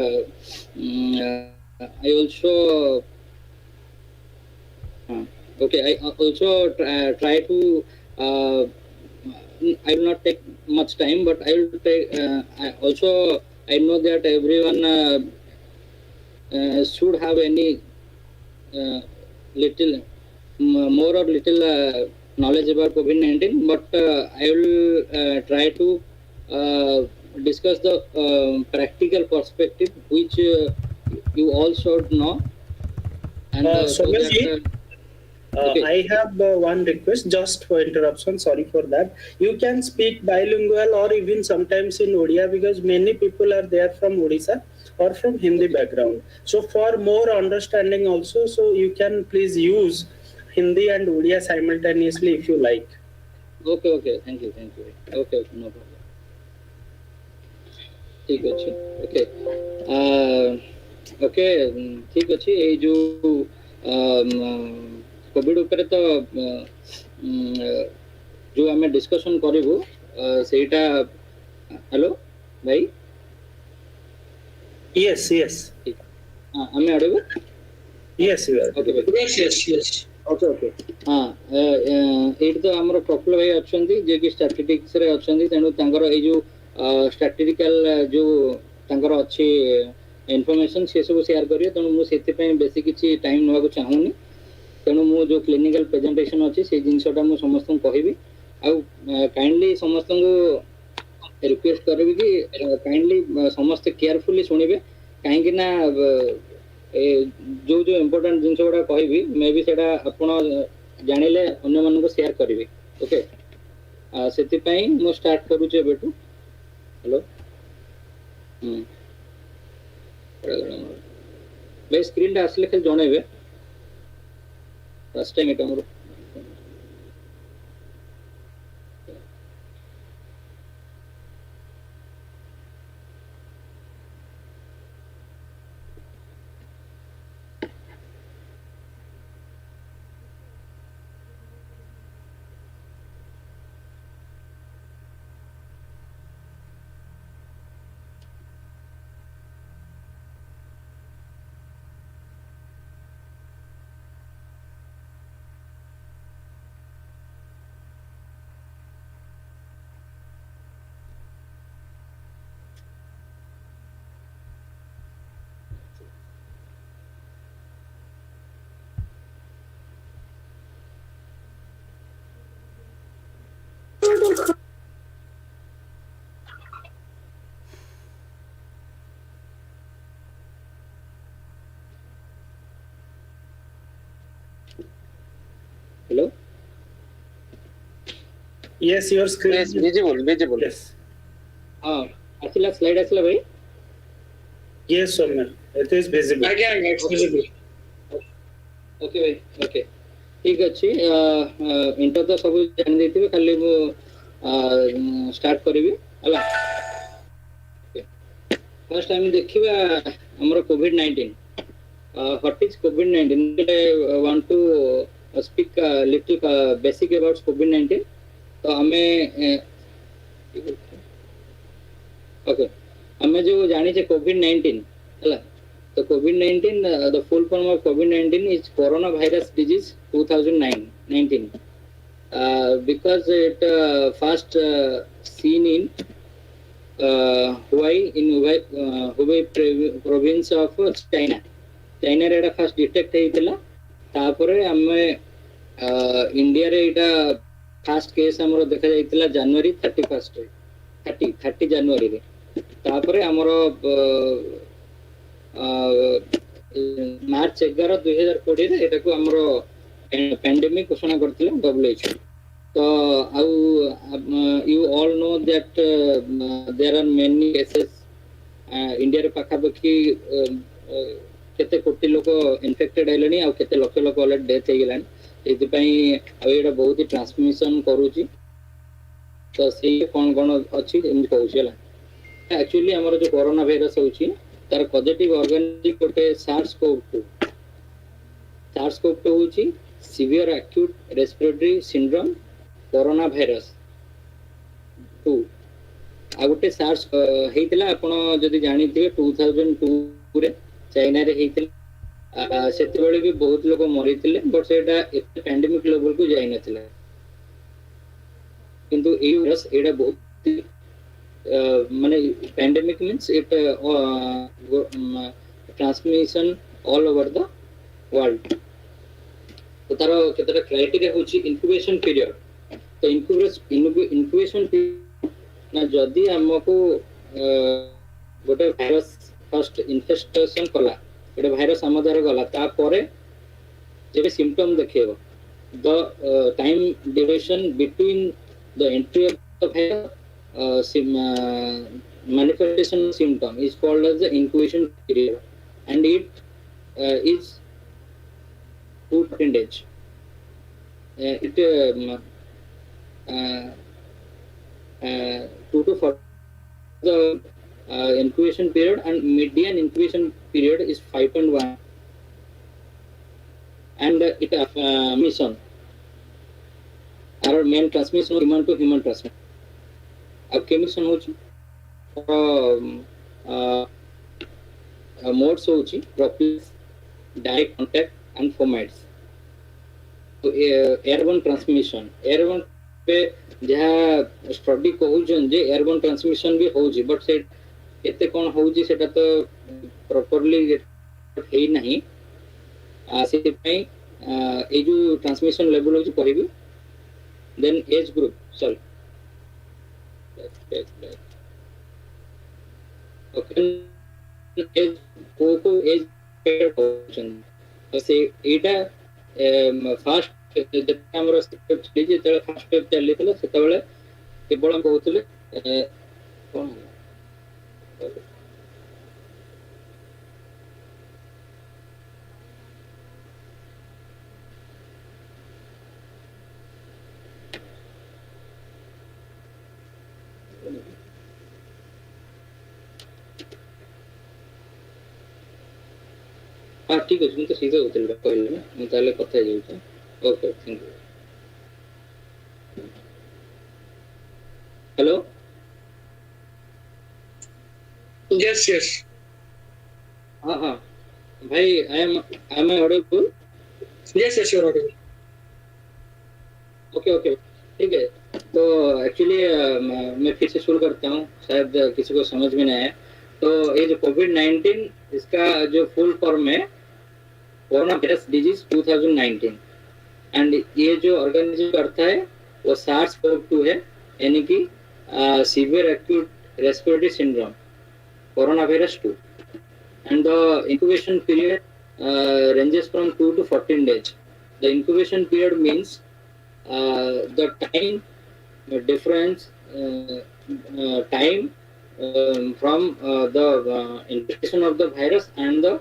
I also okay. I also try to. I will not take much time, but I will take. I know that everyone should have any little more or little knowledge about COVID-19, but I will try to discuss the practical perspective which you all should know, and so that Soumyaji, okay. I have one request just for interruption. Sorry for that. You can speak bilingual or even sometimes in Odia because many people are there from Odisha or from Hindi Okay. background. So for more understanding also, so you can please use Hindi and Odia simultaneously if you like. Okay. Thank you. Okay, no problem. ठीक अच्छे. Okay. Okay ठीक अच्छे. ये जो Covid ऊपर तो जो आम डिस्कसन करूँ सेटा हेलो भाई. Yes. आम आड़े Yes, you are. Okay Yes. Okay हाँ ये तो आम प्रफुल्ल भाई अच्छा जे कि स्टाटिस्टिक्स रे अच्छा तेणु तांकर ये जो स्टाटिस्टिकल जो तांकर अच्छी इनफॉरमेशन से सब शेयर करिए. तेणु मुझे बेसी किसी टाइम ना चाहूनी. तेणु मो जो क्लिनिकल प्रेजेंटेशन अच्छी से जिनटा मुझे समस्त कहबी. काइंडली समस्त को रिक्वेस्ट करी कि काइंडली समस्त केयरफुली शुणिबे कहीं ना जो जो इम्पोर्टेंट जिन गुड़ा कहबी मे भी सेटा आपण जानिले अन्य मन को शेयर करेंगे. ओके से मु स्टार्ट करूचे एबेटू. हेलो भाई स्क्रीन टा आसले खाली जणेबे फर्स्ट टाइम एटा मोर. Hello Yes, your screen. Yes, visible. Yes. हाँ आसला स्लाइड आसला भाई. Yes, Soumya. It is visible. Again, it's visible. Okay भाई ओके ठीक अच्छे. इंटर तो सब जान देते खाली मु स्टार्ट करी है. फर्स्ट टाइम देखिबा हमर Covid. What is Covid? I want to speak little basic about Covid. तो हमें ओके हमें जो जानी छे कोविड-19 हला. तो कोविड-19 the full form of COVID-19 is coronavirus disease 2019 because it first seen in Hubei province of China. China रे एटा first detect हेतिला. तापरे हमें इंडिया रे एटा फर्स्ट केस हमरो देखा जाइतिला जनवरी 30 जनवरी रे. तापरे हमरो मार्च 11 2020 रे एटा को हमरो पैंडेमिक घोषणा करथिला WHO. तो you all know that there are many cases India रे पाखापाखी केते कोटी लोक इन्फेक्टेड हेलेनी आ केते लक्ष लोक ऑलरेडी डेथ हे गेलानी. एति पई आ एटा बहुत ही ट्रांसमिशन करूची. तो से कोन अछि एमि कहउछला. एक्चुअली हमर जो कोरोना वायरस होची तार पॉजिटिव ऑर्गेनिक कोटे SARS-CoV-2 होची severe acute respiratory syndrome corona virus 2. आ गोटे सार्स हेइतिला आपण जदि जानिथिबे 2002 रे चाइना रे हेइतिला सेते बेले भी बहुत लोग मरिथिले बट सेटा एते पैंडेमिक लेवल को जाई नथिला किंतु ए वायरस एडा बहुत माने pandemic means it transmission all over the world तो तार केतरा क्राइटेरिया होची इंक्यूबेशन पीरियड तो इंक्यूबेशन ना जदि हमको गोटे भाइरस फर्स्ट इन्फेस्टेशन कला गोटे भाइरस आम द्वारा गला तापर जब सिम्पटम देखेब the time duration between the entry of the virus manifestation symptom is called as the incubation period and it is 2 days. It 2 to 4 the incubation period and median incubation period is 5.1 and it mission our main transmission human to human transmission अब केमिशन होची modes होची droplets direct contact and fomites तो airborne transmission airborne पे जहाँ study कहउछन जे airborne transmission भी होची but से एते कोन होची सेटा तो प्रॉपर्ली हेई नहीं आसे पई ए जो ट्रांसमिशन लेवल होची कहबी then age group sorry okay age को एज पेयर होचन से एटा फास्ट जब हमर स्टेप चली जे फास्ट स्टेप चली तले सेते बेले केवल हम कहउतले कोन हाँ ठीक है तो सीधे उतर कहले मैं ताले कथा जाउछ okay thank you hello Yes. हाँ हाँ भाई I am audible Yes, you're audible. Okay ठीक है तो एक्चुअली मैं फिर से शुरू करता हूँ शायद किसी को समझ में नहीं आया तो ये जो कोविड-19 इसका जो फुल फॉर्म है कोरोना वायरस डिजीज 2019 एंड ये जो ऑर्गेनिज्म करता है वो SARS-CoV-2 है यानी कि severe acute respiratory syndrome corona virus 2 and the incubation period ranges from 2 to 14 days. The incubation period means the time difference time from the infection of the virus and the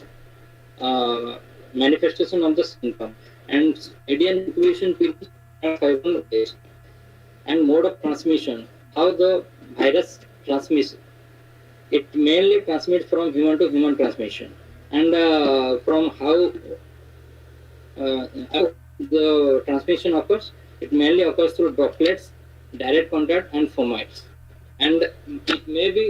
manifestation of the symptom and median incubation period is 5 days and mode of transmission how the virus transmits it mainly transmits from human to human transmission and from how the transmission occurs it mainly occurs through droplets direct contact and fomites and it may be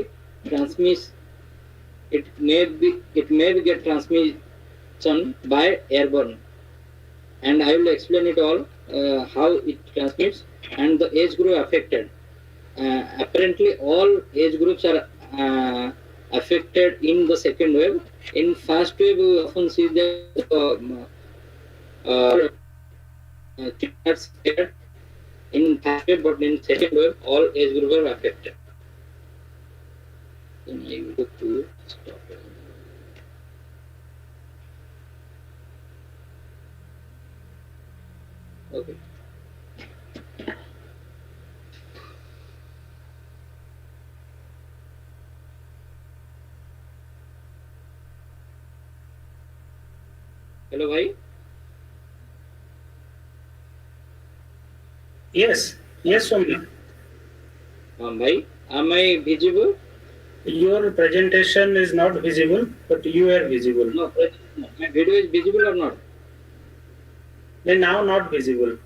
get transmission by airborne and I will explain it all how it transmits and the age group affected apparently all age groups are affected in the second wave. In first wave, we often see that children are scared in first wave, but in second wave, all age groups are affected. Then I will go to stop. Okay. Hello भाई Yes, Soumya. हाँ भाई am I visible? Your presentation is not visible, but you are visible. No, my video is visible or not? Then now not visible.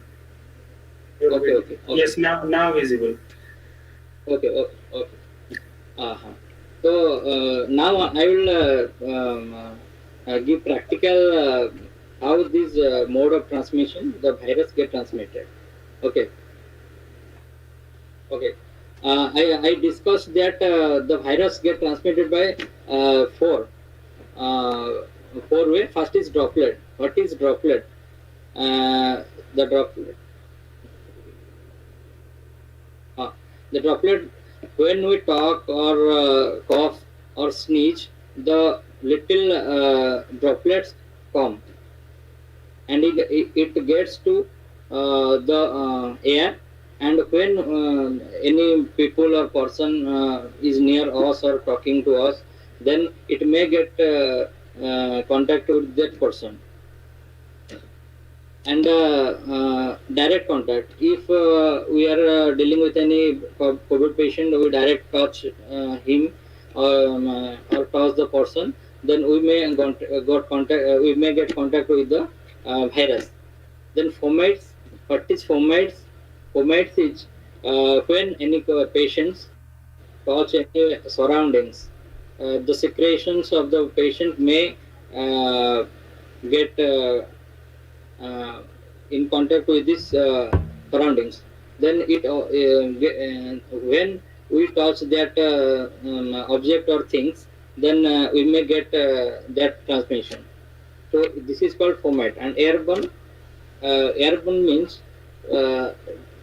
Okay. Yes, now visible. Okay. Uh-huh. So now I will give practical how this mode of transmission, the virus get transmitted. Okay. Okay. I discussed that the virus get transmitted by uh, four way. First is droplet. What is droplet? The droplet. Uh, the droplet, when we talk or cough or sneeze, the little droplets come and it gets to the air. And when any people or person is near us or talking to us, then it may get contact with that person. And direct contact, if we are dealing with any COVID patient, we direct touch him or touch the person, then we may got contact, we may get contact with the virus. Then fomites, what is fomites? Fomites is when any patients touch any surroundings, the secretions of the patient may get in contact with these surroundings. Then when we touch that object or things, then we may get that transmission. So this is called fomite. And airborne, airborne means uh,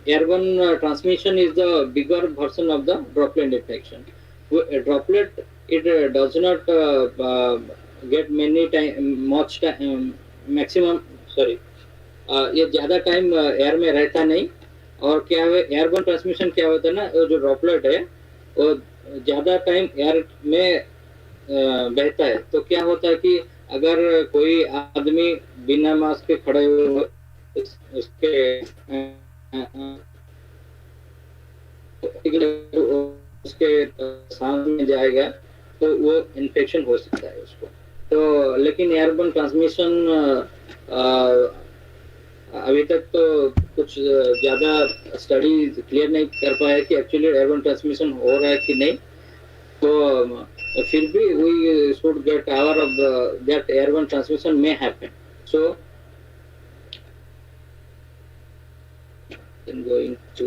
airborne transmission is the bigger version of the droplet infection. A droplet, it does not get many time, much time, maximum, sorry, ये ज़्यादा time air में रहता नहीं. और क्या है, airborne transmission क्या होता है ना, जो ड्रॉपलेट है वो ज़्यादा टाइम एयर में बहता है. तो क्या होता है कि अगर कोई आदमी बिना मास्क के खड़े हुए उसके उसके सांस में जाएगा तो वो इन्फेक्शन हो सकता है उसको. तो लेकिन एयरबोर्न ट्रांसमिशन अभी तक तो कुछ ज़्यादा स्टडी क्लियर नहीं कर पाया कि एक्चुअली एयरबोर्न ट्रांसमिशन हो रहा है कि नहीं. तो फिर भी we should get aware of that airborne transmission may happen. So going to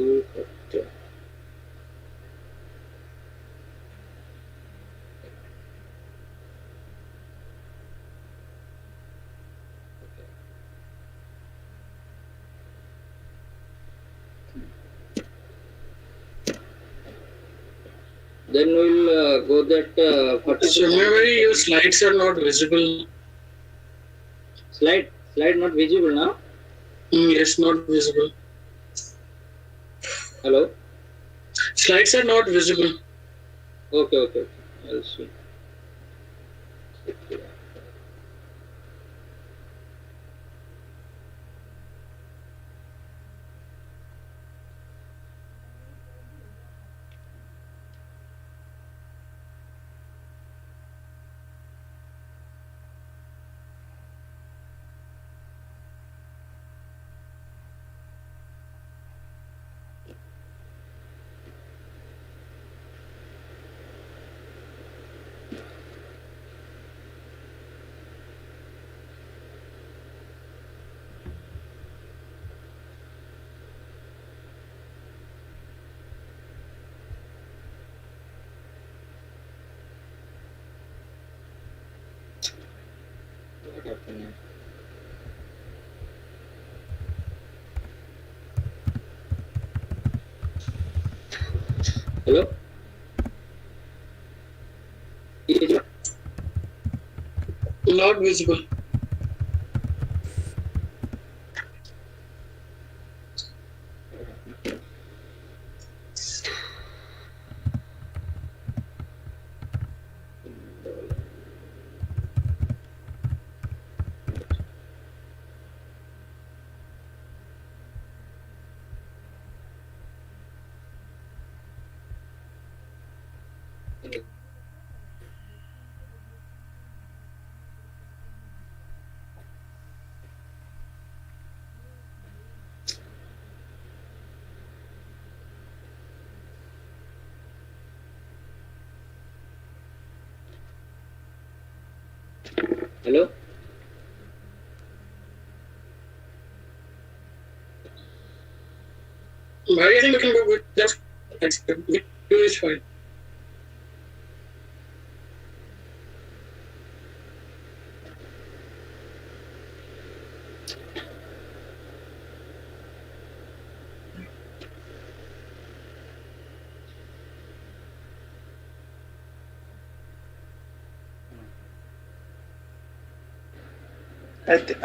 then we'll go that Soumya, your slides are not visible. Slide not visible now. Yes, not visible. Hello. Slides are not visible. Okay. I'll see. What happened here? Hello? Not visible. Hello Bhai, I think we can go with just video is fine.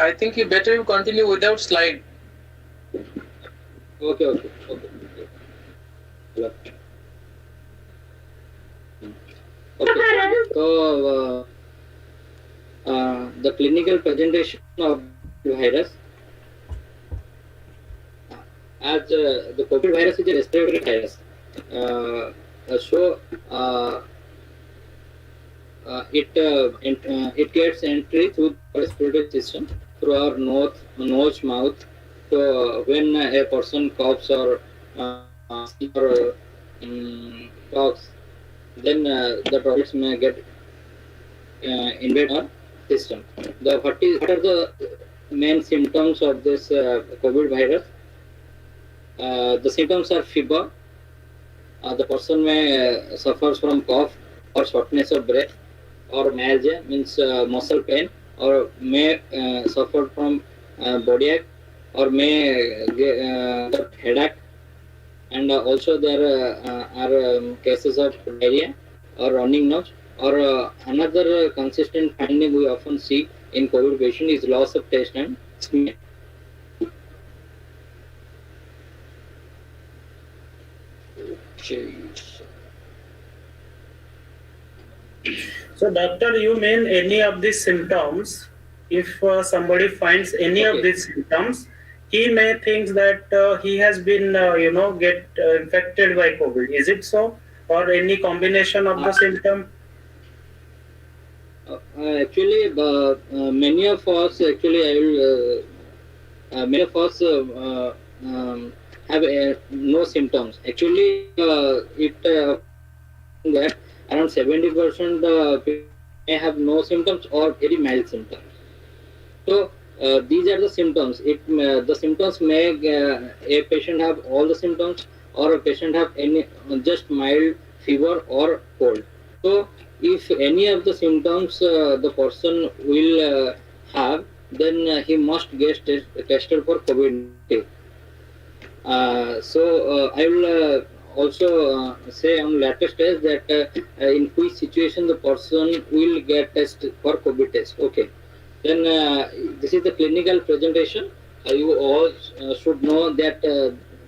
I think you better you continue without slide. Okay. Hello. Okay. So the clinical presentation of the virus, as the COVID virus is a respiratory virus. So it gets entry through the respiratory system through our nose, mouth. So when a person coughs or talks, then the droplets may get invade our system. What are the main symptoms of this COVID virus? The symptoms are fever. The person may suffers from cough or shortness of breath, or myalgia means muscle pain, or may suffer from body ache, or may get headache, and also there are cases of diarrhea or running nose. Or another consistent finding we often see in COVID patient is loss of taste and smell. So, doctor, you mean any of these symptoms? If somebody finds any of these symptoms, he may think that he has been, get infected by COVID. Is it so, or any combination of the symptom? Actually, many of us many of us have no symptoms. Actually, that around 70% may have no symptoms or very mild symptoms. So these are the symptoms. The symptoms may a patient have all the symptoms, or a patient have any just mild fever or cold. So if any of the symptoms the person will have, then he must get tested for COVID-19. So I will also say on later stage that in which situation the person will get tested for COVID test. Okay. Then this is the clinical presentation. You all should know that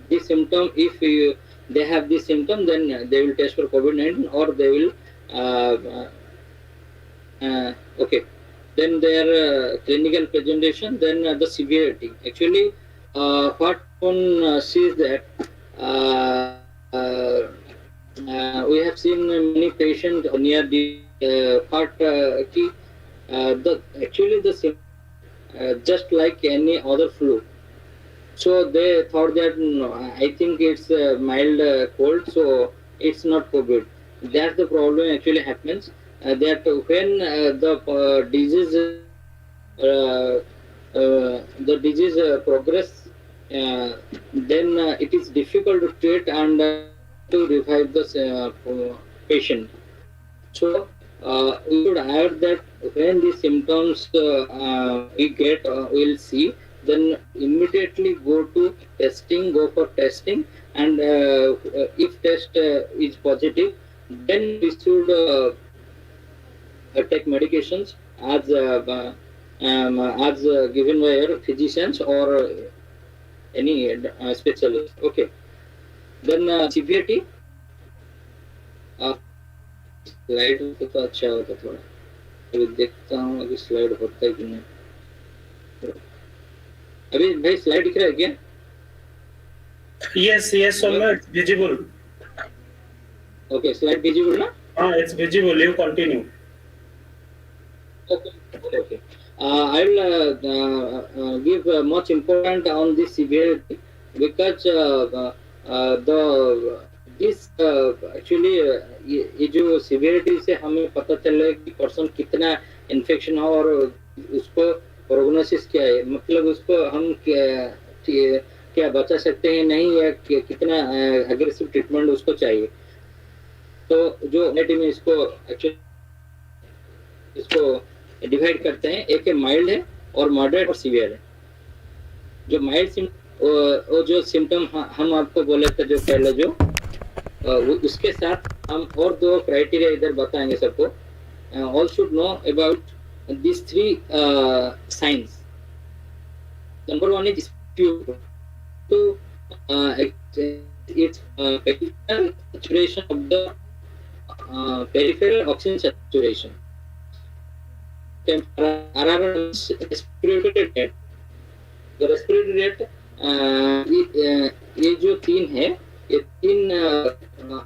this symptom, if they have this symptom, then they will test for COVID-19, or they will okay. Then their clinical presentation, then the severity. Actually, what one sees that we have seen many patients near the actually the just like any other flu. So they thought that I think it's mild cold, so it's not COVID. That's the problem actually happens. That when the disease progress, then it is difficult to treat and to revive the patient. So we should add that when the symptoms we'll see, then immediately go for testing, and if test is positive, then we should take medications as given by your physicians or any specialist. Okay. Then severity. Slide तो अच्छा होता थोड़ा, अभी देखता हूँ अभी slide होता है कि नहीं। अभी भाई स्लाइड दिख रहा है क्या? Yes, Soumya, it's visible. Okay, slide visible ना? It's visible. You continue. Okay. I will give much important on this severity, because this actually ये जो severity से हमें पता चले कि पर्सन कितना इन्फेक्शन हो और उसको प्रोग्नोसिस क्या है, मतलब उसको हम क्या बचा सकते हैं नहीं, या कितना अग्रेसिव ट्रीटमेंट उसको चाहिए। तो जो नेट में इसको एक्चुअली इसको डिवाइड करते हैं, एक है माइल्ड है और मॉडरेट और सीवियर है। जो माइल्ड वो जो सिम्टम हम आपको बोले थे जो पहले, जो उसके साथ हम और दो क्राइटेरिया इधर बताएंगे सबको। All should know about these three signs. Number one is dispute to its peripheral saturation of the peripheral oxygen saturation. RR respiratory rate. The respiratory rate ये जो तीन है, ये तीन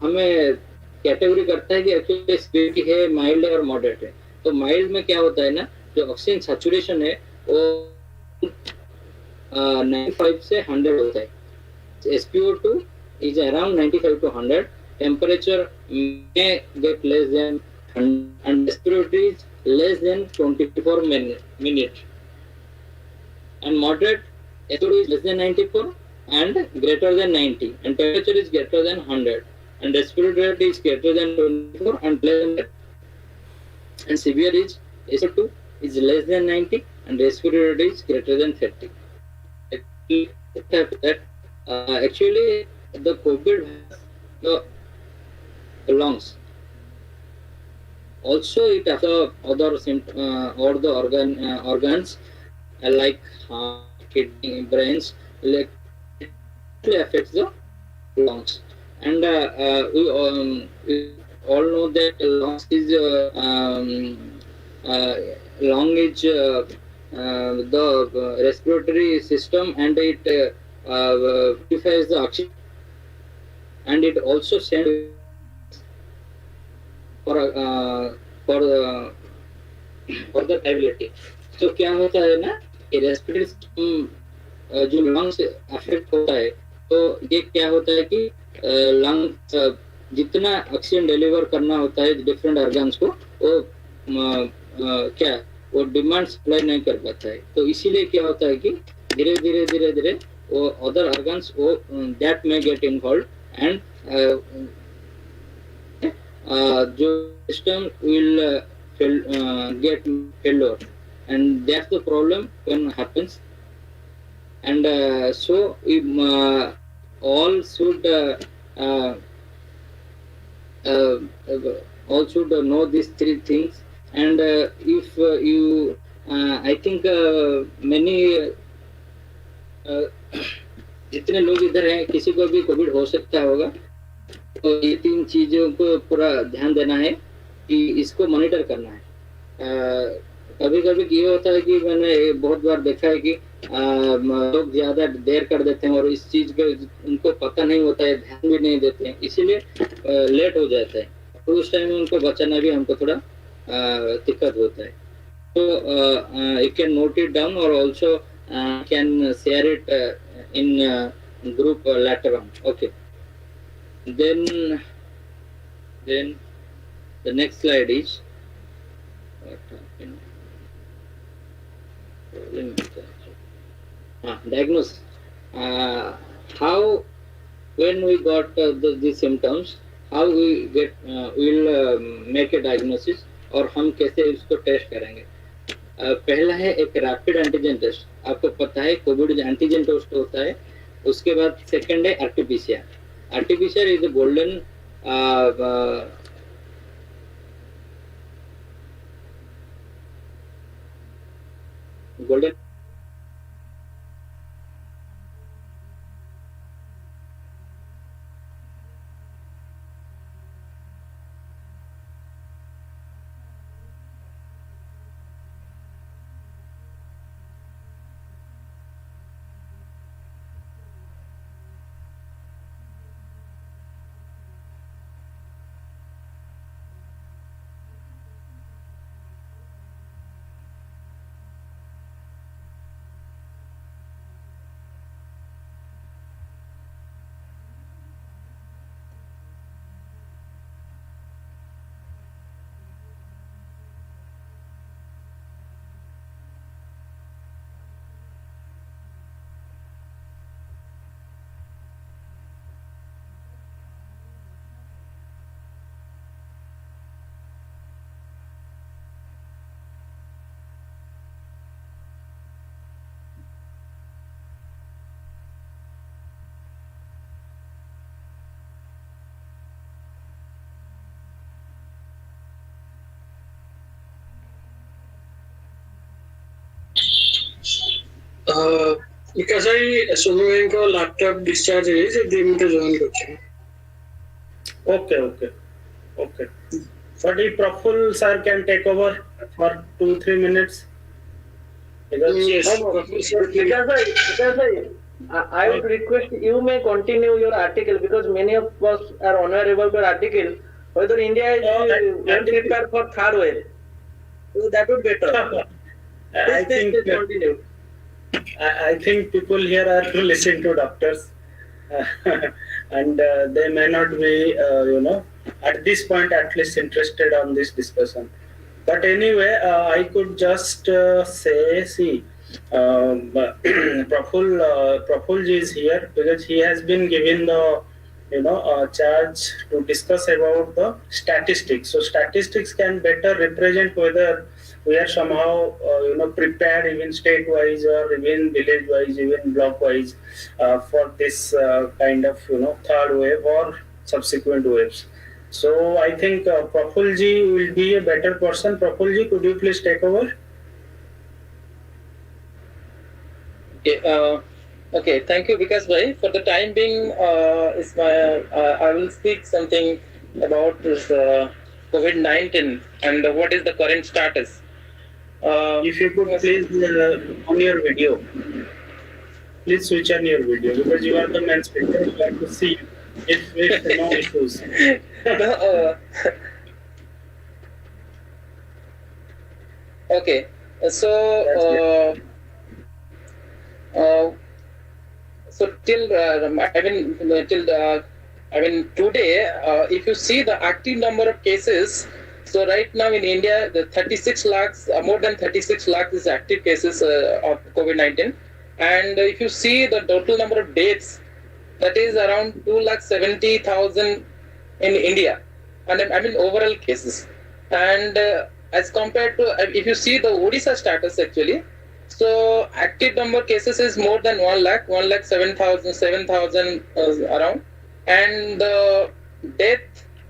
हमें कैटेगरी करता है कि एक्चुअली स्पीड है, माइल्ड है और मॉडरेट है। तो माइल्ड में क्या होता है ना, जो ऑक्सीजन सैचुरेशन है वो 95 से 100 होता है। SpO2 is around 95 to 100. Temperature may get less than 100 and respiratory is less than 24 minutes. And moderate SpO2 is less than 94 and greater than 90, and temperature is greater than 100, and respiratory rate is greater than 24 and less than that. And severe is SO2 is less than 90 and respiratory rate is greater than 30. Actually, the COVID has the lungs. Also, it affects other or the organs like kidney, brains. Like, it affects the lungs. And we all know that lungs is lung is the respiratory system, and it purifies the oxygen, and it also sends for the stability. तो क्या होता है ना कि respiratory system जो lungs affect होता है, तो ये क्या होता है कि लंग्स जितना ऑक्सीजन डिलीवर करना होता है डिफरेंट ऑर्गन्स को, वो क्या वो डिमांड सप्लाई नहीं कर पाता है। तो इसीलिए क्या होता है कि धीरे धीरे वो अदर ऑर्गन्स वो दैट में गेट इन्वॉल्व, एंड जो system will get failure, and that's the problem when happens. And so we all should all should know these three things. And if you I think many जितने लोग इधर हैं किसी को भी Covid हो सकता होगा, तो ये तीन चीजों को पूरा ध्यान देना है कि इसको मॉनिटर करना है। कभी कभी ये होता है कि मैंने बहुत बार देखा है कि लोग ज्यादा देर कर देते हैं और इस चीज पे उनको पता नहीं होता है, ध्यान भी नहीं देते हैं, इसीलिए लेट हो जाता है। तो उस टाइम में उनको बचाना भी हमको थोड़ा दिक्कत होता है। तो you can note it down और also can share it in group later on. Okay, then the next slide is what happened. Diagnosis. How, when we got the symptoms, how we get we'll make a diagnosis, और हम कैसे इसको test करेंगे। पहला है एक rapid antigen test. आपको पता है कोविड एंटीजन टेस्ट होता है। उसके बाद सेकंड है RTPCR. RTPCR is the golden golden because I SOUMYA को laptop discharge is एक दिन में join करते Okay. But if Praful sir can take over for 2-3 minutes. Because Yes. I would request you may continue your article because many of us are unaware about your article. Whether India is well prepared for third wave, so that would be better. Please continue. I think people here are to listen to doctors, and they may not be, at this point at least interested on this discussion. But anyway, I could just say, see, Praful ji is here because he has been given the charge to discuss about the statistics. So statistics can better represent whether we are somehow prepared even state wise or even village wise, even block wise for this kind of third wave or subsequent waves. So I think Praful ji will be a better person. Praful ji, could you please take over? Okay, thank you, Vikas bhai. For the time being, I will speak something about this COVID-19 and what is the current status. If you could please on your video, please switch on your video because you are the main speaker. You have to see if no issues. Okay, so till today, if you see the active number of cases, so right now in India, the 36 lakhs, more than 36 lakhs is active cases of COVID-19, and if you see the total number of deaths, that is around 2,70,000 in India, and overall cases, and as compared to if you see the Odisha status actually. So active number of cases is more than 1 lakh, 7,000 around, and the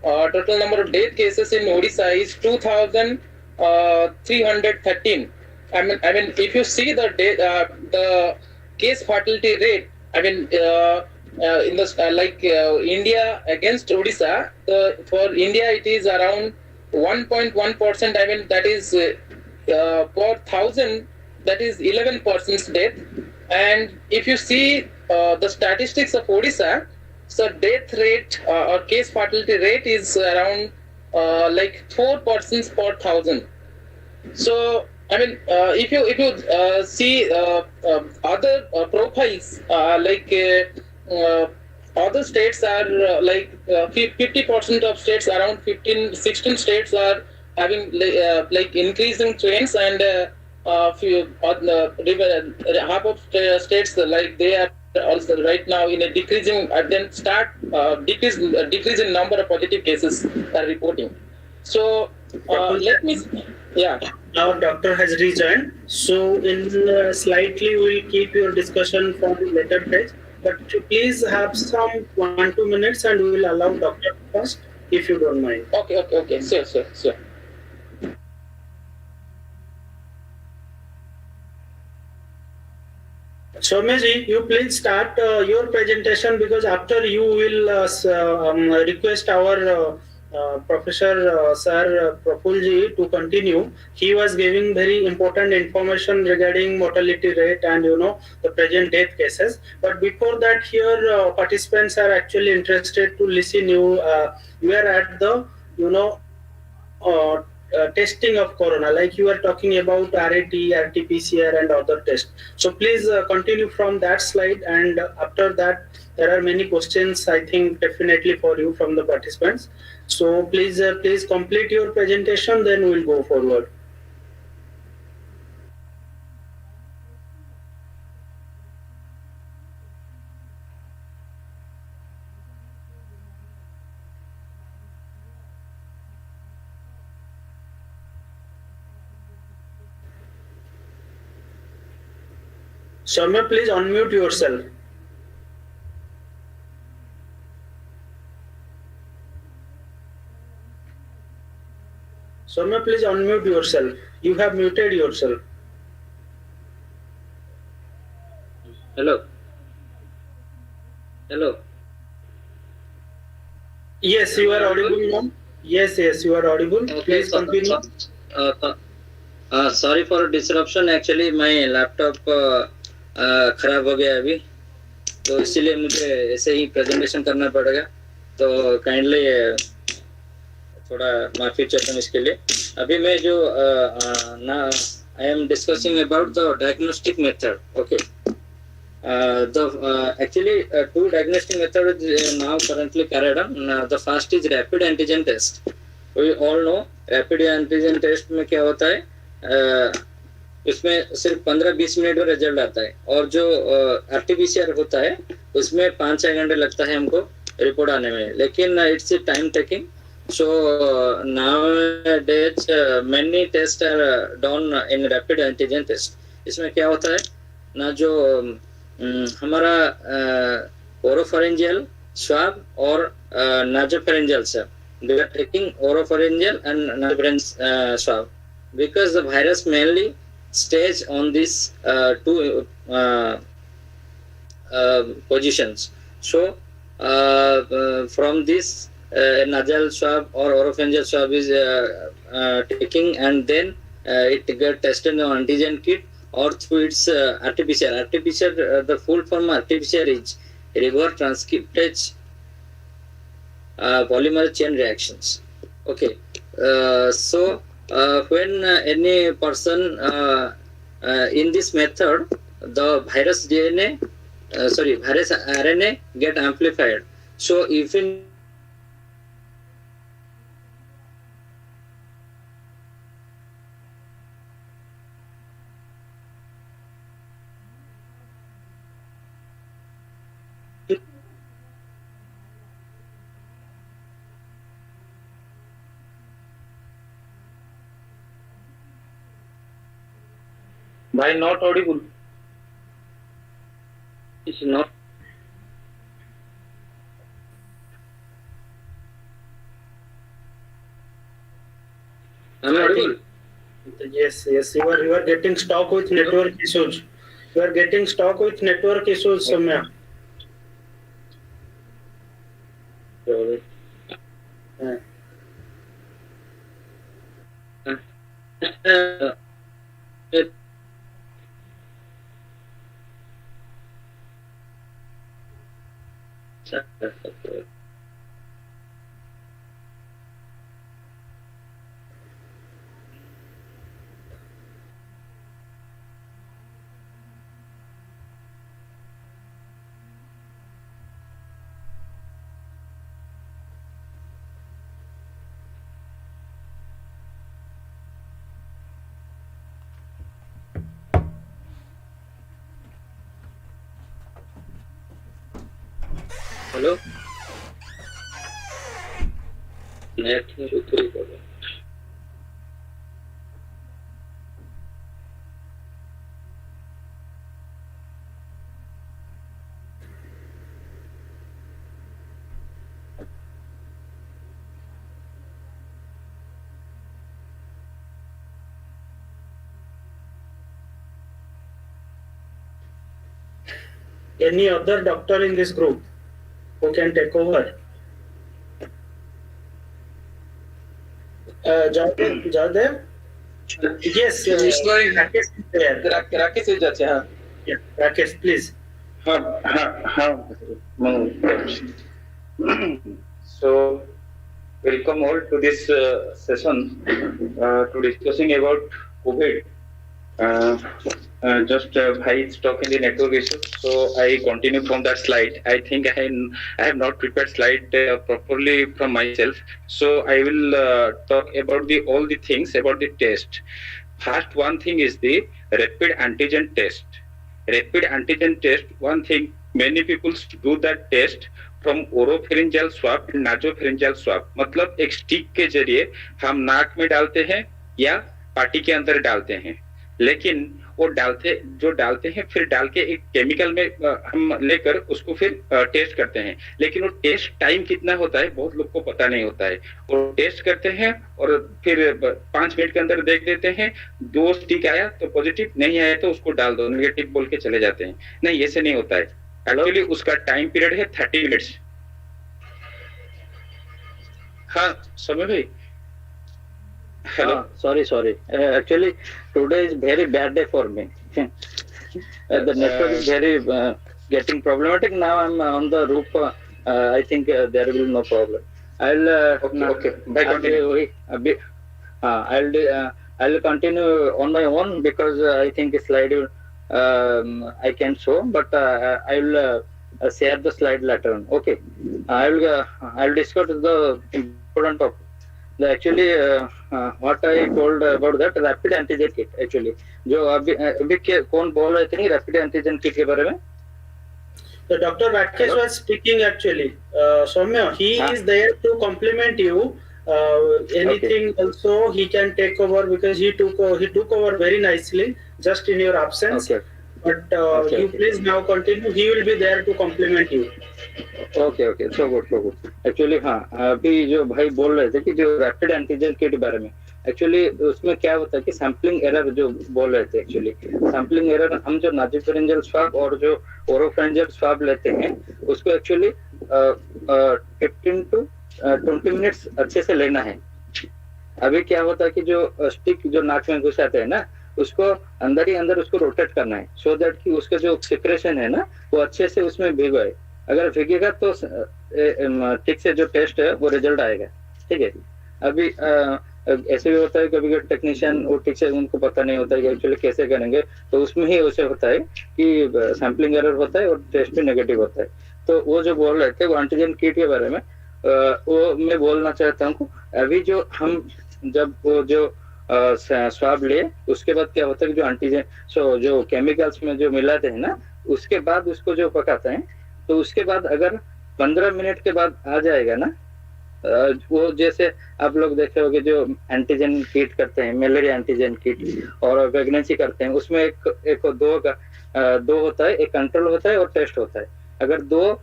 total number of death cases in Odisha is 2,313. If you see the case fatality rate, in the India against Odisha, for India it is around 1.1%. That is per 1,000. That is 11% death. And if you see the statistics of Odisha, so death rate or case fatality rate is around 4% per 1,000. So if you see other profiles other states are 50% of states, around 16 states are having increasing trends, and half of states they are also right now in a decreasing, then start decrease in number of positive cases are reporting. So let me, yeah. Our doctor has rejoined, so in slightly we'll keep your discussion for the later phase. But please have some 1-2 minutes, and we will allow doctor first, if you don't mind. Okay. Sure. Soumya ji, you please start your presentation because after you will request our Professor Sir Praful ji to continue. He was giving very important information regarding mortality rate and the present death cases. But before that, here participants are actually interested to listen you. You are at the testing of corona, like you are talking about RAT, RT-PCR and other tests. So please continue from that slide, and after that there are many questions I think definitely for you from the participants. So please complete your presentation, then we'll go forward. Soumya, please unmute yourself. Soumya, please unmute yourself. You have muted yourself. Hello. Hello. Yes, you are audible now. Yes, you are audible. Okay. Please continue. Sorry for disruption. Actually, my laptop खराब हो गया अभी, तो इसीलिए मुझे ऐसे ही presentation करना पड़ेगा. तो काइंडली थोड़ा माफी चाहता हूँ इसके लिए. अभी मैं जो ना I am discussing about the diagnostic method. Okay. Actually two diagnostic methods now currently carried on. The first is rapid antigen test. We all know rapid antigen test में क्या होता है, उसमें सिर्फ 15-20 मिनट में रिजल्ट आता है, और जो आरटीपीसीआर होता है उसमें 5-6 घंटे लगता है हमको रिपोर्ट आने में, लेकिन it's time taking. So nowadays many tests are done in rapid antigen test. इसमें क्या होता है ना, जो हमारा ओरोफेरेंजियल स्वाब और नाजोफेरेंजियल swab, they are taking oropharyngeal and nasopharyngeal swab, because the virus mainly stays on these two positions. So from this nasal swab or oropharyngeal swab is taking, and then it get tested on antigen kit or through its RT-PCR. RT-PCR, the full form RT-PCR is river transcriptase polymer chain reactions. Okay. So when any person in this method, the virus DNA, virus RNA get amplified. So if in Why not audible? is not am I audible? Yes, you are getting stuck with network issues. You are getting stuck with network issues, Soumya. Hello? Net उतरी पड़ा. Any other doctor in this group who can take over? Jadev? Yes, Rakesh is there. Rakesh is judge, हाँ. Yeah, Rakesh, please. So, welcome all to this session to discussing about COVID. Just Bhai is talking the network issues, so I continue from that slide. I think I have not prepared slide properly from myself, so I will talk about all the things about the test. First one thing is the rapid antigen test. Rapid antigen test, one thing, many people do that test from oropharyngeal swab and nasopharyngeal swab. मतलब एक stick के जरिए हम नाक में डालते हैं या पार्टी के अंदर डालते हैं. लेकिन वो डालते हैं, फिर डाल के एक केमिकल में हम लेकर उसको फिर टेस्ट करते हैं, लेकिन वो टेस्ट टाइम कितना होता है बहुत लोग को पता नहीं होता है। वो टेस्ट करते हैं और फिर 5 मिनट के अंदर देख देते हैं, 2 स्टिक आया तो पॉजिटिव, नहीं आया तो उसको डाल दो, नेगेटिव बोल के चले जाते हैं। नहीं, ऐसे नहीं होता है। एक्चुअली उसका टाइम पीरियड है 30 मिनट्स। हाँ समय भाई, hello. Sorry. Actually, today is very bad day for me. The network is very getting problematic. Now I'm on the roof. I think there will no problem. I'll Okay. Bye, continue. I'll continue on my own because I think slide I can show, but I will share the slide later on. Okay. I'll discuss the important topic. Actually what I told about that rapid antigen kit, actually जो अभी कौन बोल रहे थे rapid antigen kit के बारे में? So Dr. Rakesh was speaking actually. Soumya, he is there to complement you. Anything also he can take over because he took over very nicely just in your absence. Okay. But you please now continue. He will be there to complement you. Okay. So good. Actually हाँ, अभी जो भाई बोल रहे थे कि जो rapid antigen kit के बारे में, एक्चुअली उसमें क्या होता है कि सैम्पलिंग एरर जो बोल रहे थे, एक्चुअली सैम्पलिंग एरर हम जो नासोफैरिंजियल स्वाब और जो ओरोफैरिंजियल स्वाब लेते हैं उसको एक्चुअली 15 to 20 मिनट्स अच्छे से लेना है। अभी क्या होता है कि जो स्टिक जो नाक में घुसाते हैं ना, उसको अंदर ही अंदर उसको रोटेट करना है सो दैट कि उसका जो सिक्रेशन है ना वो अच्छे से उसमें भीगे। अगर भीगेगा तो ठीक से जो टेस्ट है वो रिजल्ट आएगा। ठीक है, अभी ऐसे भी होता है कभी कभी टेक्नीशियन वो ठीक से उनको पता नहीं होता है कि एक्चुअली कैसे करेंगे, तो उसमें ही ऐसे होता है कि सैम्पलिंग एरर होता है और टेस्ट भी नेगेटिव होता है। तो वो जो बोल रहे थे वो एंटीजन किट के बारे में वो मैं बोलना चाहता हूँ। अभी जो हम जब वो जो स्वाब लिए उसके बाद क्या होता है कि जो एंटीजन जो केमिकल्स में जो मिलाते हैं ना, उसके बाद उसको जो पकाते हैं, तो उसके बाद अगर 15 मिनट के बाद आ जाएगा ना, वो जैसे आप लोग देखे होंगे जो एंटीजन किट करते हैं, मलेरिया एंटीजन किट और प्रेगनेंसी करते हैं, उसमें एक दो होता है, एक कंट्रोल होता है और टेस्ट होता है। अगर दो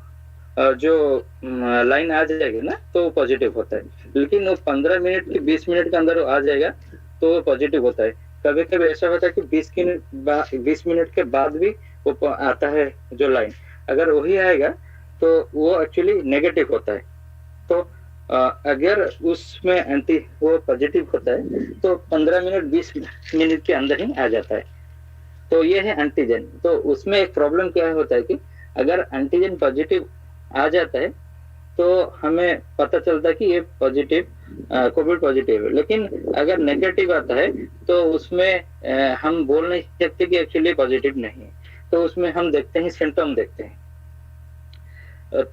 जो लाइन आ जाएगी ना तो पॉजिटिव होता है, लेकिन वो 15 मिनट की 20 मिनट के अंदर आ जाएगा तो पॉजिटिव होता है। कभी कभी ऐसा होता है कि 20 मिनट के बाद भी वो आता है जो लाइन, अगर वही आएगा तो वो एक्चुअली नेगेटिव होता है। तो अगर उसमें वो पॉजिटिव होता है तो 15 मिनट 20 मिनट के अंदर ही आ जाता है। तो ये है एंटीजन। तो उसमें एक प्रॉब्लम क्या होता है कि अगर एंटीजन पॉजिटिव आ जाता है तो हमें पता चलता है कि ये पॉजिटिव कोविड पॉजिटिव है, लेकिन अगर नेगेटिव आता है तो उसमें हम बोल नहीं सकते कि एक्चुअली पॉजिटिव नहीं है। तो उसमें हम देखते हैं सिम्टम देखते हैं।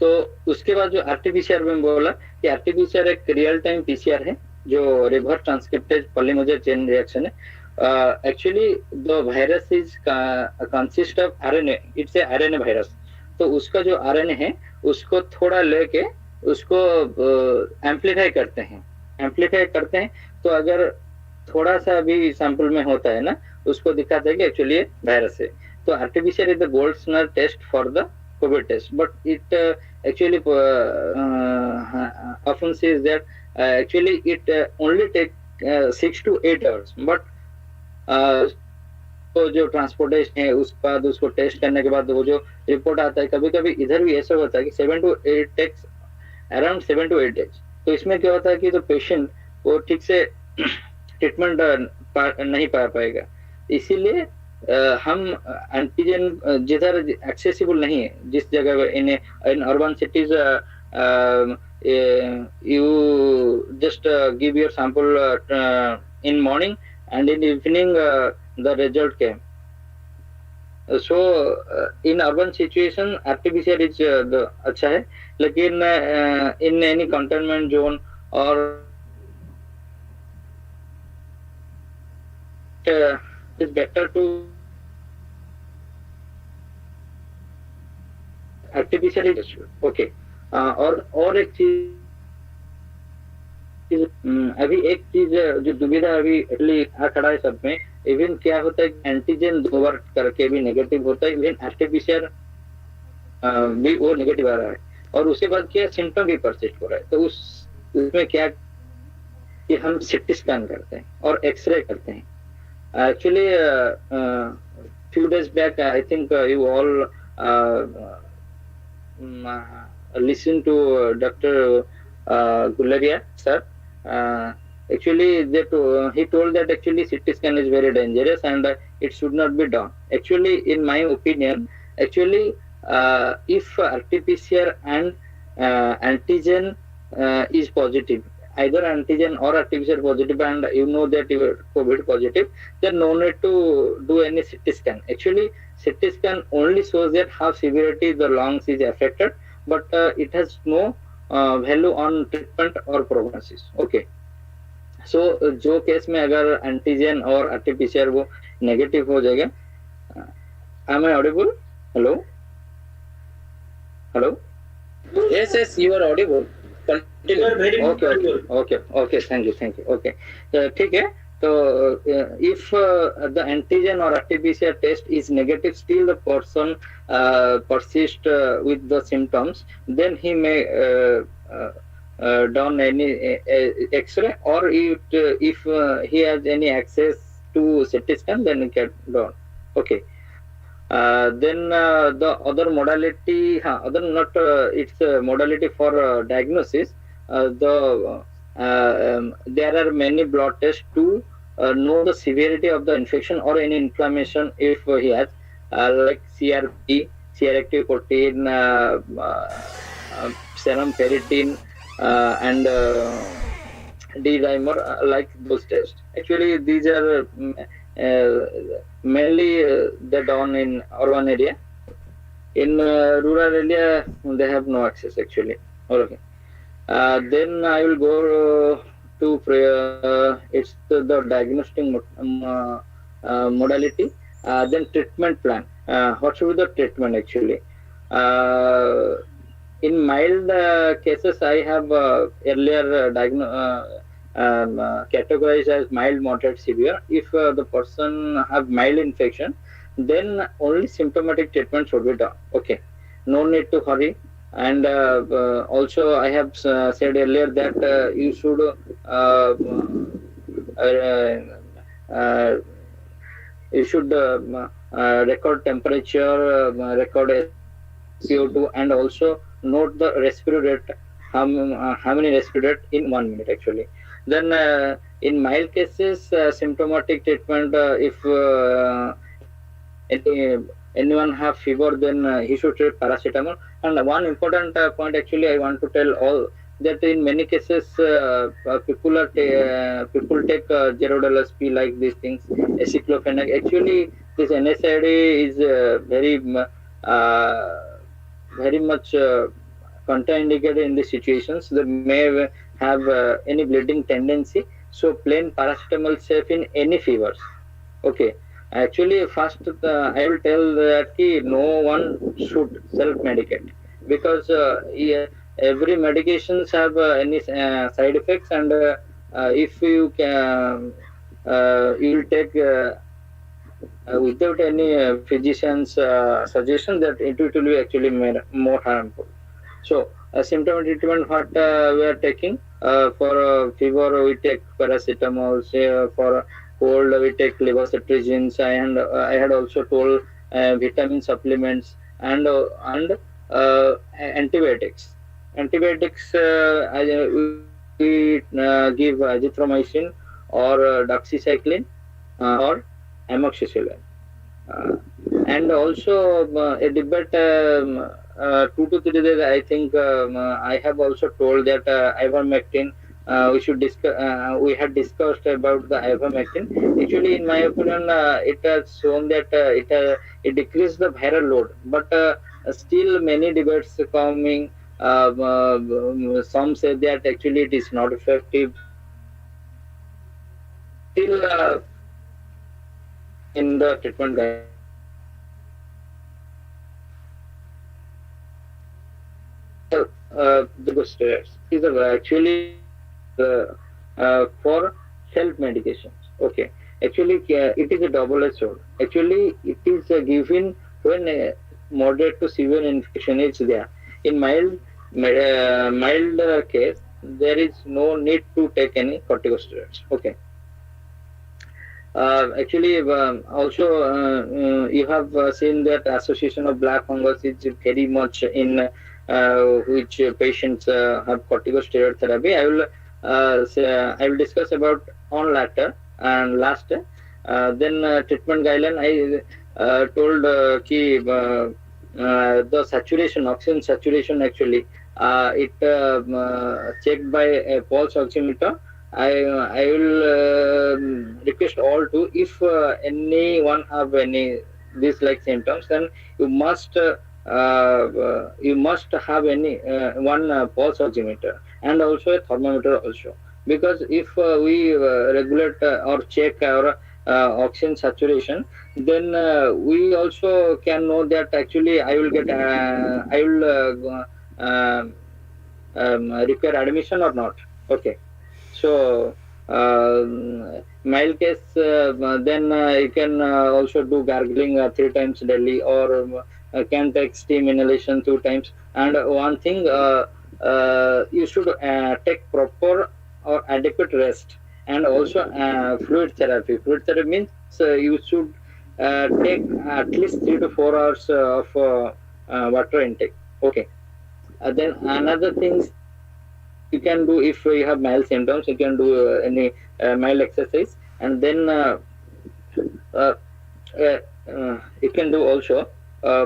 तो उसके बाद जो आरटीपीसीआर में बोला कि आरटीपीसीआर एक रियल टाइम पीसीआर है जो reverse transcriptase polymerase chain reaction है। Actually the virus is consist of RNA, it's a RNA virus. तो उसका जो आरएनए है उसको थोड़ा लेके उसको एम्पलीफाई करते हैं। तो अगर थोड़ा सा भी सैंपल में होता है ना, उसको दिखाते हैं कि एक्चुअली ये वायरस है। तो RTPCR is the gold standard test for the COVID test, but it actually often says that actually it only take 6 to 8 hours, but तो जो ट्रांसपोर्टेशन है उस बाद उसको टेस्ट करने के बाद वो जो रिपोर्ट आता है, कभी कभी इधर भी ऐसा होता है कि 7 to 8 takes around 7 to 8 days। तो इसमें क्या होता है कि जो पेशेंट वो ठीक से ट्रीटमेंट नहीं पा पाएगा। इसीलिए हम एंटीजन जिधर एक्सेसिबल नहीं है, जिस जगह in urban cities you just give your sample in morning and in evening the result came. So in urban situation RTPCR is अच्छा है, लेकिन इन एनी कंटेनमेंट जोन और is better to artificially okay। और एक चीज अभी एक चीज जो दुविधा अभी आ खड़ा है सब में, इवन क्या होता है एंटीजन 2 बार करके भी नेगेटिव होता है, इवन आरटीपीसीआर भी वो नेगेटिव आ रहा है, और उसके बाद क्या सिम्टम भी परसिस्ट हो रहा है। तो उसमें क्या कि हम सिटी स्कैन करते हैं और एक्सरे करते हैं। Actually, few days back, I think you all listened to Dr. Gularia, sir. Actually, he told that actually CT scan is very dangerous and it should not be done. Actually, in my opinion, actually, if RT-PCR and antigen is positive, either antigen or RT-PCR positive, and you know that you are COVID positive, then no need to do any CT scan. Actually, CT scan only shows that how severity the lungs is affected, but it has no value on treatment or prognosis. Okay. So जो case में अगर antigen और RTPCR वो negative हो जाएगा, am I audible? Hello? Hello? Yes, you are audible. You are very much Okay, audible. thank you. Okay, ठीक है। तो if the antigen or RT-PCR test is negative, still the person persist with the symptoms, then he may done any X-ray, or if he has any access to CT scan, then he can done. Okay. Then the other modality, it's a modality for diagnosis. There are many blood tests to know the severity of the infection or any inflammation if he has, like CRP, C-reactive protein, serum ferritin, and D-dimer, like those tests. Actually, these are mainly they're done in urban area. In rural area, they have no access actually. Okay. Then I will go to it's the diagnostic modality. Then treatment plan. What should be the treatment actually? In mild cases, I have earlier categorized as mild, moderate, severe. If the person have mild infection, then only symptomatic treatment should be done. Okay, no need to hurry. And also, I have said earlier that you should record temperature, record CO2, and also note the respiratory rate, how many respiratory rate in 1 minute actually. Then in mild cases, symptomatic treatment, if anyone have fever, then he should take paracetamol. And one important point actually I want to tell all, that in many cases people take $0 like these things, aceclofenac. Actually, this NSAID is very much contraindicated in these situations. They may have any bleeding tendency. So plain paracetamol safe in any fevers. Okay. Actually, first I will tell that no one should self-medicate, because every medications have any side effects, and if you can, you will take without any physician's suggestion, that it will be actually more harmful. So symptomatic treatment, what we are taking for fever, we take paracetamol. For cold, we take levocetirizine, and I had also told vitamin supplements and antibiotics. Antibiotics, we give azithromycin or doxycycline or amoxicillin. And also a debate 2 to 3 days, I think I have also told that ivermectin, we had discussed about the ivermectin. Actually, in my opinion, it has shown that it decreased the viral load, but still many debates coming. Some say that actually it is not effective. Still in the treatment guide. The steroids is actually for self medications. Okay, Actually, it is a double-edged sword. Actually, it is given when moderate to severe infection is there. In mild case, there is no need to take any corticosteroids. Okay. Actually, also you have seen that association of black fungus is very much in which patients have corticosteroid therapy. I will discuss about on later and last. Then treatment guideline I told the saturation, oxygen saturation actually it checked by a pulse oximeter. I will request all to, if anyone have any these like symptoms, then you must have any one pulse oximeter and also a thermometer also, because if we regulate or check our oxygen saturation, then we also can know that actually I will require admission or not. Okay. So mild case, then you can also do gargling 3 times daily, or can take steam inhalation 2 times. And one thing, you should take proper or adequate rest, and also fluid therapy. Fluid therapy means you should take at least 3 to 4 hours of water intake. Okay. Then another thing you can do, if you have mild symptoms, you can do any mild exercise, and then uh, you can do also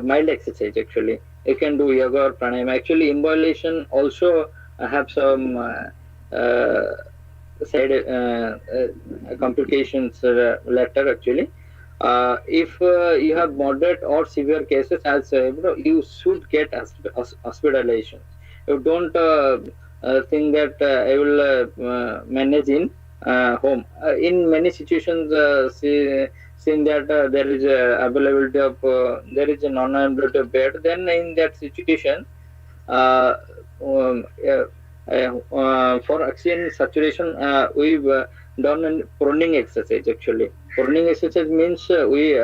mild exercise. Actually, you can do yoga or pranayama. Actually, inhalation also have some side complications later. Actually, if you have moderate or severe cases, as you should get hospitalization. You don't think that I will manage in home. In many situations, seeing that there is a availability of there is a non-availability of bed, then in that situation, um, for oxygen saturation, we've done proning exercise. Actually, proning exercise means we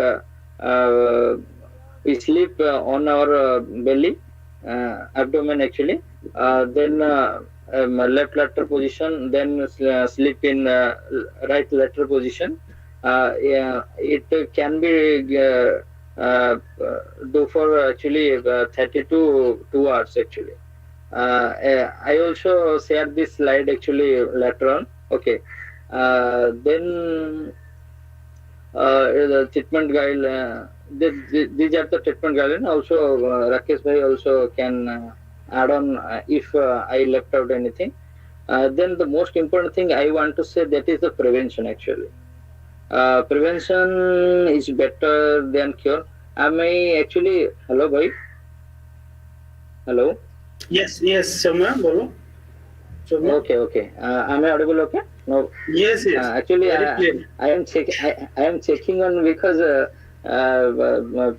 sleep on our belly, abdomen actually, then left lateral position, then sleep in right lateral position. Yeah, it can be do for actually 30 to 2 hours actually. I also share this slide actually later on. Okay. Then the treatment guide. These are the treatment guidelines. Also, Rakesh bhai also can add on if I left out anything. Then the most important thing I want to say, that is the prevention actually. Prevention is better than cure. Am I actually, hello bhai? Hello? Yes, Soumya, bolo. Soumya. Okay. Am I audible? Okay. No. Yes. Actually, Very clear. I am checking on, because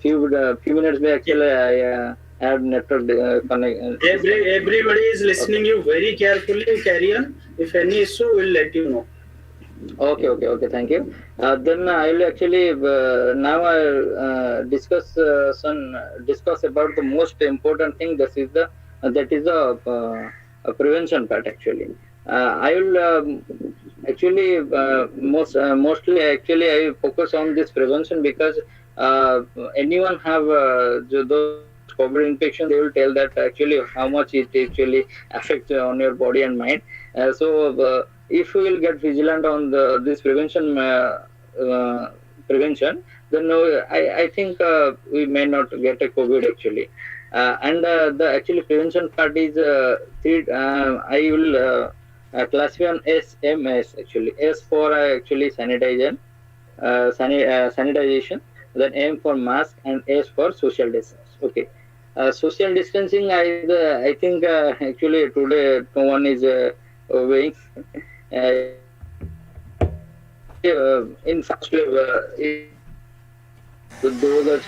few minutes back actually I had network connect. Everybody is listening you very carefully. Carry on. If any issue, we'll let you know. Okay. Thank you. Then I will actually now I discuss about the most important thing. That is the prevention part actually. I will actually mostly actually I focus on this prevention, because anyone have those COVID infection, they will tell that actually how much it actually affects on your body and mind. So if we will get vigilant on this prevention, then I think we may not get a COVID actually. And the actually prevention part is I will classify on SMS actually. S for actually sanitization, then M for mask, and S for social distance. Okay. Social distancing, I think actually today no one is obeying. In first wave, those are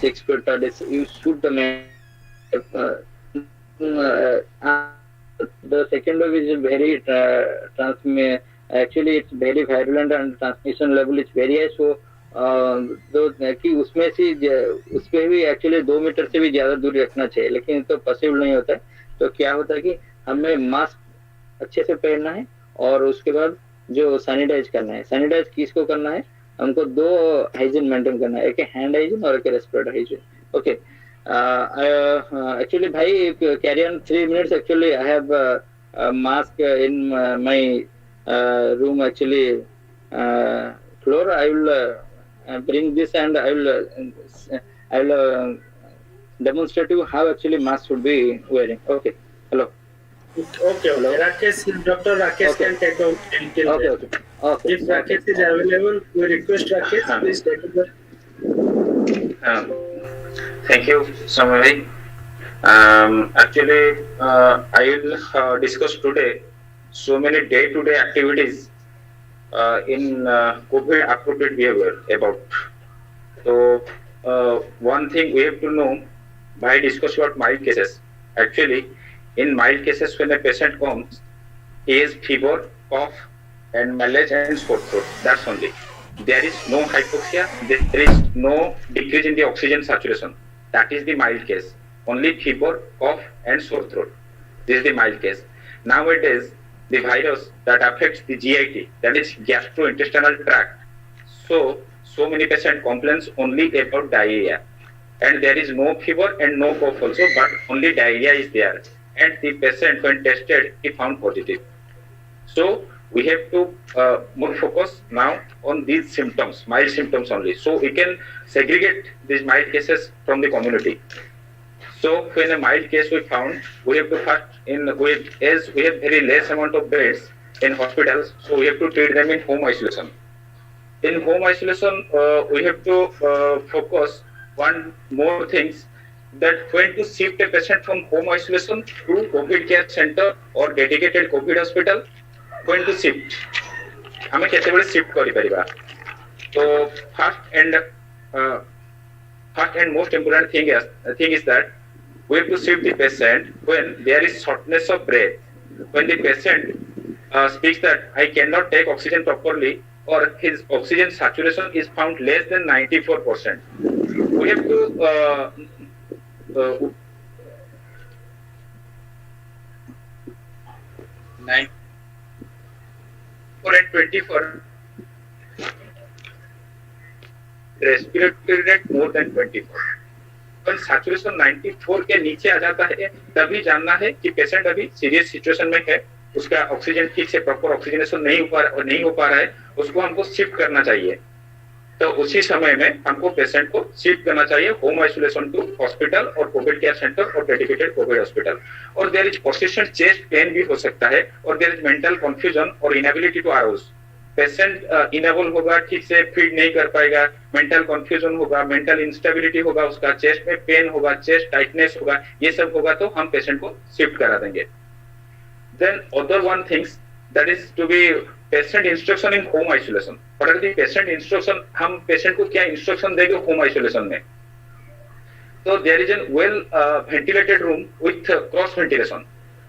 6 feet, you shoot the the second wave is very actually it's very virulent and transmission level is very high, so तो कि उसमें उस पे भी actually 2 metre से भी ज्यादा दूरी रखना चाहिए, लेकिन तो पॉसिबल नहीं होता है। तो क्या होता है कि हमें मास्क अच्छे से पहनना है और उसके बाद जो सैनिटाइज करना है। सैनिटाइज किसको करना है? हमको 2 हाइजीन मेंटेन करना है, एक हैंड हाइजीन और एक respirator hygiene. Okay, actually bhai carry on 3 minutes. Actually I have a mask in my room actually floor. I will bring this and I will demonstrate you how actually mask should be wearing. Okay, hello. Okay, Rakesh, Dr. Rakesh can take over. Okay. If Rakesh is available, we request Rakesh, please take over. Thank you, Soumya. Actually, I will discuss today so many day-to-day activities in COVID appropriate behavior about. So, one thing we have to know by discussing about mild cases. Actually, in mild cases, when a patient comes, he has fever, cough, and malaise and sore throat. That's only. There is no hypoxia. There is no decrease in the oxygen saturation. That is the mild case. Only fever, cough, and sore throat. This is the mild case. Nowadays, the virus that affects the GIT, that is gastrointestinal tract. So many patients complains only about diarrhea. And there is no fever and no cough also, but only diarrhea is there. And the patient, when tested, he found positive. So we have to more focus now on these symptoms, mild symptoms only. So we can segregate these mild cases from the community. So when a mild case we found, we have to first as we have very less amount of beds in hospitals, so we have to treat them in home isolation. In home isolation, we have to focus one more things, that when to shift a patient from home isolation to COVID care center or dedicated COVID hospital, when to shift. हमें केतेबेले shift करि परिबा. So first and most important thing is that we have to shift the patient when there is shortness of breath. When the patient speaks that I cannot take oxygen properly, or his oxygen saturation is found less than 94%. We have to 94 and 24 respiratory rate more than 24. when saturation 94 के नीचे आ जाता है, तभी जानना है कि patient अभी serious situation में है, उसका ऑक्सीजन ठीक से प्रॉपर ऑक्सीजनेशन नहीं हो पा रहा है, उसको हमको शिफ्ट करना चाहिए। तो उसी समय में हमको पेशेंट को शिफ्ट करना चाहिए होम आइसोलेशन टू हॉस्पिटल और कोविड केयर सेंटर और डेडिकेटेड कोविड हॉस्पिटल। और there is persistent chest pain भी हो सकता है, और देयर इज मेंटल कंफ्यूजन और inability to arouse. Patient unable होगा, ठीक से फीड नहीं कर पाएगा, मेंटल कंफ्यूजन होगा, मेंटल इंस्टेबिलिटी होगा, उसका चेस्ट में पेन होगा, चेस्ट टाइटनेस होगा, ये सब होगा तो हम पेशेंट को शिफ्ट करा देंगे। Then other one things that is to be patient instruction in home isolation. और पेशेंट इंस्ट्रक्शन, हम पेशेंट को क्या इंस्ट्रक्शन देंगे होम आइसोलेशन में? तो there is an well ventilated room with cross ventilation.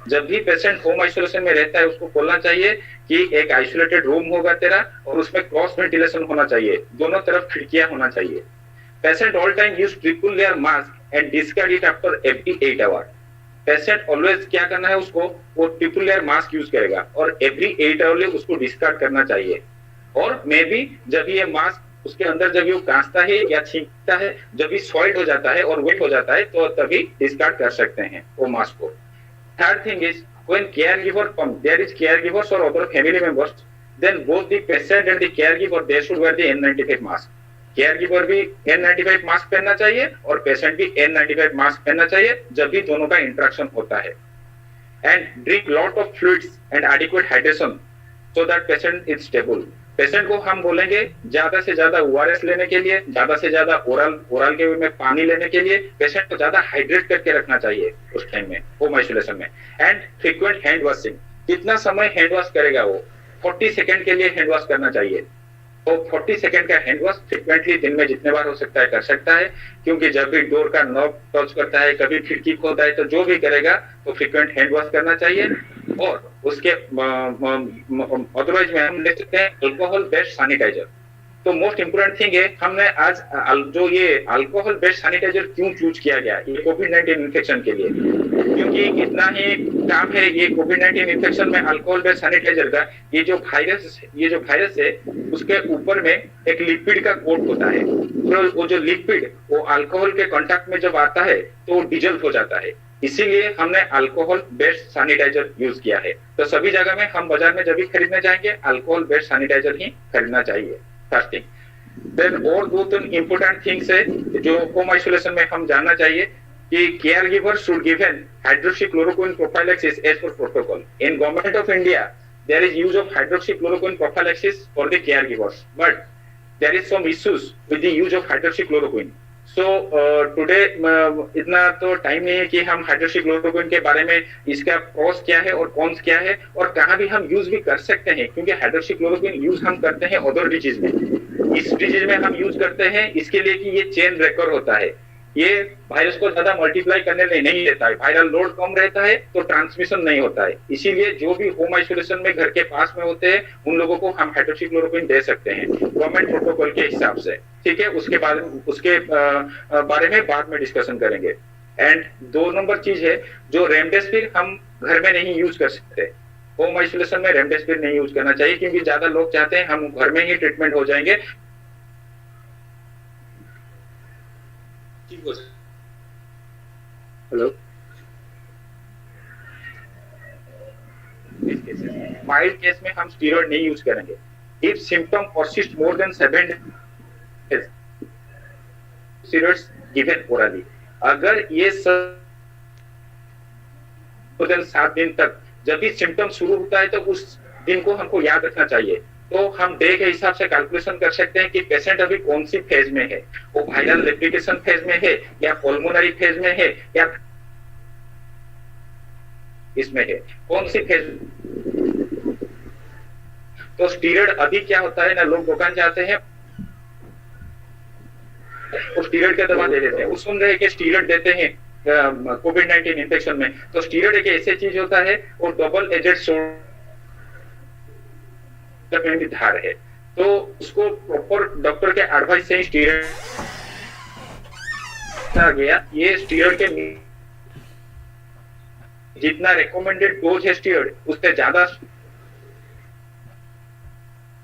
जब भी पेशेंट होम आइसोलेशन में रहता है, उसको बोलना चाहिए कि एक आइसोलेटेड रूम होगा तेरा और उसमें क्रॉस वेंटिलेशन होना चाहिए, दोनों तरफ खिड़कियां होना चाहिए। Patient all time use triple layer mask and discard it after every 8 hour. Patient always क्या करना है, उसको वो ट्रिपल लेयर मास्क यूज करेगा और एवरी 8 आवर उसको डिस्कार्ड करना चाहिए। और मे भी जब ये मास्क उसके अंदर जब वो कांसता है या छींकता है, जब भी सॉइल्ड हो जाता है और वेट हो जाता है, तो तभी डिस्कार्ड कर सकते हैं वो मास्क को। Third thing is, when caregiver comes, there is caregivers or other family members, then both the patient and the caregiver they should wear the N95 mask. Caregiver भी N95 मास्क पहनना चाहिए और patient भी N95 mask पहनना चाहिए जब भी दोनों का इंटरेक्शन होता है। And drink lot of fluids and adequate hydration so that patient is stable. Patient को हम बोलेंगे ज्यादा से ज्यादा ORS लेने के लिए, ज्यादा से ज्यादा ओरल के वे में पानी लेने के लिए, पेशेंट को ज्यादा हाइड्रेट करके रखना चाहिए उस टाइम में होम आइसोलेशन में। एंड फ्रीक्वेंट हैंड वॉशिंग, कितना समय हैंड वॉश करेगा वो? 40 सेकंड के लिए हैंड वॉश करना चाहिए। तो 40 सेकंड का हैंड वॉश फ्रीक्वेंटली दिन में जितने बार हो सकता है कर सकता है, क्योंकि जब भी डोर का नॉब टच करता है, कभी खिड़की खोलता है, तो जो भी करेगा तो फ्रीक्वेंट हैंड वॉश करना चाहिए। और उसके अदरवाइज में हम ले सकते हैं अल्कोहल बेस्ड सैनिटाइजर। तो मोस्ट इंपोर्टेंट थिंग है, हमने आज जो ये अल्कोहल बेस्ड सैनिटाइजर क्यों चूज किया गया ये कोविड-19 इन्फेक्शन के लिए, क्योंकि कितना ही काम है ये कोविड-19 इन्फेक्शन में अल्कोहल बेस्ड सैनिटाइजर का। ये जो वायरस है उसके ऊपर में एक लिपिड का कोट होता है, तो वो जो लिपिड वो अल्कोहल के कांटेक्ट में जब आता है तो वो डिजल्व हो जाता है, इसीलिए हमने अल्कोहल बेस्ड सैनिटाइजर यूज किया है। तो सभी जगह में हम बाजार में जब भी खरीदने जाएंगे अल्कोहल बेस्ड सैनिटाइजर ही खरीदना चाहिए। देन और दो तीन इंपोर्टेंट थिंग्स है जो होम आइसोलेशन में हम जानना चाहिए कि care giver should given hydroxychloroquine prophylaxis as per protocol. In government of India there is use of hydroxychloroquine prophylaxis for the care givers, but there is some issues with the use of hydroxychloroquine. So today इतना तो time नहीं है कि हम hydroxychloroquine के बारे में इसका प्रोस क्या है और कॉन्स क्या है और कहाँ भी हम यूज भी कर सकते हैं, क्योंकि हाइड्रोक्सीक्लोरोक्विन यूज हम करते हैं अदर डिजीज में, इस डिजीज में हम यूज करते हैं इसके लिए कि ये चेन ब्रेकर होता है, ये वायरस को ज्यादा मल्टीप्लाई करने नहीं देता है, वायरल लोड कम रहता है तो ट्रांसमिशन नहीं होता है। इसीलिए जो भी होम आइसोलेशन में घर के पास में होते हैं उन लोगों को हम हाइड्रोक्सीक्लोरोक्विन दे सकते हैं गवर्नमेंट प्रोटोकॉल के हिसाब से, ठीक है। उसके बारे में बाद में डिस्कशन करेंगे। एंड 2 नंबर चीज है जो रेमडेसिविर हम घर में नहीं यूज कर सकते, होम आइसोलेशन में रेमडेसिविर नहीं यूज करना चाहिए, क्योंकि ज्यादा लोग चाहते हैं हम घर में ही ट्रीटमेंट हो जाएंगे। हेलो, माइल्ड केस में हम स्टीरॉइड नहीं यूज करेंगे। If symptom persist more than 7 days steroids given orally. अगर ये 7 दिन तक जब भी सिम्टम शुरू होता है तो उस दिन को हमको याद रखना चाहिए। तो हम डे के हिसाब से कैलकुलेशन कर सकते हैं कि पेशेंट अभी कौन सी फेज में है, वो वायरल रेप्लिकेशन फेज में है या पल्मोनरी फेज में है या इसमें है, कौन सी फेज। तो स्टीरॉइड अभी क्या होता है ना, लोग दुकान जाते हैं और स्टीरॉइड का दवा दे देते हैं, वो सुन रहे हैं कि स्टीरॉइड देते हैं कोविड-19 इन्फेक्शन में। तो स्टीरॉइड एक ऐसी चीज होता है वो डबल एजेड सोडियम में भी धार है, तो उसको प्रॉपर डॉक्टर के एडवाइस से स्टीरॉइड आ गया। ये स्टीरॉइड के जितना रिकमेंडेड डोज है स्टीरॉइड उससे ज्यादा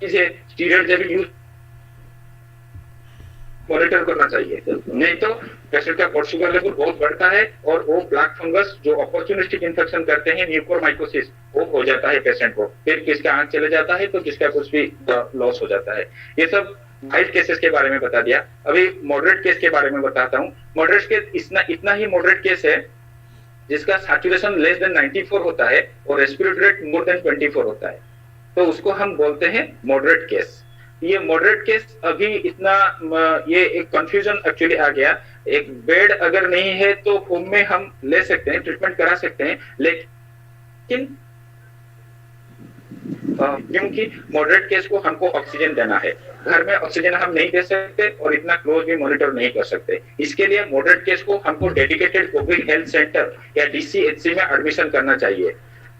स्टीरॉइड जब यूज मॉनिटर करना चाहिए, नहीं तो पेशेंट का ब्लड शुगर लेवल बहुत बढ़ता है और वो ब्लैक फंगस जो अपॉर्चुनिस्टिक इन्फेक्शन करते हैं म्यूकोरमाइकोसिस वो हो जाता है पेशेंट को, फिर किसका आंख चले जाता है तो किसका कुछ भी लॉस हो जाता है। ये सब माइल्ड केसेस के बारे में बता दिया। अभी मॉडरेट केस के बारे में बताता हूँ। मॉडरेट केस इतना ही मॉडरेट केस है जिसका सैचुरेशन लेस देन 94 होता है और रेस्पिरेटरी रेट मोर देन 24 होता है, तो उसको हम बोलते हैं मॉडरेट केस। ये मॉडरेट केस अभी इतना ये एक कंफ्यूजन एक्चुअली आ गया। एक बेड अगर नहीं है तो होम में हम ले सकते हैं, ट्रीटमेंट करा सकते हैं, लेकिन क्योंकि मॉडरेट केस को हमको ऑक्सीजन देना है, घर में ऑक्सीजन हम नहीं दे सकते और इतना क्लोज भी मॉनिटर नहीं कर सकते। इसके लिए मॉडरेट केस को हमको डेडिकेटेड कोविड हेल्थ सेंटर या डीसीएचसी में एडमिशन करना चाहिए।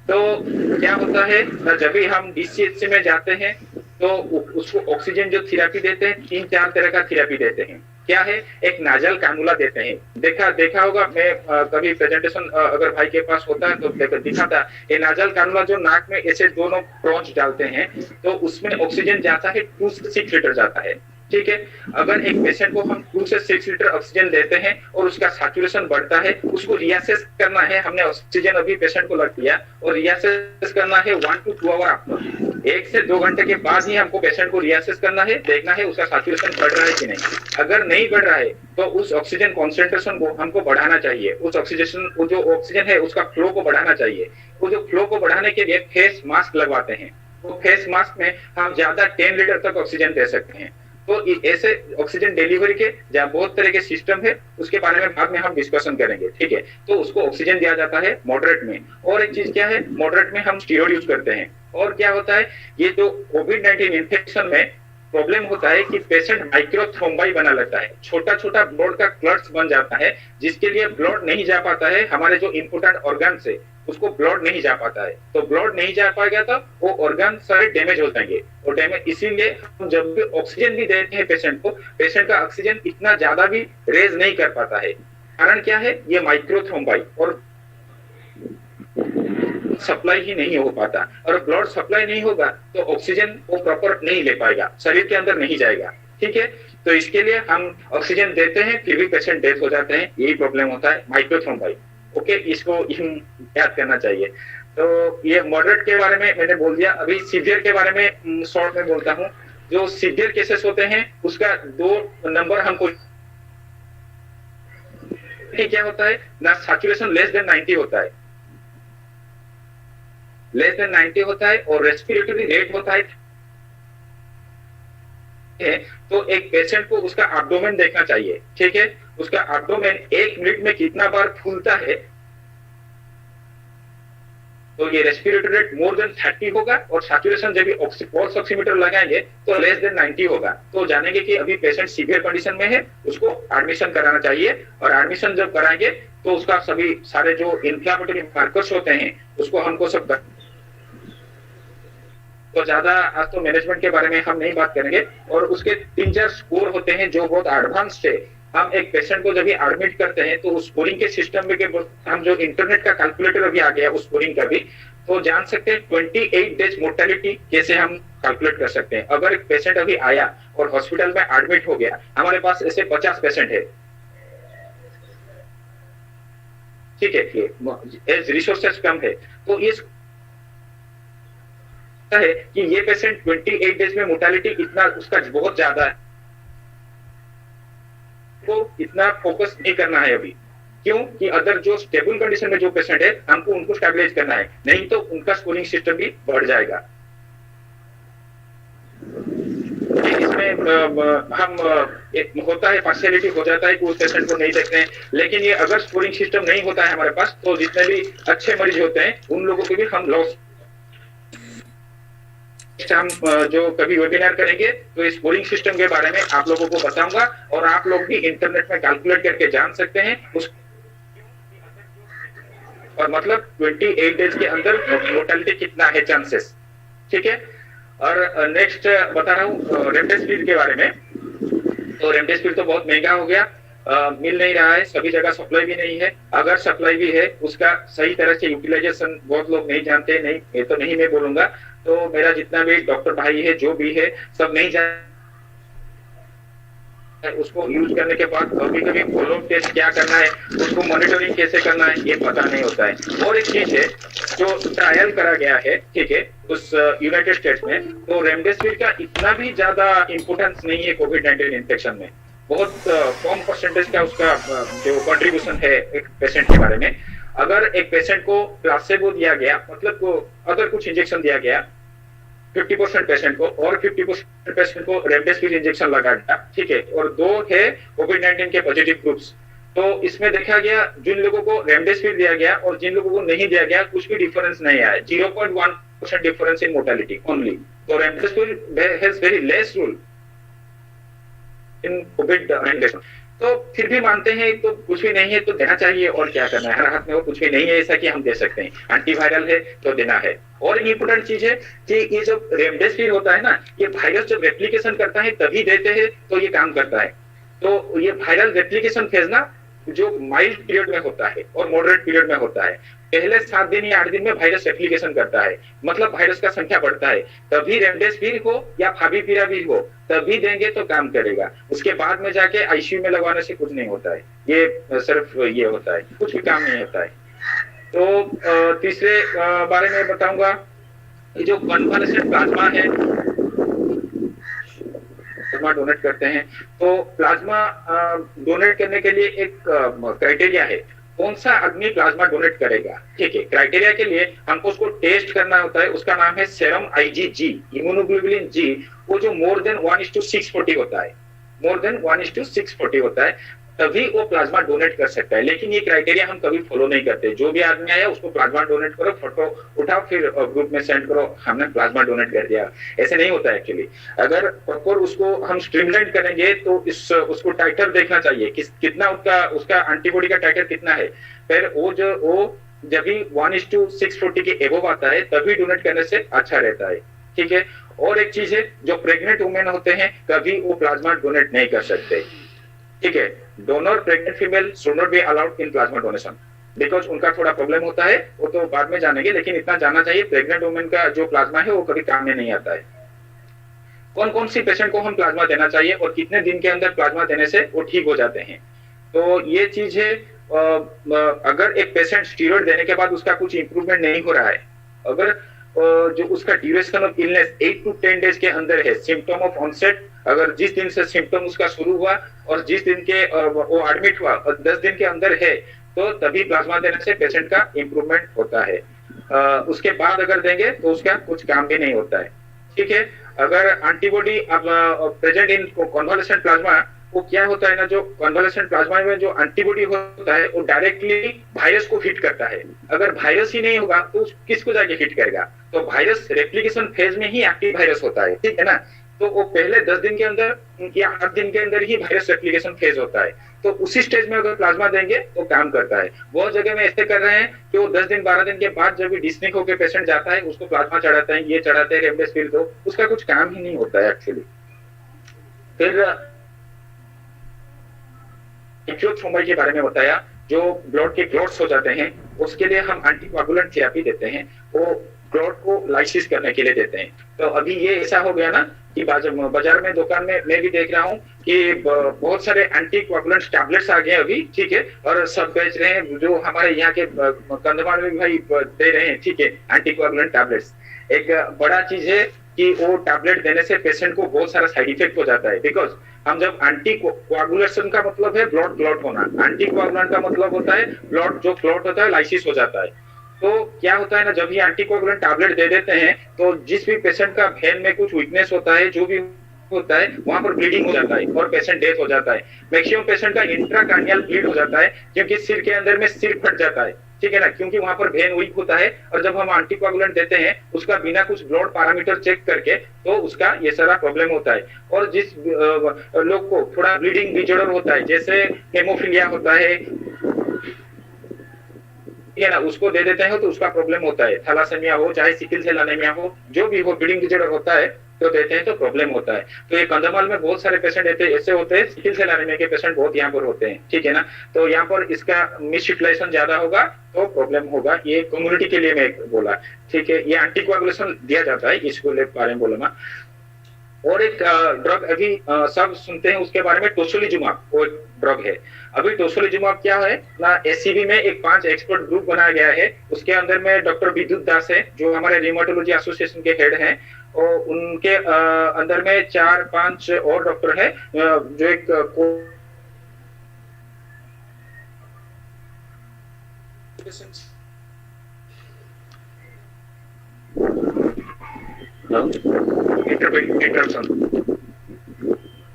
तो क्या होता है जब भी हम डीसीएचसी में जाते हैं तो उसको ऑक्सीजन जो थेरेपी देते हैं 3-4 तरह का थेरेपी देते हैं। क्या है, एक नाजल कानुला देते हैं, देखा होगा, मैं कभी प्रेजेंटेशन अगर भाई के पास होता है तो दिखाता। ये नाजल कानुला जो नाक में ऐसे दोनों प्रोच डालते हैं तो उसमें ऑक्सीजन जाता है 2 से 6 लीटर जाता है, ठीक है। अगर एक पेशेंट को हम 2 से 6 लीटर ऑक्सीजन देते हैं और उसका सैचुरेशन बढ़ता है, उसको रियासेस करना है। हमने ऑक्सीजन अभी पेशेंट को लग दिया और रियासेस करना है 1 to 2 आवर आफ्टर, 1 से 2 घंटे के बाद ही हमको पेशेंट को रियासेस करना है, देखना है उसका सैचुरेशन बढ़ रहा है कि नहीं। अगर नहीं बढ़ रहा है तो उस ऑक्सीजन कॉन्सेंट्रेशन को हमको बढ़ाना चाहिए, उस ऑक्सीजन वो जो ऑक्सीजन है उसका फ्लो को बढ़ाना चाहिए। वो जो फ्लो को बढ़ाने के लिए फेस मास्क लगवाते हैं, तो फेस मास्क में हम ज्यादा 10 लीटर तक ऑक्सीजन दे सकते हैं। तो ऐसे ऑक्सीजन डिलीवरी के जहाँ बहुत तरह के सिस्टम है उसके बारे में बाद में हम डिस्कशन करेंगे, ठीक है। तो उसको ऑक्सीजन दिया जाता है मॉडरेट में। और एक चीज क्या है, मॉडरेट में हम स्टीरॉइड यूज करते हैं। और क्या होता है, ये जो कोविड-19 इन्फेक्शन में प्रॉब्लम होता है कि पेशेंट माइक्रोथ्रोम्बाई बना लेता है, छोटा छोटा ब्लड का क्लट्स बन जाता है, जिसके लिए ब्लड नहीं जा पाता है, हमारे जो इंपोर्टेंट ऑर्गन से उसको ब्लड नहीं जा पाता है, तो ब्लड नहीं जा पाएगा तो वो ऑर्गन सारे डैमेज हो जाएंगे। और डैमेज इसीलिए हम जब भी ऑक्सीजन भी देते हैं पेशेंट को, पेशेंट का ऑक्सीजन इतना ज्यादा भी रेज नहीं कर पाता है। कारण क्या है? ये माइक्रोथ्रोम्बाई और सप्लाई ही नहीं हो पाता, और ब्लड सप्लाई नहीं होगा तो ऑक्सीजन वो प्रॉपर नहीं ले पाएगा, शरीर के अंदर नहीं जाएगा। ठीक है, तो इसके लिए हम ऑक्सीजन देते हैं फिर भी पेशेंट डेथ हो जाते हैं, यही प्रॉब्लम होता है माइक्रोथ्रोम्बाई। ओके, इसको याद करना चाहिए। तो ये मॉडरेट के बारे में मैंने बोल दिया। अभी सीवियर के बारे में शॉर्ट में बोलता हूँ। जो सीवियर केसेस होते हैं उसका 2 नंबर हमको क्या होता है ना, सैचुरेशन लेस देन 90 होता है, लेस देन 90 होता है, और रेस्पिरेटरी रेट होता है। तो एक पेशेंट को उसका एब्डोमेन देखना चाहिए। ठीक है, उसका एब्डोमेन 1 मिनट में कितना बार फूलता है, तो ये रेस्पिरेटरी रेट मोर देन 30 होगा, और सैचुरेशन जब भी पल्स ऑक्सीमीटर लगाएंगे तो लेस देन 90 होगा, तो जानेंगे कि अभी पेशेंट सीवियर कंडीशन में है, उसको एडमिशन कराना चाहिए। और एडमिशन जब कराएंगे तो उसका सभी सारे जो इन्फ्लेमेटरी मार्कर्स होते हैं उसको हमको सब, तो ज्यादा आज तो मैनेजमेंट के बारे में हम नहीं बात करेंगे। और उसके 3-4 स्कोर होते हैं जो बहुत एडवांस्ड है। हम एक पेशेंट को जब भी एडमिट करते हैं तो उस स्कोरिंग के सिस्टम में के हम जो इंटरनेट का कैलकुलेटर अभी आ गया उस स्कोरिंग का भी, तो जान सकते हैं 28 डेज मोर्टेलिटी कैसे हम कैलकुलेट कर सकते हैं। अगर एक पेशेंट अभी आया और हॉस्पिटल में एडमिट हो गया, हमारे पास ऐसे 50 पेशेंट है, ठीक है, एज रिसोर्सेस कम है, तो ये है कि ये पेशेंट 28 डेज में मोर्टेलिटी इतना उसका बहुत ज्यादा है, तो इतना फोकस नहीं करना है अभी। क्यों? कि अदर जो स्टेबल कंडीशन में जो पेशेंट है हमको उनको स्टेबलाइज करना है, नहीं तो उनका स्कोरिंग सिस्टम भी बढ़ जाएगा। इसमें हम होता है पार्शियलिटी हो जाता है कि उस पेशेंट को नहीं देखते हैं, लेकिन ये अगर स्कोरिंग सिस्टम नहीं होता है हमारे पास तो जितने भी अच्छे मरीज होते हैं उन लोगों को भी हम लॉस। हम जो कभी वेबिनार करेंगे तो इस स्कोरिंग सिस्टम के बारे में आप लोगों को बताऊंगा, और आप लोग भी इंटरनेट में कैलकुलेट करके जान सकते हैं उस, और मतलब 28 डेज के अंदर मोर्टेलिटी कितना है चांसेस। ठीक है, और नेक्स्ट बता रहा हूँ रेमडेसिविर के बारे में। तो रेमडेसिविर तो बहुत महंगा हो गया, मिल नहीं रहा है, सभी जगह सप्लाई भी नहीं है। अगर सप्लाई भी है उसका सही तरह से यूटिलाइजेशन बहुत लोग नहीं जानते, नहीं ये तो नहीं मैं बोलूंगा, तो मेरा जितना भी डॉक्टर भाई है जो भी है सब नहीं जान, उसको यूज करने के बाद कभी कभी फॉलो टेस्ट क्या करना है, उसको मॉनिटरिंग कैसे करना है ये पता नहीं होता है। और एक चीज है जो ट्रायल करा गया है, ठीक है, उस यूनाइटेड स्टेट्स में, तो रेमडेसिविर का इतना भी ज्यादा इंपोर्टेंस नहीं है कोविड-19 इन्फेक्शन में, बहुत कम परसेंटेज का उसका जो कंट्रीब्यूशन है एक पेशेंट के बारे में। अगर एक पेशेंट को प्लासेबो दिया गया, मतलब को अगर कुछ इंजेक्शन दिया गया 50% पेशेंट को, और 50% पेशेंट को रेमडेसिविर इंजेक्शन लगा गया, ठीक है, और 2 है कोविड-19 के पॉजिटिव ग्रुप्स, तो इसमें देखा गया जिन लोगों को रेमडेसिविर दिया गया और जिन लोगों को नहीं दिया गया कुछ भी डिफरेंस नहीं आया, 0.1% डिफरेंस इन मोर्टेलिटी ओनली। तो remdesivir has very less role in कोविड-19। तो फिर भी मानते हैं तो कुछ भी नहीं है तो देना चाहिए, और क्या करना है, हर हाथ में वो कुछ भी नहीं है ऐसा कि हम दे सकते हैं, एंटीवायरल है तो देना है। और एक इंपोर्टेंट चीज है कि ये जो रेमडेसिविर होता है ना, ये वायरस जब रेप्लिकेशन करता है तभी देते हैं तो ये काम करता है। तो ये वायरल रेप्लिकेशन फेज ना जो माइल्ड पीरियड में होता है और मॉडरेट पीरियड में होता है, पहले 7 दिन या 8 दिन में वायरस रेप्लिकेशन करता है, मतलब वायरस का संख्या बढ़ता है, तभी रेमडेसिविर हो या फाविपिराविर हो तभी देंगे तो काम करेगा। उसके बाद में जाके आईसीयू में लगवाने से कुछ नहीं होता है, ये सिर्फ ये होता है, कुछ भी काम नहीं होता है। तो तीसरे बारे में बताऊंगा, ये जो कन्वालेसेंट प्लाज्मा है, प्लाज्मा डोनेट करते हैं, तो प्लाज्मा डोनेट करने के लिए एक क्राइटेरिया है, कौन सा आदमी प्लाज्मा डोनेट करेगा। ठीक है, क्राइटेरिया के लिए हमको उसको टेस्ट करना होता है, उसका नाम है सेरम IgG, इम्यूनोग्लोबुलिन जी, वो जो मोर देन 1:640 होता है, मोर देन 1:640 होता है। तभी वो प्लाज्मा डोनेट कर सकता है। लेकिन ये क्राइटेरिया हम कभी फॉलो नहीं करते। जो भी आदमी आया उसको प्लाज्मा डोनेट करो, फोटो उठाओ, फिर ग्रुप में सेंड करो, हमने प्लाज्मा डोनेट कर दिया। ऐसे नहीं होता है एक्चुअली। अगर प्रॉपर उसको हम स्ट्रीमलाइन करेंगे तो उसको टाइटर देखना चाहिए, कितना उसका एंटीबॉडी का टाइटर कितना है। फिर वो जब भी 1:640 के एबोव आता है तभी डोनेट करने से अच्छा रहता है। ठीक है। और एक चीज है, जो प्रेग्नेंट वुमेन होते हैं कभी वो प्लाज्मा डोनेट नहीं कर सकते। ठीक है। Donor pregnant female should not be allowed in plasma donation, because उनका थोड़ा प्रॉब्लम होता है, वो तो बाद में जानेंगे। लेकिन इतना जानना चाहिए, प्रेग्नेंट वुमेन का जो प्लाज्मा है वो कभी काम में नहीं आता है। कौन कौन सी पेशेंट को हम प्लाज्मा देना चाहिए और कितने दिन के अंदर प्लाज्मा देने से वो ठीक हो जाते हैं, तो ये चीज है। अगर एक पेशेंट स्टीरॉयड देने के बाद उसका कुछ इंप्रूवमेंट नहीं हो रहा है, अगर जो उसका duration of illness 8 to 10 days के अंदर है, सिम्टम ऑफ ऑनसेट, अगर जिस दिन से सिम्टम उसका शुरू हुआ और जिस दिन के वो एडमिट हुआ और 10 दिन के अंदर है, तो तभी प्लाज्मा देने से पेशेंट का इंप्रूवमेंट होता है। उसके बाद अगर देंगे तो उसका कुछ काम भी नहीं होता है। ठीक है। अगर एंटीबॉडी अब प्रेजेंट इन कन्वालेसेंट प्लाज्मा, वो क्या होता है ना, जो कन्वालेसेंट प्लाज्मा में जो एंटीबॉडी होता है वो डायरेक्टली वायरस को हिट करता है। अगर वायरस ही नहीं होगा तो किसको जाके हिट करेगा? तो वायरस रेप्लिकेशन फेज में ही एक्टिव वायरस होता है। ठीक है ना। तो वो पहले 10 दिन के अंदर या 8 दिन के अंदर ही वायरस रेप्लिकेशन फेज होता है। तो उसी स्टेज में अगर प्लाज्मा देंगे तो काम करता है। बहुत जगह में ऐसे कर रहे हैं कि वो 10 दिन 12 दिन के बाद जब भी डिस्निक होकर पेशेंट जाता है उसको प्लाज्मा चढ़ाते हैं, ये चढ़ाते हैं रेमडेसिविर, तो उसका कुछ काम ही नहीं होता है एक्चुअली। फिर एक्यूट के बारे में बताया, जो ब्लड के क्लॉट्स हो जाते हैं उसके लिए हम एंटीकोगुलेंट थेरेपी देते हैं, वो क्लॉट को लाइसिस करने के लिए देते हैं। तो अभी ये ऐसा हो गया ना कि बाजार में दुकान में मैं भी देख रहा हूँ कि बहुत सारे एंटीकोगुलेंट टैबलेट्स आ गए अभी। ठीक है। और सब बेच रहे हैं, जो हमारे यहाँ के कंधमाल में भी भाई दे रहे हैं। ठीक है। एंटीकोगुलेंट टैबलेट्स एक बड़ा चीज है कि वो टैबलेट देने से पेशेंट को बहुत सारा साइड इफेक्ट हो जाता है। बिकॉज हम जब एंटीकोगुलेशन का मतलब है ब्लड क्लॉट होना, एंटीकोगुलेंट का मतलब होता है ब्लड जो क्लॉट होता है लाइसिस हो जाता है। तो क्या होता है ना, जब ये एंटीकोगुलेंट टैबलेट दे देते हैं तो जिस भी पेशेंट का वेन में कुछ वीकनेस होता है, जो भी होता है, वहां पर ब्लीडिंग हो जाता है और पेशेंट डेथ हो जाता है। मैक्सिमम पेशेंट का इंट्राकार्नियल ब्लीड हो जाता है, क्योंकि सिर के अंदर में सिर फट जाता है। ठीक है ना, क्योंकि वहां पर वेन वीक होता है। और जब हम एंटीकोगुलेंट देते हैं उसका बिना कुछ ब्लड पैरामीटर चेक करके, तो उसका ये सारा प्रॉब्लम होता है। और जिस लोग को थोड़ा ब्लीडिंग डिसऑर्डर होता है, जैसे हेमोफीलिया होता है, ना, उसको दे देते हैं तो उसका प्रॉब्लम होता है। थैलासेमिया हो चाहे सिकल सेल एनीमिया हो, जो भी हो, ब्लीडिंग डिसऑर्डर होता है तो देते हैं तो प्रॉब्लम होता है। तो ये कंधमाल में बहुत सारे पेशेंट ऐसे होते हैं, सिकल सेल एनीमिया के पेशेंट बहुत यहाँ पर होते हैं। ठीक है ना। तो यहाँ पर इसका मिसयूटिलाइजेशन ज्यादा होगा तो प्रॉब्लम होगा। ये कम्युनिटी के लिए मैं बोला। ठीक है। ये एंटीकोगुलेशन दिया जाता है, इसको बारे में बोला ना। और एक ड्रग अभी सब सुनते हैं उसके बारे में, टोसिलिजुमाब, वो एक ड्रग है। अभी टोसिलिजुमाब क्या है ना, एससीबी में एक 5 एक्सपर्ट ग्रुप बनाया गया है। उसके अंदर में डॉक्टर विद्युत दास है, जो हमारे रिमेटोलॉजी एसोसिएशन के हेड हैं, और उनके अंदर में 4-5 और डॉक्टर है, जो एक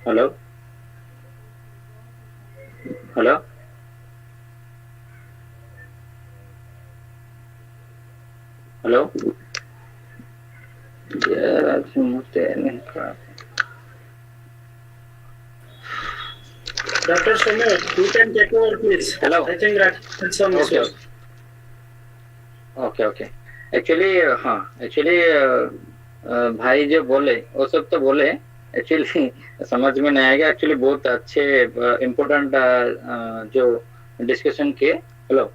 हेलो हेलो हेलो यार आज मुझे नहीं खराब। Dr. Soumya, you can take over, please. Hello. I think that's some issues. Okay. Actually भाई जो बोले वो सब तो बोले, एक्चुअली समझ में नहीं आएगा। एक्चुअली बहुत अच्छे इम्पोर्टेंट जो डिस्कशन किए। Hello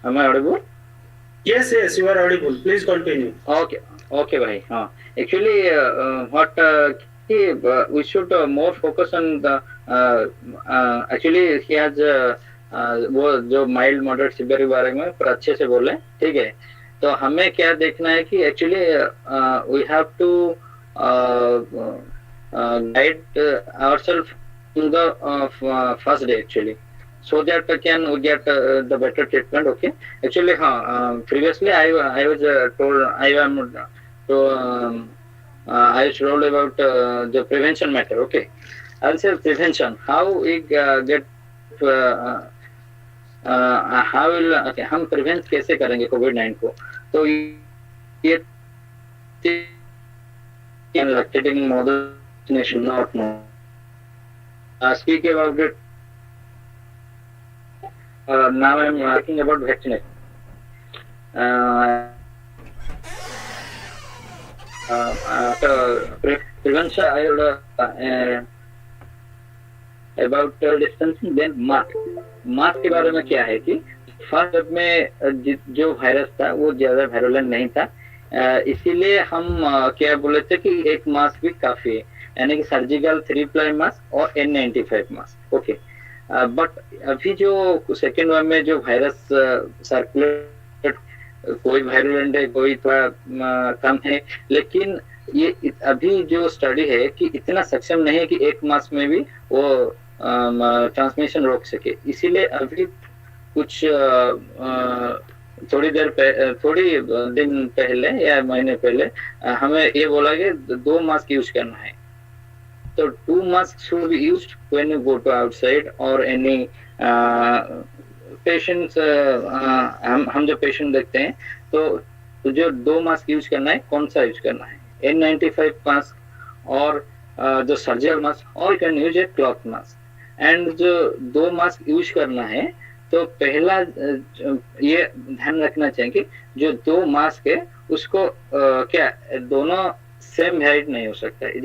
am I audible? Yes, you are audible. Please continue. Okay भाई। हाँ, actually what we should more focus on the actually he has वो जो माइल्ड मॉडरेट सीवियर के बारे में पर अच्छे से बोले। ठीक है। तो हमें क्या देखना है कि actually we have to guide ourself in the first day actually, so that can we get the better treatment. Okay, actually previously I was told I was told about the prevention matter. Okay, I'll say prevention. How we get how will okay, हम prevent कैसे करेंगे कोविड-19 को? तो ये taking more vaccination, not more. Speak about it. Now I'm talking about vaccination. Prevention, I will about distancing, then mask. Mask के बारे में क्या है कि फर्स्ट वेव में जो वायरस था वो ज्यादा वायरुलेंट नहीं था, इसीलिए हम क्या बोले थे कि एक मास्क भी काफी है, यानी कि सर्जिकल 3-ply मास्क और N95 मास्क। ओके, बट अभी जो सेकेंड वेव में जो वायरस सर्कुलेट, कोई वायरुलेंट है, कोई थोड़ा कम है, लेकिन ये अभी जो स्टडी है कि इतना सक्षम नहीं है कि एक मास्क में भी वो ट्रांसमिशन रोक सके, इसीलिए अभी कुछ थोड़ी दिन पहले या महीने पहले हमें ये बोला कि 2 मास्क यूज करना है। तो 2 mask should be used when you go to outside और एनी पेशेंट्स। हम जो पेशेंट देखते हैं तो जो 2 मास्क यूज करना है, कौन सा यूज करना है? N95 मास्क और जो सर्जिकल मास्क, और you can use A cloth mask. And जो 2 मास्क यूज करना है तो पहला ये ध्यान रखना चाहिए कि जो 2 मास्क है उसको क्या दोनों सेम हाइट नहीं हो सकता है।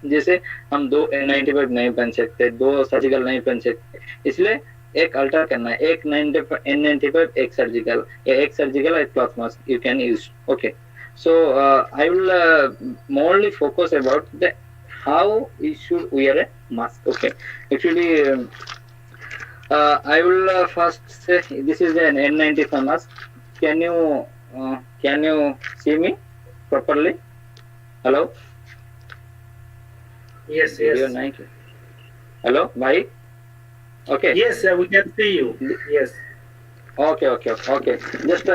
जैसे हम 2 N95 नहीं पहन सकते, 2 सर्जिकल नहीं पहन सकते, इसलिए एक अल्टर करना है, एक N95 एक सर्जिकल, या एक सर्जिकल एक cloth mask you can use. Okay, so I will morely focus about the how we should wear a mask. Okay, actually I will first say this is an N95 mask. Can you see me properly? Hello? Yes. Hello, bhai? Okay. Yes, we can see you. Yes. Okay. Just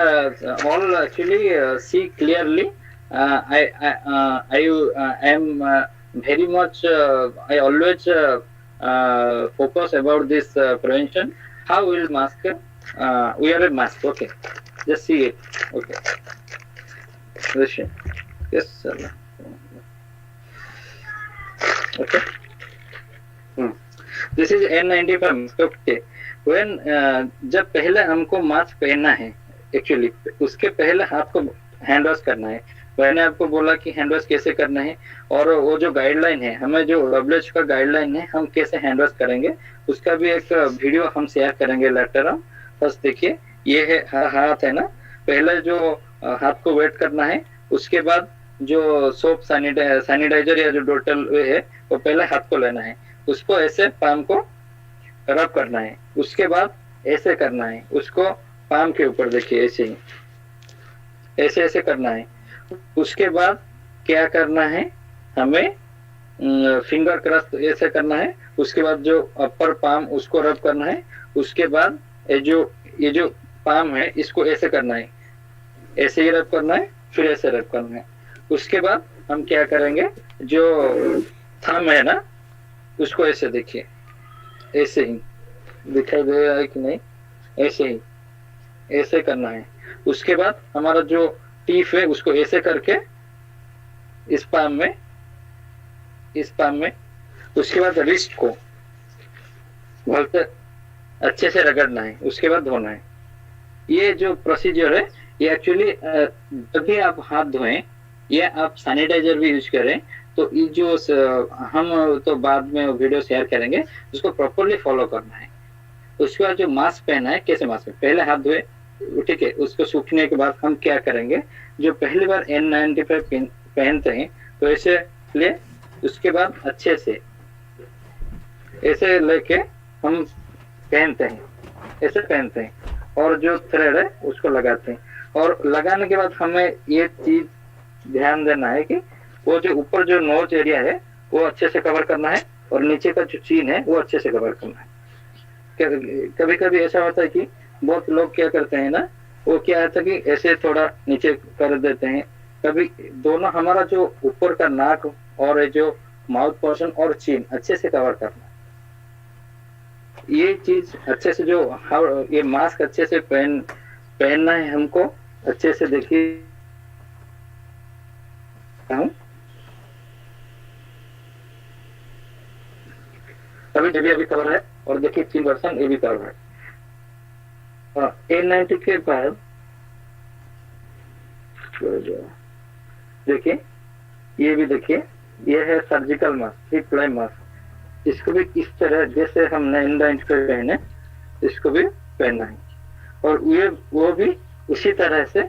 all actually see clearly. I am very much I always focus about this prevention. How will mask wear a mask? Okay, just see it. Okay, yes sir. Okay, this is N95 mask. Okay, when जब पहले हमको mask पहनना है, actually उसके पहले हाथ को hand wash करना है। मैंने आपको बोला कि हैंड वॉश कैसे करना है, और वो जो गाइडलाइन है, हमें जो WHO का गाइडलाइन है हम कैसे हैंड वॉश करेंगे, उसका भी एक वीडियो हम शेयर करेंगे लेटर ऑन। फर्स्ट देखिए, ये है हाथ है ना, पहले जो हाथ को वेट करना है, उसके बाद जो सोप सैनिटाइजर या जो डोटल है वो पहले हाथ को लेना है, उसको ऐसे पाम को रब करना है, उसके बाद ऐसे करना है, उसको पाम के ऊपर देखिए ऐसे ही ऐसे करना है। उसके बाद क्या करना है, हमें फिंगर क्रस्ट ऐसे करना है, उसके बाद जो अपर पाम उसको रब करना है, उसके बाद ये जो पाम है इसको ऐसे करना है, ऐसे ही रब करना है, फिर ऐसे रब करना है। उसके बाद हम क्या करेंगे, जो थंब है ना उसको ऐसे देखिए, ऐसे ही दिखाई दे रहा है कि नहीं, ऐसे ही ऐसे करना है। उसके बाद हमारा जो टीफ है उसको ऐसे करके इस पाम में, उसके बाद रिस्ट को बहुत अच्छे से रगड़ना है, उसके बाद धोना है। ये जो प्रोसीजर है ये एक्चुअली जब भी आप हाथ धोएं या आप सैनिटाइजर भी यूज करें तो ये जो हम तो बाद में वीडियो शेयर करेंगे, उसको प्रॉपरली फॉलो करना है। उसके बाद जो मास्क पहना है, कैसे मास्क पहले हाथ धोए, ठीक है, उसको सूखने के बाद हम क्या करेंगे, जो पहली बार N95 पहनते हैं तो ऐसे ले, उसके बाद अच्छे से ऐसे लेके हम पहनते हैं, ऐसे पहनते हैं, और जो थ्रेड है उसको लगाते हैं। और लगाने के बाद हमें ये चीज ध्यान देना है कि वो जो ऊपर जो नोज एरिया है वो अच्छे से कवर करना है, और नीचे का जो चीन है वो अच्छे से कवर करना है। कभी कभी ऐसा होता है कि बहुत लोग क्या करते हैं ना, वो क्या होता है कि ऐसे थोड़ा नीचे कर देते हैं, कभी दोनों हमारा जो ऊपर का नाक और जो माउथ पोर्शन और चीन अच्छे से कवर करना है। ये चीज अच्छे से जो ये मास्क अच्छे से पहनना है हमको। अच्छे से देखिए अभी कवर है और देखिए 3% ये भी कवर है। N90 के बाद देखिए ये भी देखिए, ये है सर्जिकल मास्क, 3 प्लाई मास्क। इसको भी इस तरह जैसे हम N90 पे पहने इसको भी पहनना है और ये वो भी उसी तरह से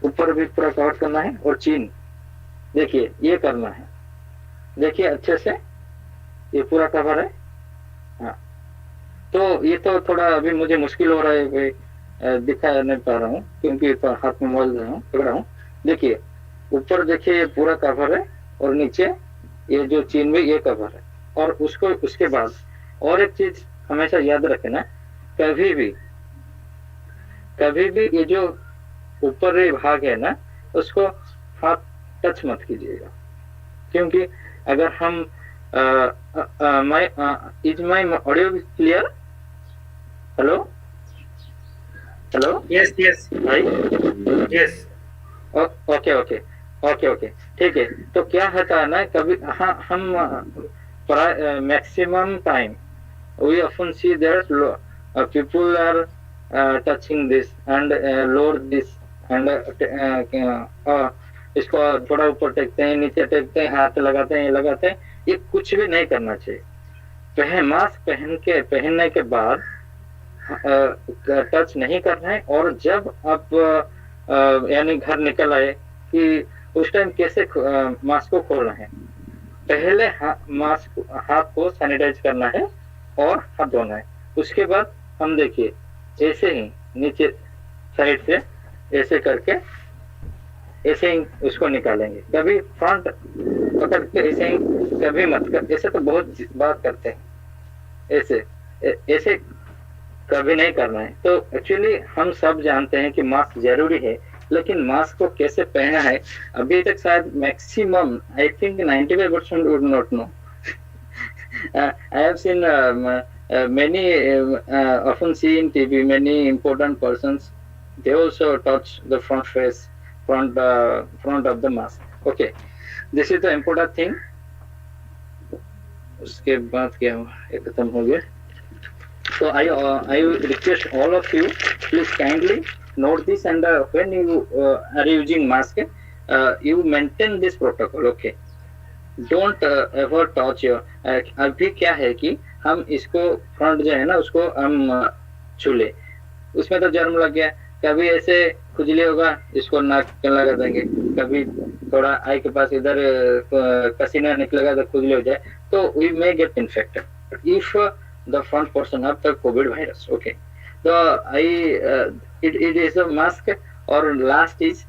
ऊपर भी पूरा कवर करना है और चीन देखिए ये करना है। देखिए अच्छे से ये पूरा कवर है। हाँ, तो ये तो थोड़ा अभी मुझे मुश्किल हो रहा है, दिखा नहीं पा रहा हूँ क्योंकि हाथ में मोबाइल पकड़ा हूँ। देखिए ऊपर देखिए ये पूरा कवर है और नीचे ये जो चीन में ये कवर है। और उसको उसके बाद और एक चीज हमेशा याद रखना, कभी भी ये जो ऊपर ये भाग है ना उसको हाथ टच मत कीजिएगा, क्योंकि अगर हम is my audio clear? Hello Yes, yes, भाई, yes. ओके ठीक है। तो क्या होता है ना, कभी हम maximum time we often see that people are touching this and lower this and इसको थोड़ा ऊपर टेकते हैं, नीचे टेकते हैं, हाथ लगाते हैं, लगाते हैं। ये कुछ भी नहीं करना चाहिए। मास्क पहनने के बाद टच नहीं करना है। और जब आप यानी घर निकल आए कि उस टाइम कैसे मास्क को खोलना है, पहले हाथ को सैनिटाइज करना है और हाथ धोना है। उसके बाद हम देखिए ऐसे ही नीचे साइड से ऐसे करके ऐसे ही उसको निकालेंगे। कभी फ्रंट पकड़ के ऐसे ही कभी मत कर, ऐसे तो बहुत बात करते हैं, ऐसे कभी नहीं करना है। तो एक्चुअली हम सब जानते हैं कि मास्क जरूरी है, लेकिन मास्क को कैसे पहना है अभी तक शायद maximum I think 95% would not know. I have seen many often see in TV many important persons, they also touch the front of the mask. Okay, this is the important thing. उसके बाद क्या हुआ, ये खत्म हो गया। So I request all of you, please kindly note this and when you are using mask, you maintain this protocol. Okay, don't ever touch your अभी क्या है कि हम इसको फ्रंट जो है ना उसको हम छू ले, उसमें तो जर्म लग गया, कभी ऐसे खुजली होगा इसको नाक लगा देंगे, कभी थोड़ा आई के पास इधर पसीना निकलेगा तो खुजली हो जाए, तो we may get infected if the front portion of the COVID virus. Okay, so it is a mask. और लास्ट इज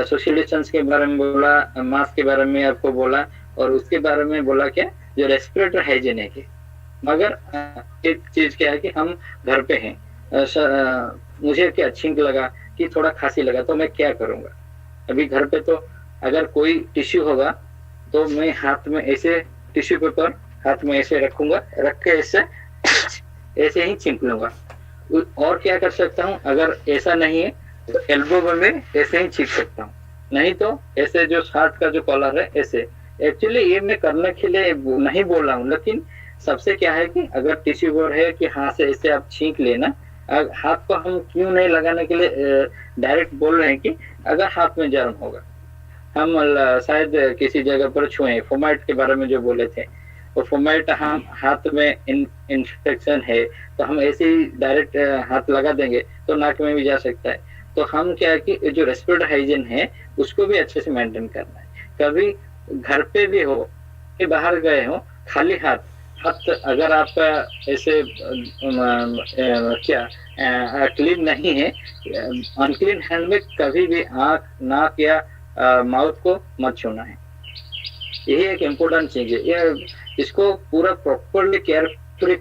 सोशल डिस्टेंस के बारे में बोला, मास्क के बारे में आपको बोला, और उसके बारे में बोला क्या जो रेस्पिरेटर हाइजीन है कि मगर एक चीज क्या है कि हम घर पे हैं, मुझे क्या छींक लगा कि थोड़ा खांसी लगा तो मैं क्या करूंगा। अभी घर पे तो अगर कोई टिश्यू होगा तो मैं हाथ में ऐसे टिश्यू पेपर हाथ में ऐसे रखूंगा, रख के ऐसे ही छींक लूंगा। और क्या कर सकता हूँ, अगर ऐसा नहीं है तो एल्बो में ऐसे ही छींक सकता हूँ, नहीं तो ऐसे जो शर्ट का जो कॉलर है ऐसे। एक्चुअली ये मैं करने के लिए नहीं बोल रहा हूँ, लेकिन सबसे क्या है कि अगर टिश्यू पेपर है कि हाथ से ऐसे आप छींक लेना। हाथ को हम क्यों नहीं लगाने के लिए डायरेक्ट बोल रहे हैं कि अगर हाथ में जर्म होगा, हम शायद किसी जगह पर छुए, फोमाइट के बारे में जो बोले थे, वो फोमाइट हम हाथ में इन्फेक्शन है तो हम ऐसे ही डायरेक्ट हाथ लगा देंगे तो नाक में भी जा सकता है। तो हम क्या है कि जो रेस्पिरेटर हाइजीन है उसको भी अच्छे से मेंटेन करना है। कभी घर पे भी हो कि बाहर गए हो, खाली हाथ अगर आपका ऐसे क्लीन नहीं है, अनक्लीन हैंड में कभी भी आंख, नाक या माउथ को मत छूना है। यही एक इम्पोर्टेंट चीज है, ये इसको पूरा प्रॉपरली केयरफुली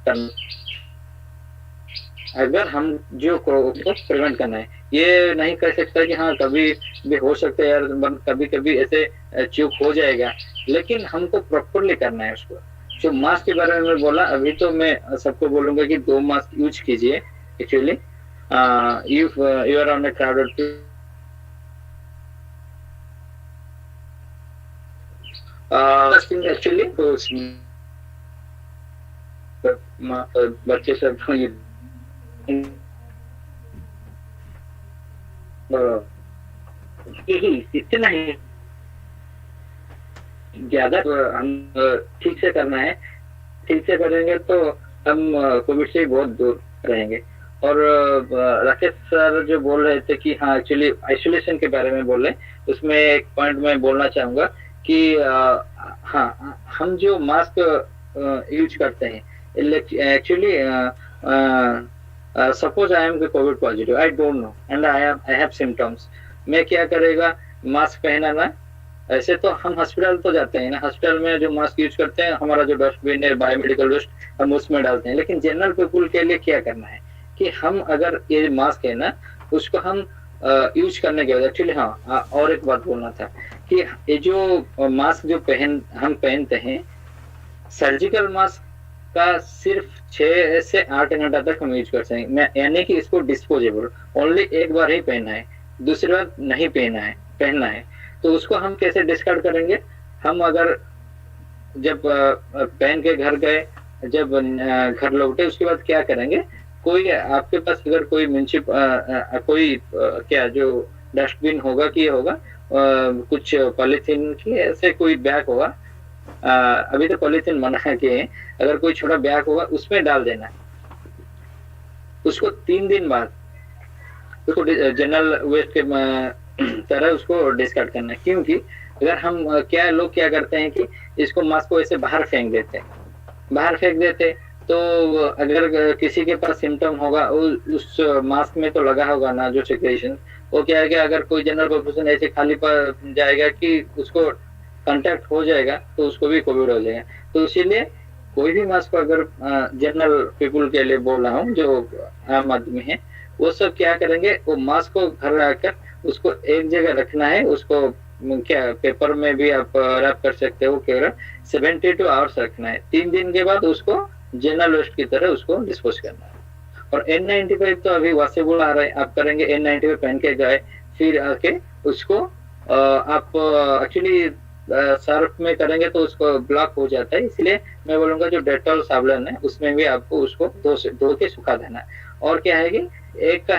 करना अगर हम जो को प्रिवेंट करना है। ये नहीं कह सकता कि हाँ कभी भी हो सकता है यार, कभी कभी ऐसे चूक हो जाएगा, लेकिन हमको प्रॉपरली करना है उसको। जो मास्क के बारे में बोला, अभी तो मैं सबको बोलूंगा कि 2 मास्क यूज कीजिए actually. If you are on a crowded actually, तो बच्चे सब इतना ही ज्यादा हम ठीक से करना है। ठीक से करेंगे तो हम कोविड से बहुत दूर रहेंगे। और राकेश सर जो बोल रहे थे कि हाँ एक्चुअली आइसोलेशन के बारे में बोल रहे, उसमें एक पॉइंट मैं बोलना चाहूंगा कि हाँ, हम जो मास्क यूज करते हैं actually, suppose I am Covid positive, I don't know and I have symptoms, मैं क्या करेगा, मास्क पहना ना। ऐसे तो हम हॉस्पिटल तो जाते हैं ना, हॉस्पिटल में जो मास्क यूज करते हैं, हमारा जो डस्टबिन है बायोमेडिकल वेस्ट, हम उसमें डालते हैं। लेकिन जनरल पीपुल के लिए क्या करना है कि हम अगर ये मास्क है ना, उसको हम यूज करने के बाद एक्चुअली हाँ, और एक बात बोलना था कि ये जो मास्क जो हम पहनते हैं, सर्जिकल मास्क का सिर्फ 6 से 8 घंटा तक हम यूज कर सकते हैं, यानी कि इसको डिस्पोजेबल ओनली एक बार ही पहनना है, दूसरी बार नहीं पहनना है। तो उसको हम कैसे डिस्कार्ड करेंगे, हम अगर जब पहन के घर गए, जब घर लौटे, उसके बाद क्या करेंगे, कोई आपके पास अगर कोई कोई क्या जो डस्टबिन होगा कि होगा कुछ पॉलीथीन की ऐसे कोई बैग होगा, अभी तो पॉलीथीन मना के हैं, अगर कोई छोटा बैग होगा उसमें डाल देना है। उसको 3 दिन बाद उसको जनरल वेस्ट के तरह उसको डिस्कार्ड करना है। क्योंकि अगर हम लोग क्या करते हैं कि इसको मास्क को ऐसे बाहर फेंक देते, तो अगर किसी के पास सिम्टम होगा, उस मास्क में तो लगा होगा ना जो सिक्रेशन, वो क्या है कि अगर कोई जनरल पॉपुलेशन ऐसे खाली पर जाएगा कि उसको कांटेक्ट हो जाएगा, तो उसको भी कोविड हो जाएगा। तो इसीलिए कोई भी मास्क अगर जनरल पीपुल के लिए बोल रहा हूँ, जो आम आदमी है, वो सब क्या करेंगे, वो मास्क को घर लाकर उसको एक जगह रखना है। उसको क्या पेपर में भी आप रैप कर सकते हो, केवल 72 आवर्स रखना है। 3 दिन के बाद उसको जनरल वेस्ट की तरह उसको डिस्पोज करना है। और N95 तो अभी वॉशेबल आ रहा है, आप करेंगे N95 पहन के गए, फिर आके उसको आप एक्चुअली सर्फ में करेंगे तो उसको ब्लॉक हो जाता है। इसलिए मैं बोलूंगा जो डेटॉल साबुन है उसमें भी आपको उसको धो के सुखा देना है। और क्या है कि एक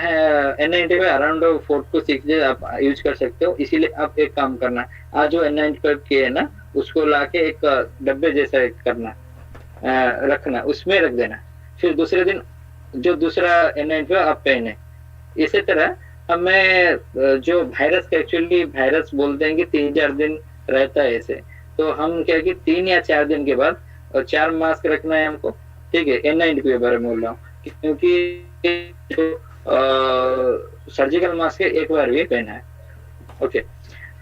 N95 अराउंड 4 to 6 डेज आप यूज कर सकते हो। इसीलिए आप एक काम करना, आज जो N95 के है ना, उसको लाके एक डब्बे जैसा करना, रखना, उसमें रख देना। फिर दूसरे दिन जो दूसरा N95 आप पहने। इसी तरह हमें जो वायरस का एक्चुअली वायरस बोलते हैं कि 3-4 दिन रहता है ऐसे, तो हम क्या कि 3 या 4 दिन के बाद 4 मास्क रखना है हमको। ठीक है, N95 के बारे में बोल रहा हूँ, क्योंकि सर्जिकल मास्क एक बार भी पहना है। ओके,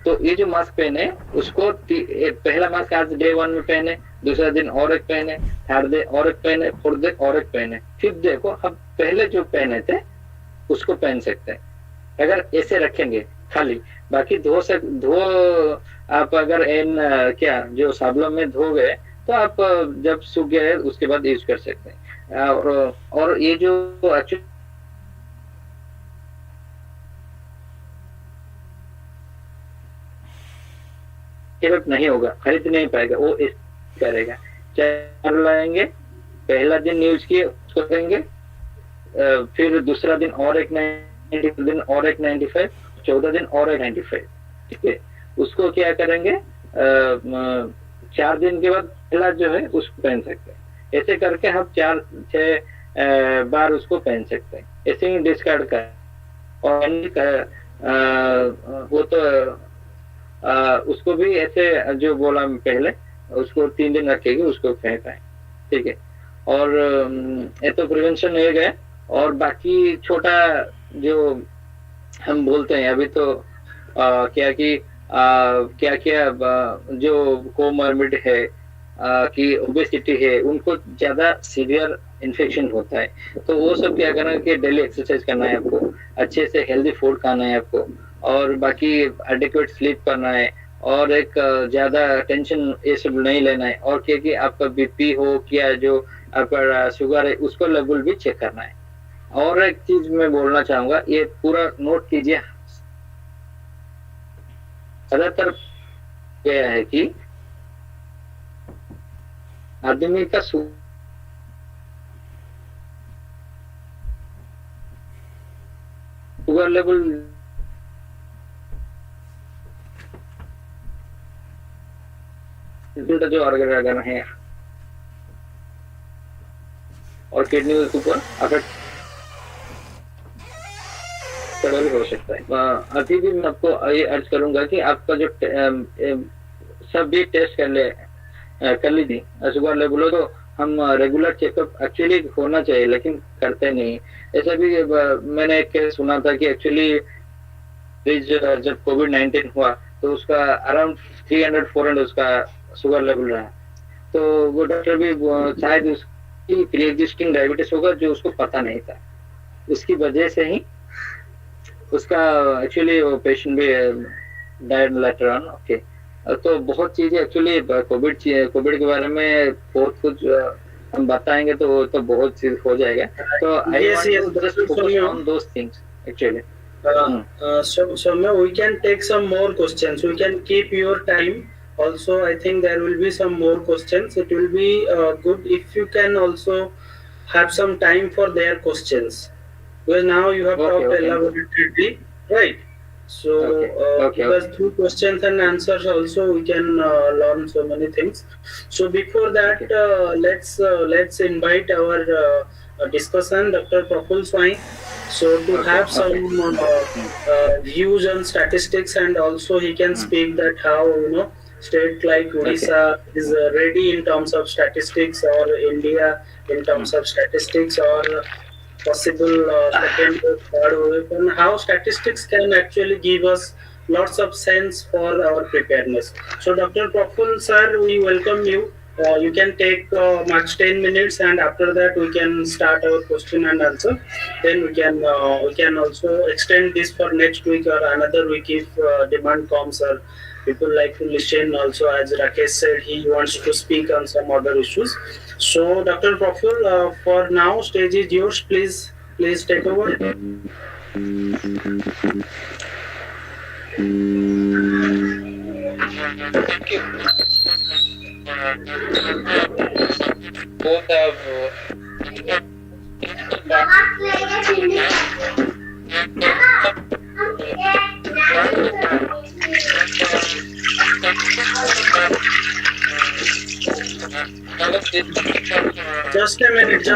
तो ये जो मास्क पहने उसको पहला मास्क आज डे 1 में पहने, दूसरा दिन और एक पहने, थर्ड डे और एक पहने, फोर्थ डे और एक पहने, फिफ्थ डे को हम पहले जो पहने थे उसको पहन सकते हैं अगर ऐसे रखेंगे खाली। बाकी धो आप अगर क्या जो साबुन में धो गए तो आप जब सूख गए उसके बाद यूज कर सकते हैं। और ये जो एक्चुअली नहीं होगा, खरीद नहीं पाएगा, वो इस करेगा। चार लाएंगे, पहला दिन यूज किए उसको देंगे, फिर दूसरा दिन और एक 90 दिन और एक 95, 14 दिन और एक 95। ठीक है, उसको क्या करेंगे 4 दिन के बाद पहला जो है उसको पहन सकते हैं। ऐसे करके हम 4-6 बार उसको पहन सकते हैं। ऐसे ही डिस्कार्ड कर और वो तो उसको भी ऐसे जो बोला पहले, उसको 3 दिन रखेगी, उसको फेंकाएं। ठीक है, और ये तो प्रिवेंशन हो गया। और बाकी छोटा जो हम बोलते हैं अभी तो क्या कि क्या क्या जो कोमॉर्बिड है कि ओबेसिटी है, उनको ज्यादा सीवियर इन्फेक्शन होता है। तो वो सब क्या करना है कि डेली एक्सरसाइज करना है आपको, अच्छे से हेल्दी फूड खाना है आपको, और बाकी एडिक्वेट स्लीप करना है, और एक ज्यादा टेंशन ये सब नहीं लेना है, और क्या कि आपका बीपी हो क्या जो आपका शुगर है उसको लेवल भी चेक करना है। और एक चीज मैं बोलना चाहूंगा, ये पूरा नोट कीजिए, ज्यादातर गया है कि आदमी का शुगर लेवल जो ऑर्गन है और किडनी के ऊपर अफेक्ट भी हो सकता है। अभी भी मैं आपको ये अर्ज करूंगा कि आपका जो सब भी टेस्ट कर लीजिए शुगर लेवल हो, तो हम रेगुलर चेकअप एक्चुअली होना चाहिए लेकिन करते नहीं। ऐसा भी मैंने एक केस सुना था कि एक्चुअली जब कोविड-19 हुआ तो उसका अराउंड 300-400 उसका शुगर लेवल रहा, तो वो डॉक्टर भी शायद उसकी प्री एग्जिस्टिंग डायबिटीज होगा जो उसको पता नहीं था, उसकी वजह से ही उसका एक्चुअली वो पेशेंट भी डायड लेटर ऑन। ओके, तो बहुत चीजें एक्चुअली कोविड के बारे में बहुत कुछ हम बताएंगे तो बहुत चीज हो जाएगा। तो I want to just focus on those things actually. Soumya, we can take some more questions. We can keep your time. Also, I think there will be some more questions. It will be good if you can also have some time for their questions. Because now you have talked elaborately, right? So, because through questions and answers also we can learn so many things. So before that, let's invite our discussion, Dr. Praful Swai. So to have some views on statistics, and also he can speak that how state like Odisha is ready in terms of statistics, or India in terms of statistics, or possible second wave, third wave, and how statistics can actually give us lots of sense for our preparedness. So Dr. Praful sir, we welcome you. You can take max 10 minutes, and after that we can start our question and answer. Then we can also extend this for next week or another week if demand comes, or people like to listen also. As Rakesh said, he wants to speak on some other issues. So Dr. Praful, for now stage is yours. Please take over. Thank you. Both have Just a minute.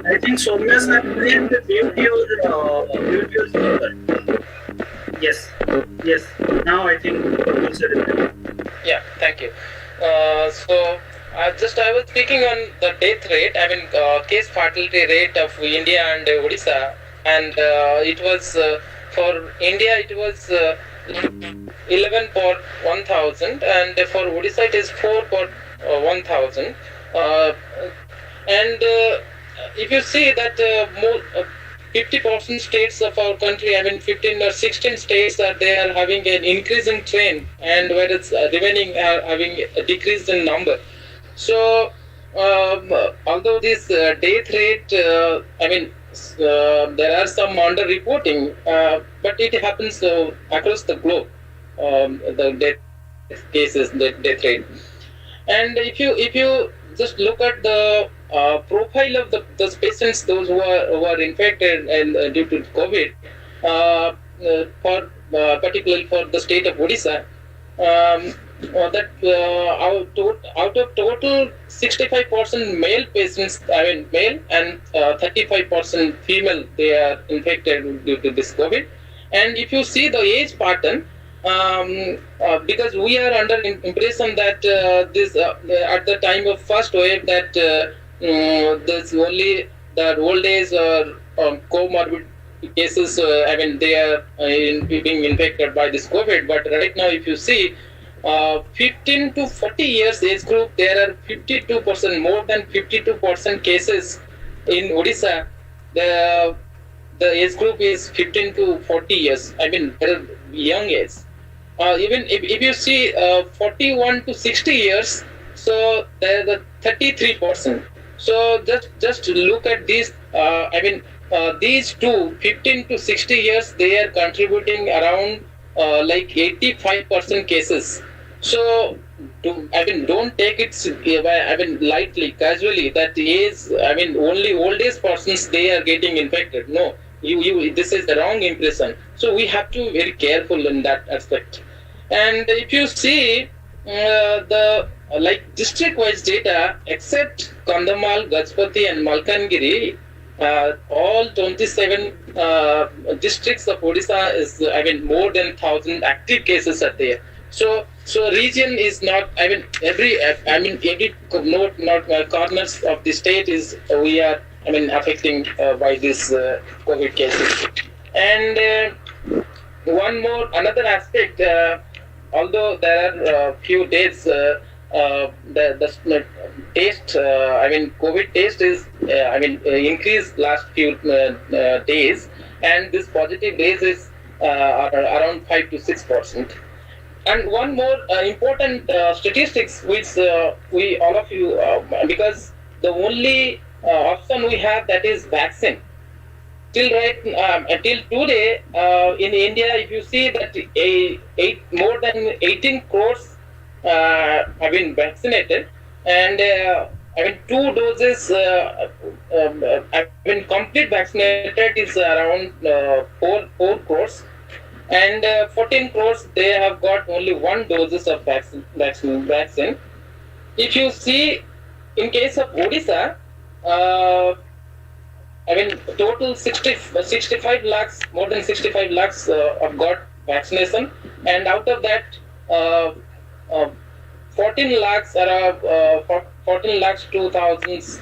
I think Soumya sir, please mute your speaker. Yes. Now I think yeah, thank you. So I was speaking on the death rate, I mean case fatality rate of India and Odisha, and it was for India it was 11 per 1,000, and for Odisha it is 4 per 1,000. And if you see that more 50% states of our country, I mean 15 or 16 states they are having an increasing trend, and whereas remaining are having a decrease in number. So although this death rate, I mean there are some under-reporting, but it happens across the globe, the death cases, the death rate. And if you just look at the profile of those patients, those who are infected and due to COVID, for particularly for the state of Odisha, that out of total 65% male patients, I mean male, and 35% female, they are infected due to this COVID. And if you see the age pattern, because we are under impression that this at the time of first wave that there's only the old age or comorbid cases, I mean they are being infected by this COVID. But right now if you see, 15 to 40 years age group, there are 52%, more than 52% cases in Odisha. The age group is 15 to 40 years. I mean, very young age. Even if you see 41 to 60 years, so there the 33%. So just look at these. These two, 15 to 60 years, they are contributing around like 85% cases. So don't take it lightly, casually. That is, only old age persons they are getting infected. No, this is the wrong impression. So we have to be very careful in that aspect. And if you see the district-wise data, except Kandhamal, Gajpati, and Malkangiri, all 27 districts of Odisha is more than 1,000 active cases are there. So region is not every corners of the state is we are affecting by this COVID cases. And another aspect, although there are few days the test COVID test is increased last few days, and this positive days is around 5 to 6%. And one more important statistics which we all of you because the only option we have, that is vaccine. Till today in India, if you see that more than 18 crores have been vaccinated, and 2 doses complete vaccinated is around 4 crores, and 14 crores they have got only 1 doses of vaccine. If you see in case of Odisha, total 65 lakhs, more than 65 lakhs have got vaccination, and out of that 14 lakhs 2,000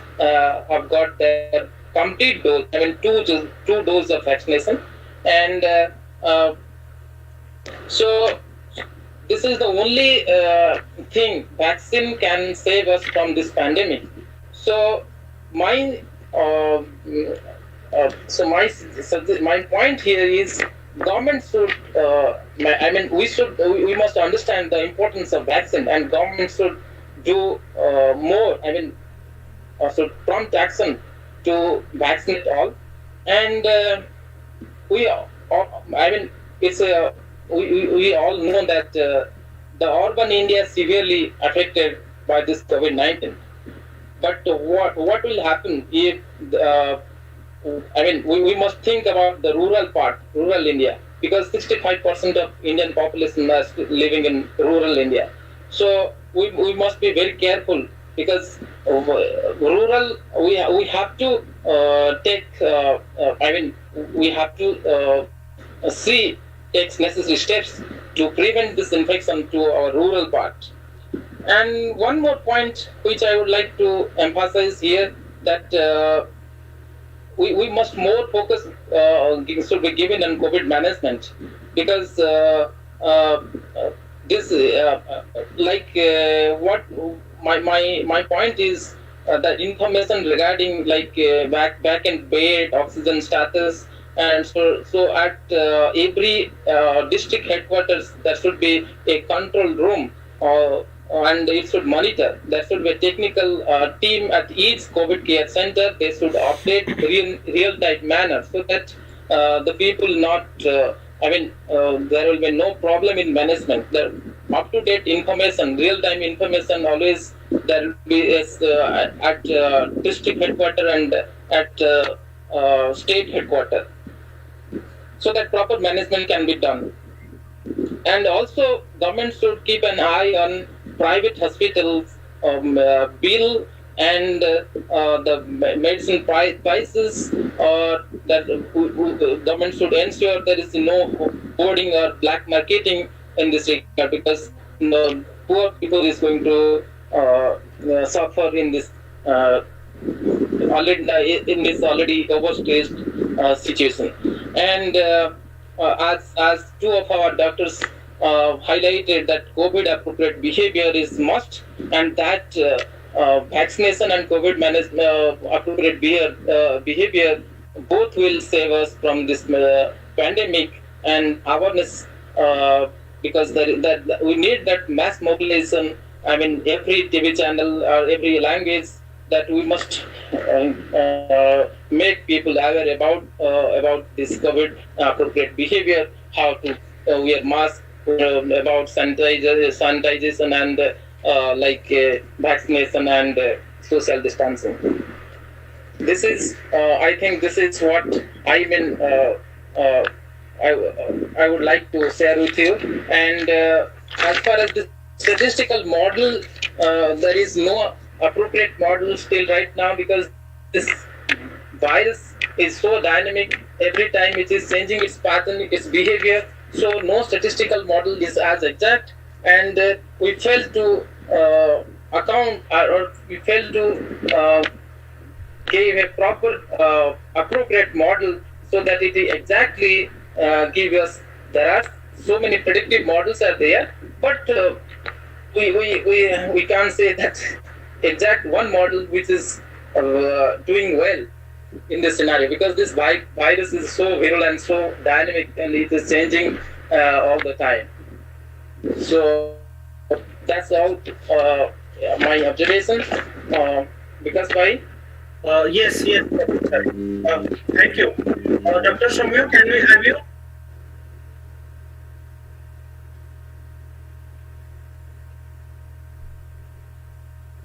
have got their complete dose, two doses of vaccination. And so this is the only thing, vaccine can save us from this pandemic. So my point here is government should we must understand the importance of vaccine, and government should do more, should prompt action to vaccinate all. And we all know that the urban India is severely affected by this COVID-19. But what will happen if we must think about the rural India, because 65% of Indian population is living in rural India. So we must be very careful, because rural we have to take necessary steps to prevent this infection to our rural part. And one more point which I would like to emphasize here, that we must more focus should be given on COVID management, because what my point is that information regarding back and bed, oxygen status, and so at every district headquarters there should be a control room, and it should monitor. There should be a technical team at each COVID care center. They should update real-time manner, so that the people not, there will be no problem in management. The up-to-date information, real-time information always there will be at district headquarter and at state headquarter, so that proper management can be done. And also government should keep an eye on private hospitals bill and the medicine prices, or that government should ensure there is no hoarding or black marketing in this regard, because poor people is going to suffer in this already overstretched situation. And as two of our doctors highlighted that COVID appropriate behavior is must, and that vaccination and COVID appropriate behavior both will save us from this pandemic and awareness, because that we need that mass mobilization. I mean, every TV channel or every language, that we must make people aware about this COVID appropriate behavior, how to wear mask, about sanitization and vaccination and social distancing. This is, I think, this is what I mean. I would like to share with you. And as far as the statistical model, there is no appropriate model still right now, because this virus is so dynamic. Every time it is changing its pattern, its behavior. So no statistical model is as exact, and we fail to account, or we fail to give a proper appropriate model, so that it exactly give us. There are so many predictive models are there, but we can't say that exact one model which is doing well in this scenario, because this virus is so virulent, so dynamic, and it is changing all the time. So that's all my observation. Because why? Yes. Thank you. Dr. Soumya, can we have you?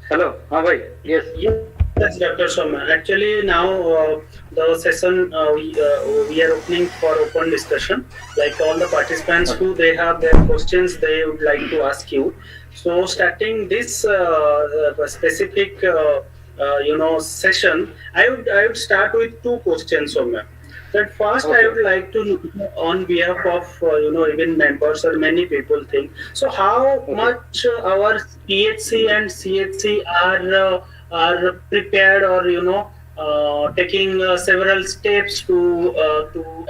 Hello, bhai. Yes. Yes, Dr. Soumya. Actually, now the session we are opening for open discussion. Like all the participants who they have their questions they would like to ask you. So starting this specific session, I would start with two questions, Soumya. That first, I would like to know on behalf of even members or many people think. So how much our PHC and CHC are prepared, or taking several steps to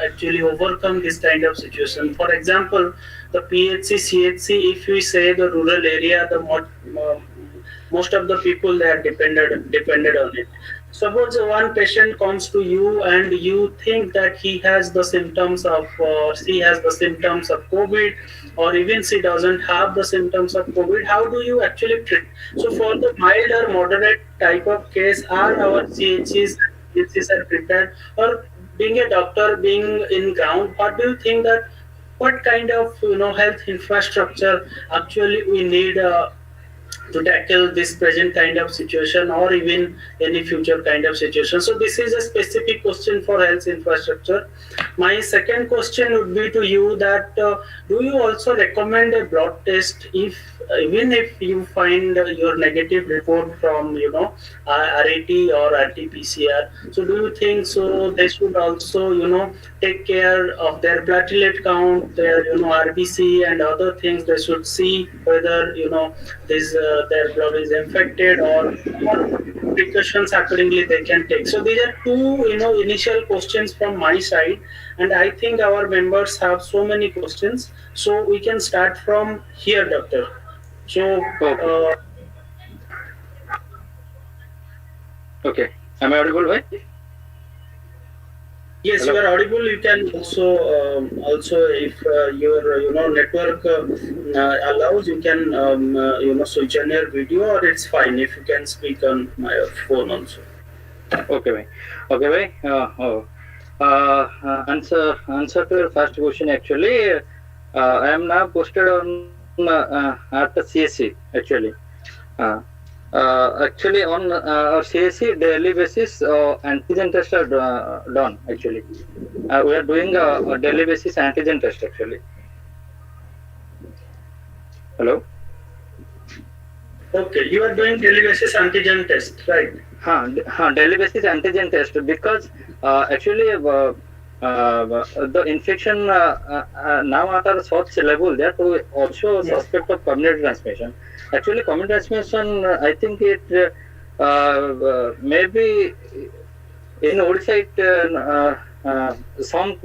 actually overcome this kind of situation. For example, the PHC, CHC, if we say the rural area, most of the people they are depended on it. Suppose one patient comes to you and you think that he has the symptoms of, or she has the symptoms of COVID, or even she doesn't have the symptoms of COVID. How do you actually treat? So for the mild or moderate type of case, are our CHCs are prepared? Or being a doctor, being in ground, what do you think that what kind of health infrastructure actually we need to tackle this present kind of situation, or even any future kind of situation? So this is a specific question for health infrastructure. My second question would be to you that do you also recommend a blood test even if you find your negative report from RAT or RT-PCR? So do you think so they should also take care of their platelet count, their RBC and other things? They should see whether this their blood is infected, or precautions accordingly they can take. So these are two initial questions from my side, and I think our members have so many questions, so we can start from here, doctor. So Okay. Am I audible, right? yes, Hello? you are audible. You can also if your network allows, you can switch on your video, or it's fine if you can speak on my phone also. Okay, bhai. Okay, bhai. Answer to your first question. Actually, I am now posted on at the CSC. Actually, on our CSC daily basis, antigen tests are done. Actually, we are doing a daily basis antigen test. Actually, hello. Okay, you are doing daily basis antigen test, right? Daily basis antigen test, because actually the infection now at our such level that we also suspect of community transmission. Actually, community transmission, I think it maybe in Odisha some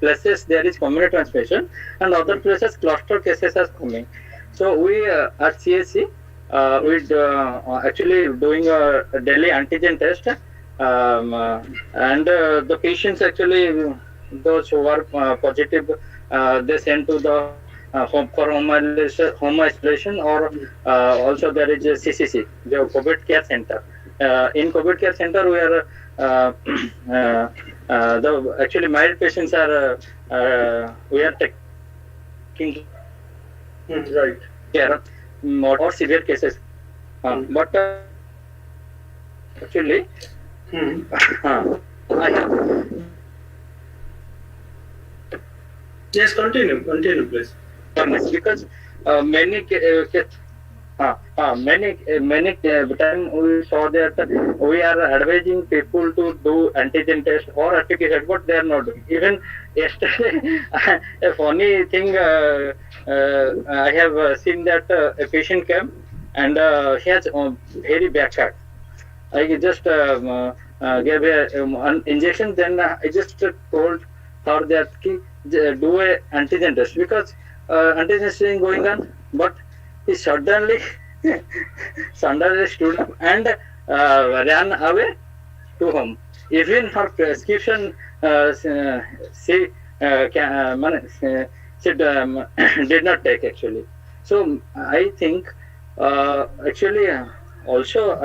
places there is community transmission, and other places cluster cases are coming. So we at CSC we actually doing a daily antigen test, and the patients actually, those who are positive, they send to the home for home isolation, or also there is a CCC, the COVID care center. In COVID care center, we are the actually mild patients are we are taking Right. care of more severe cases, but actually I have Yes, continue, please. because many many time we saw that we are advising people to do antigen test or RT-PCR, but they are not doing. Even yesterday, a funny thing, I have seen that a patient came and he has very bad cut. I just gave an injection, then I just told her that do a antigen test, because antigen is going on, but he suddenly stood up and ran away to home. Even her prescription she did not take actually. So I think actually also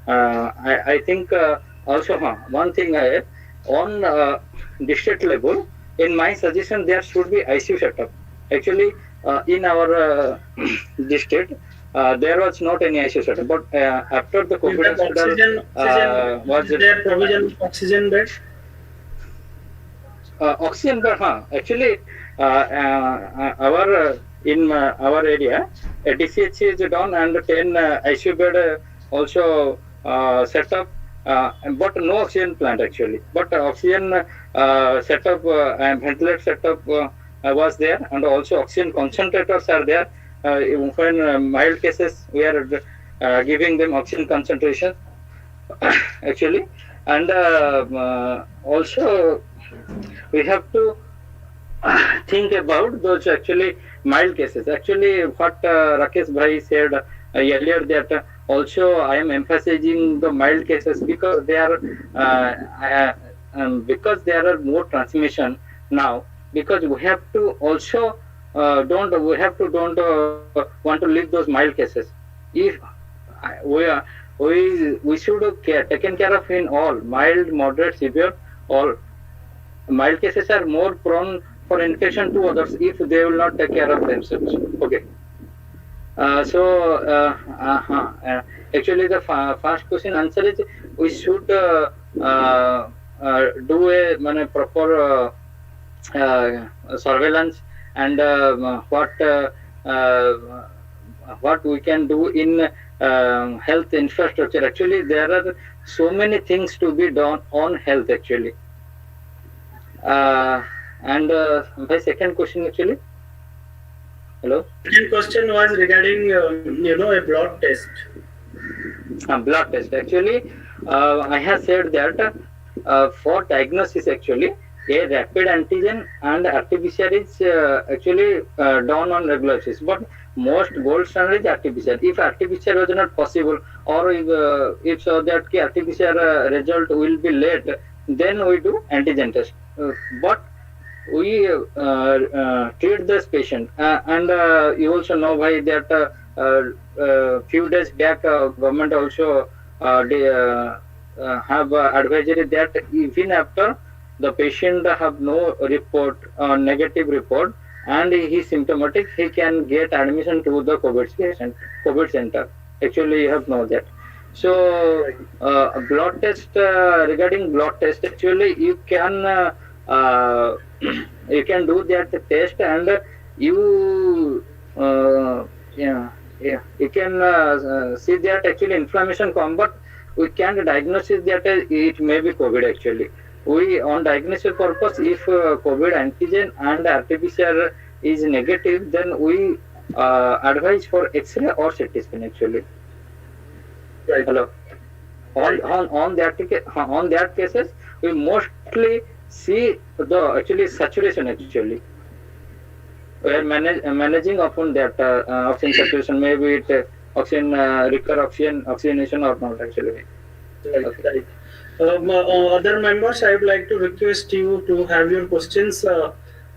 I think also one thing on district level, in my suggestion there should be ICU setup. Actually in our district there was not any ICU setup, but after the COVID hospital was there provision of oxygen bed? Oxygen bed, actually our in our area a DCH is done and 10 ICU bed also set up, but no oxygen plant actually, but oxygen setup and ventilator setup was there, and also oxygen concentrators are there. When mild cases we are giving them oxygen concentration actually, and also we have to think about those actually mild cases. Actually what Rakesh bhai said earlier, that also I am emphasizing the mild cases because they are because there are more transmission now, because we have to also don't want to leave those mild cases. If we should taken care of in all mild, moderate, severe, all. Mild cases are more prone for infection to others if they will not take care of themselves. Okay. Actually the first question answer is we should do a proper surveillance, and what we can do in health infrastructure. Actually there are so many things to be done on health actually. And my second question actually. Hello. Second question was regarding a blood test. Blood test. Actually, I have said that for diagnosis actually a rapid antigen and RT-PCR is actually done on regular basis, but most gold standard is RT-PCR. If RT-PCR was not possible, or if so that RT-PCR result will be late, then we do antigen test. But we treat this patient, and you also know why that few days back government also have advisory that even after the patient have no report, negative report, and he is symptomatic, he can get admission to the COVID center. Actually, you have know that. So blood test, regarding blood test, actually you can do that test, and you you can see that actually inflammation come, but we can't diagnose that it may be COVID actually. We on diagnosis purpose, if COVID antigen and RT-PCR is negative, then we advise for X-ray or CT scan actually. Right. Hello. On that cases, we mostly see the actually saturation actually. We are managing upon that oxygen saturation, maybe it oxygen require oxygenation or not actually. Right, Okay. right. Other members, I would like to request you to have your questions.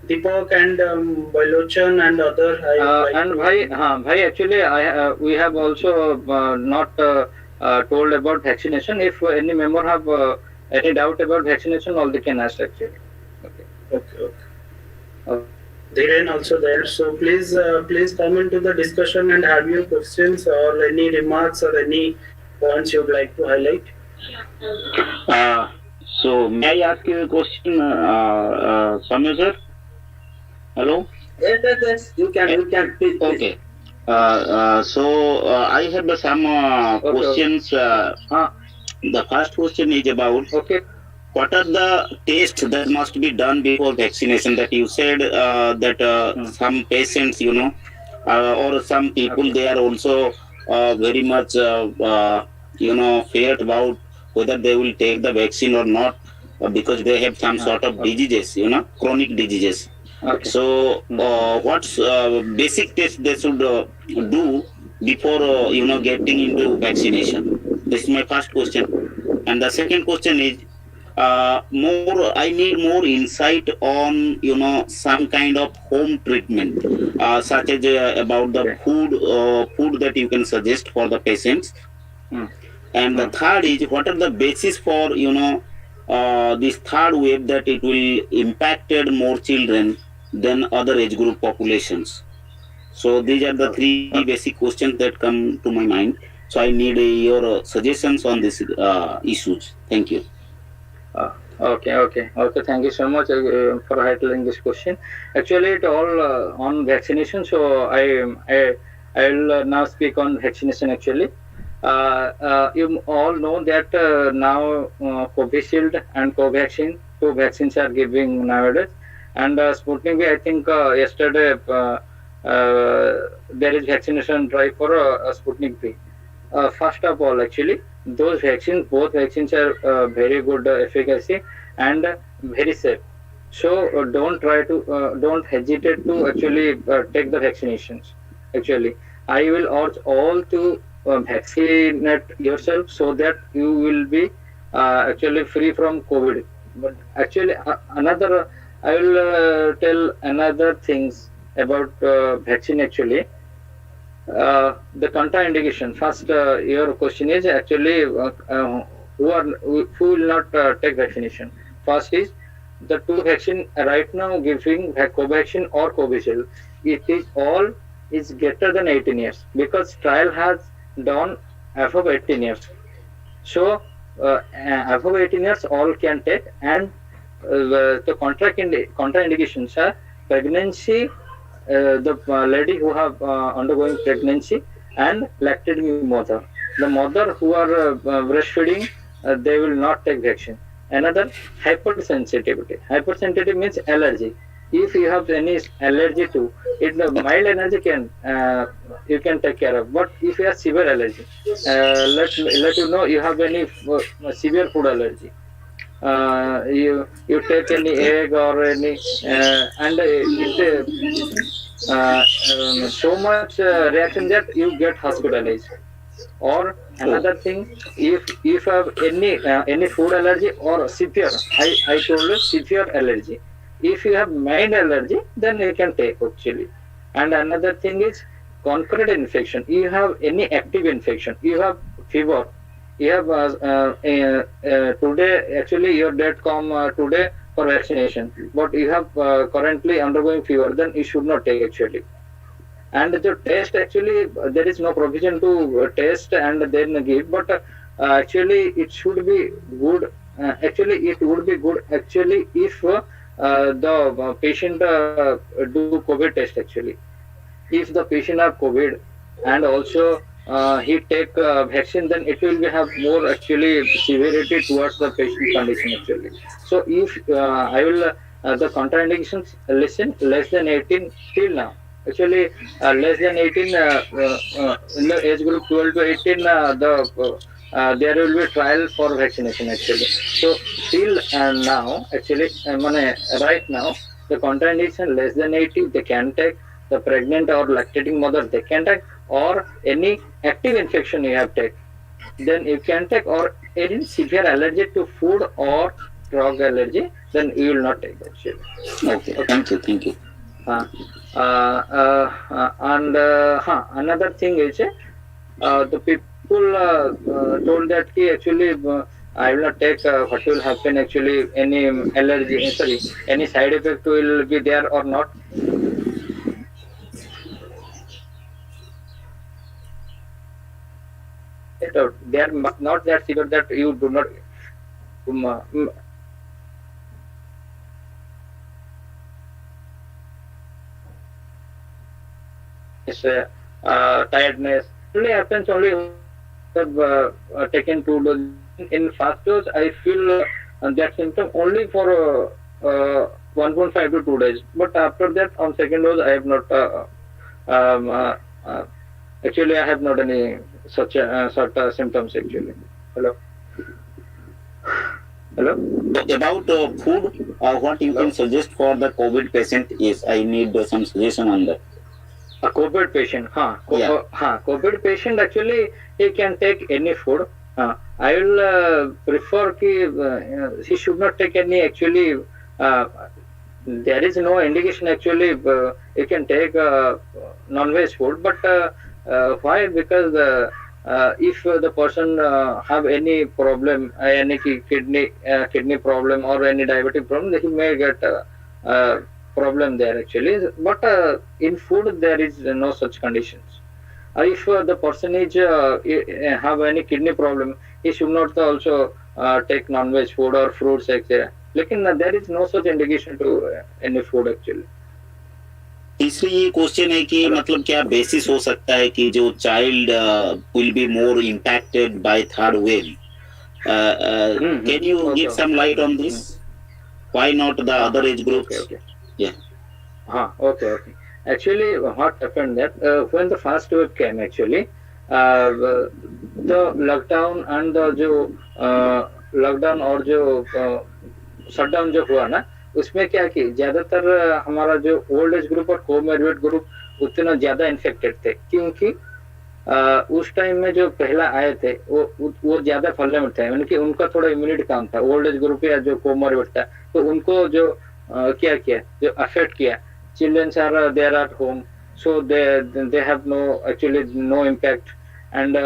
Deepak and Bailochan and other. I would like And to. bhai, actually, we have also not told about vaccination. If any member have any doubt about vaccination, all they can ask actually. Okay. Okay, okay. Okay. Dhiren also there. So please come into the discussion and have your questions or any remarks or any points you'd like to highlight. So may I ask you a question, Soumya sir? Hello? Yes. You can. Please. Okay. So I have some questions. The first question is about what are the tests that must be done before vaccination? That you said that some patients, or some people, they are also very much, feared about whether they will take the vaccine or not because they have some sort of diseases, chronic diseases. Okay. So, what's basic test they should do before getting into vaccination? This is my first question. And the second question is I need more insight on some kind of home treatment, such as about the food that you can suggest for the patients. And the third is what are the basis for this third wave that it will impacted more children than other age group populations. So these are the three basic questions that come to my mind. So I need your suggestions on these issues. Thank you. Okay. Thank you so much for highlighting this question. Actually, it all on vaccination. So I will now speak on vaccination. Actually, you all know that now Covishield and Covaxin, two vaccines are giving nowadays, and Sputnik V. I think yesterday there is vaccination drive for Sputnik V. First of all, actually, both vaccines are very good efficacy and very safe. So don't hesitate to actually take the vaccinations. Actually, I will urge all to vaccinate yourself so that you will be actually free from COVID. But actually, I will tell another things about vaccine actually. The contraindication. First, your question is actually who will not take vaccination. First is the two vaccine right now giving Covaxin or Covishield. It is all is greater than 18 years because trial has done above 18 years. So above 18 years all can take, and the contraindications are pregnancy. The lady who have undergoing pregnancy and lactating mother. The mother who are breastfeeding, they will not take vaccine. Another, hypersensitivity. Hypersensitivity means allergy. If you have any allergy to it, the mild allergy can you can take care of. But if you have severe allergy, let you know you have any severe food allergy. You take any egg or any and so much reaction that you get hospitalized. Or another thing, if you have any food allergy or severe, I told you severe allergy. If you have mild allergy, then you can take actually. And another thing is concurrent infection. You have any active infection, you have fever, you have today actually your date come today for vaccination, but you have currently undergoing fever, then you should not take actually. And the test actually there is no provision to test and then give, but actually it should be good. Actually, it would be good actually if the patient do COVID test actually. If the patient have COVID and also he take vaccine, then it will have more actually severity towards the patient condition actually. So if I will the contraindications, listen, less than 18 till now. Actually, less than 18 in the age group 12 to 18, the there will be trial for vaccination actually. So till now actually, right now the contraindication less than 80 they can take, the pregnant or lactating mother they can take, or any active infection you have take, then you can take, or any severe allergy to food or drug allergy, then you will not take actually. Okay. Thank you. Thank you. And another thing is the people told that ki actually I will not take, what will happen actually, any allergy, sorry, any side effect will be there or not. They are not that severe that you do not. Tiredness only happens only have taken 2 doses. In first dose, I feel that symptom only for 1.5 to 2 days. But after that, on second dose, I have not. Actually, I have not any such symptoms actually. Hello. Hello. About food, what you can suggest for the COVID patient is, I need some suggestion on that. A COVID patient, COVID patient actually he can take any food. I will prefer ki he should not take any actually. There is no indication actually he can take non-veg food, but why? Because if the person have any problem, any kidney problem or any diabetic problem, he may get problem there actually. But in food there is no such conditions. If the person is have any kidney problem, he should not also take non-veg food or fruits etc. लेकिन there is no such indication to any food actually. तीसरी ये question है कि मतलब क्या basis हो सकता है कि जो child will be more impacted by third wave, can you give some light on this, why not the other age groups? Okay. Actually, what happened that when the first wave came, actually, the lockdown and the जो lockdown और जो shutdown जो हुआ ना, उसमें क्या कि ज्यादातर हमारा जो ओल्ड एज ग्रुप और कोमोर्बिड ग्रुप उतना ज्यादा इन्फेक्टेड थे, क्योंकि उस टाइम में जो पहला आए थे वो ज्यादा फलने थे, यानी कि उनका थोड़ा इम्यूनिटी कम था, ओल्ड एज ग्रुप या जो कोमोर्बिड था, तो उनको जो क्या किया, जो अफेक्ट किया, childrens are there at home, so they have no actually no impact, and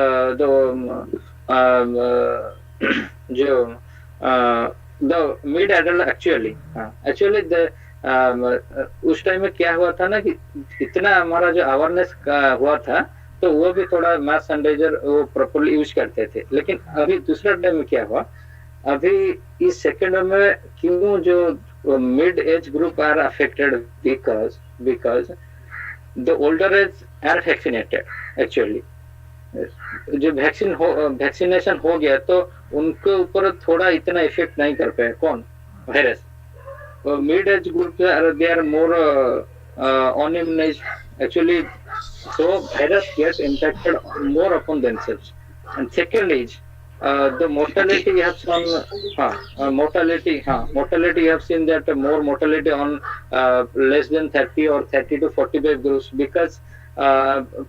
जो द मिड एडल्ट एक्चुअली उस टाइम में क्या हुआ था ना कि इतना हमारा जो अवेयरनेस हुआ था, तो वो भी थोड़ा मास सैनिटाइजर वो प्रॉपर्ली यूज करते थे। लेकिन अभी दूसरा टाइम में क्या हुआ, अभी इस सेकेंड में क्यों जो mid age group are affected, because the older age are vaccinated actually, जो वैक्सीनेशन हो गया तो उनके ऊपर थोड़ा इतना इफेक्ट नहीं कर पाए, कौन, virus. Mid age group they are more on immunized actually, so virus gets impacted more upon themselves. And second is the mortality you have seen, mortality you have seen that more mortality on less than 30 or 30 to 45 groups, because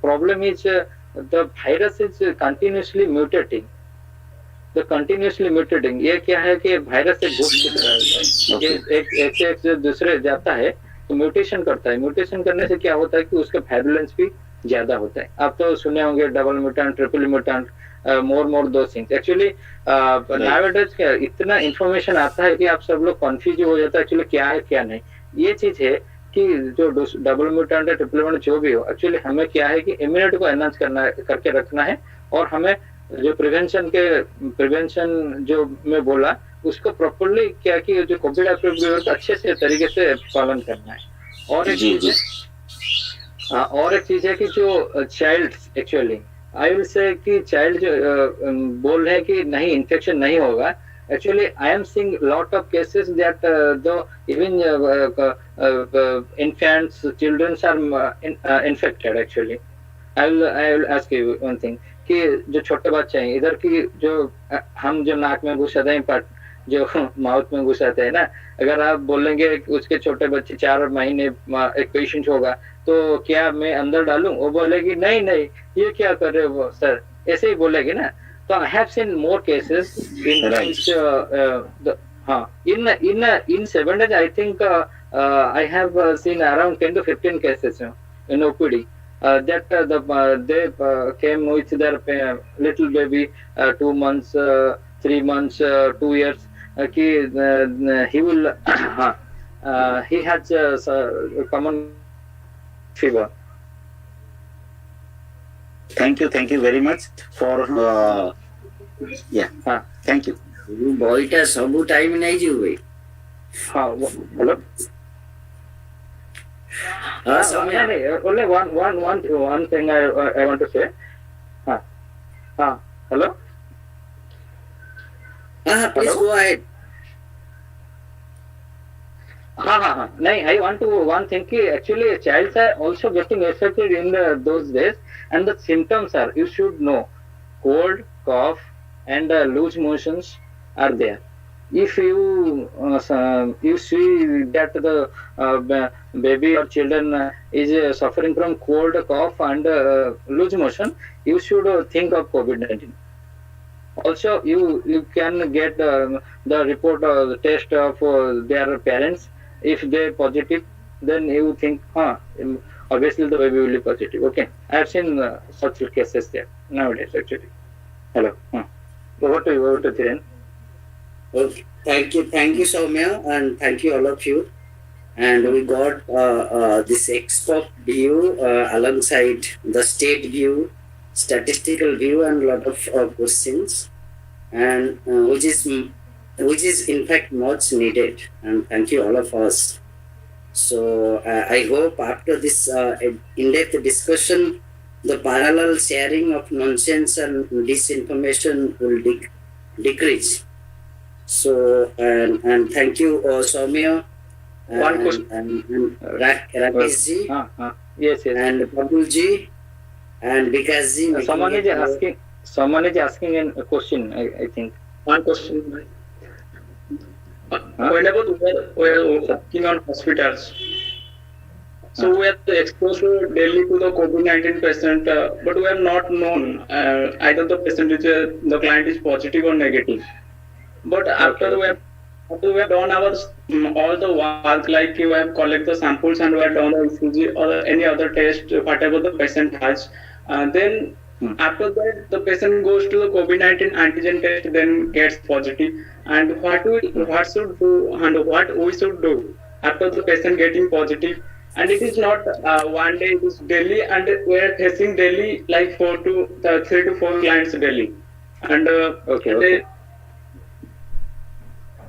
problem is the virus is continuously mutating. The continuously mutating, ये क्या है कि virus से घुस एक से दूसरे जाता है तो म्यूटेशन करता है। म्यूटेशन करने से क्या होता है कि उसका वायरुलेंस भी ज्यादा होता है। आप तो सुने होंगे डबल म्यूटेंट, ट्रिपल म्यूटेंट, मोर दो थिंग्स। एक्चुअली नाउअडेज क्या इतना इंफॉर्मेशन आता है कि आप सब लोग कंफ्यूज हो जाता है एक्चुअली क्या है क्या नहीं। ये चीज है कि जो डबल म्यूटेंट है, ट्रिपल म्यूटेंट जो भी हो, एक्चुअली हमें क्या है कि इम्यूनिटी को एनहांस करके रखना है, और हमें जो प्रिवेंशन जो मैं बोला उसको प्रॉपर्ली क्या कि जो कोविड अप्रोप्रिएट अच्छे से तरीके से पालन करना है। और एक चीज है कि जो child actually I will say कि चाइल्ड जो बोल रहे हैं कि नहीं इन्फेक्शन नहीं होगा, actually I am seeing lot of cases that though even infants, children are infected actually. I will ask you one thing कि जो छोटे बच्चे हैं इधर की जो हम जो नाक में घुसाते हैं पार्ट जो माउथ में घुसाते हैं ना, अगर आप बोलेंगे उसके छोटे बच्चे 4 महीने एक पेशेंट होगा तो क्या मैं अंदर डालूं, वो बोलेगी नहीं नहीं ये क्या कर रहे हो सर, ऐसे ही बोलेगी ना. तो I have seen more cases in हाँ in 7 days I think I have seen around 10 to 15 cases in OPD. That they came with their little baby 2 months, 3 months, 2 years. He will he has common fever. Thank you very much for thank you. বইটা ସବୁ time ନେଇ ଯିବେ. Hello. Soumya. Only one thing I want to say. Hello. Please go ahead. No, I want to one thing ki actually childs are also getting affected in those days, and the symptoms are, you should know, cold, cough, and loose motions are there. If you you see that the baby or children is suffering from cold, cough, and loose motion, you should think of COVID-19. Also, you can get the report the test of their parents. If they positive, then you think, obviously the baby will be positive. Okay, I have seen such cases there nowadays actually. Hello. Over to Thiren. Okay. Thank you, Soumya, and thank you all of you. And we got this expert view alongside the state view, statistical view, and a lot of questions, and which is in fact much needed. And thank you all of us. So I hope after this in-depth discussion, the parallel sharing of nonsense and disinformation will decrease. So and thank you, Soumya. One question. And Rakesh ji. Yes. And Babul ji. And Vikas ji. Someone is asking a question, I think. One question. Whenever we are working on hospitals, so we are exposed daily to the COVID-19 patient, but we have not known either the patient is the client is positive or negative. But after we have done our all the work, like we have collected the samples and we have done the ECG or any other test, whatever the patient has, then after that the patient goes to the COVID-19 antigen test, then gets positive. And what should do and what we should do after the patient getting positive? And it is not one day; it is daily, and we are facing daily like 3 to 4 clients daily. And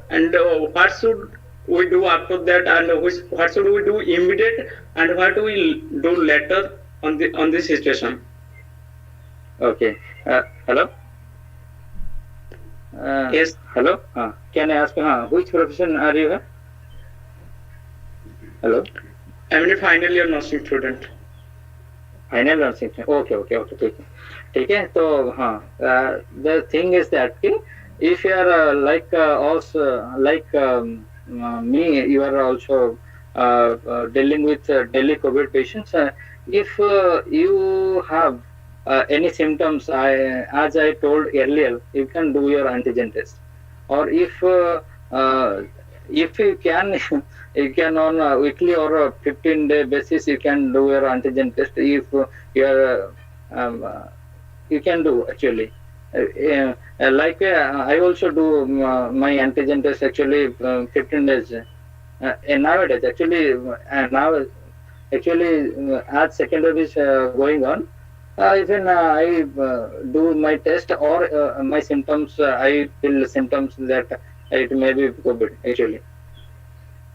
And what should we do after that, and what should we do immediate, and what we do later on this situation? Okay. Hello. Yes. Hello. Can I ask which profession are you? Hello. I'm a final year nursing student. Final nursing. Okay. ठीक है. तो the thing is that if you are like also like me, you are also dealing with daily COVID patients. If you have any symptoms, as I told earlier, you can do your antigen test. Or if you can, you can on a weekly or a 15-day basis, you can do your antigen test. If you are, you can do actually. Like I also do my antigen test actually 15 days. And nowadays actually now actually as secondary is going on, even I do my test or my symptoms, I feel symptoms that it may be COVID actually.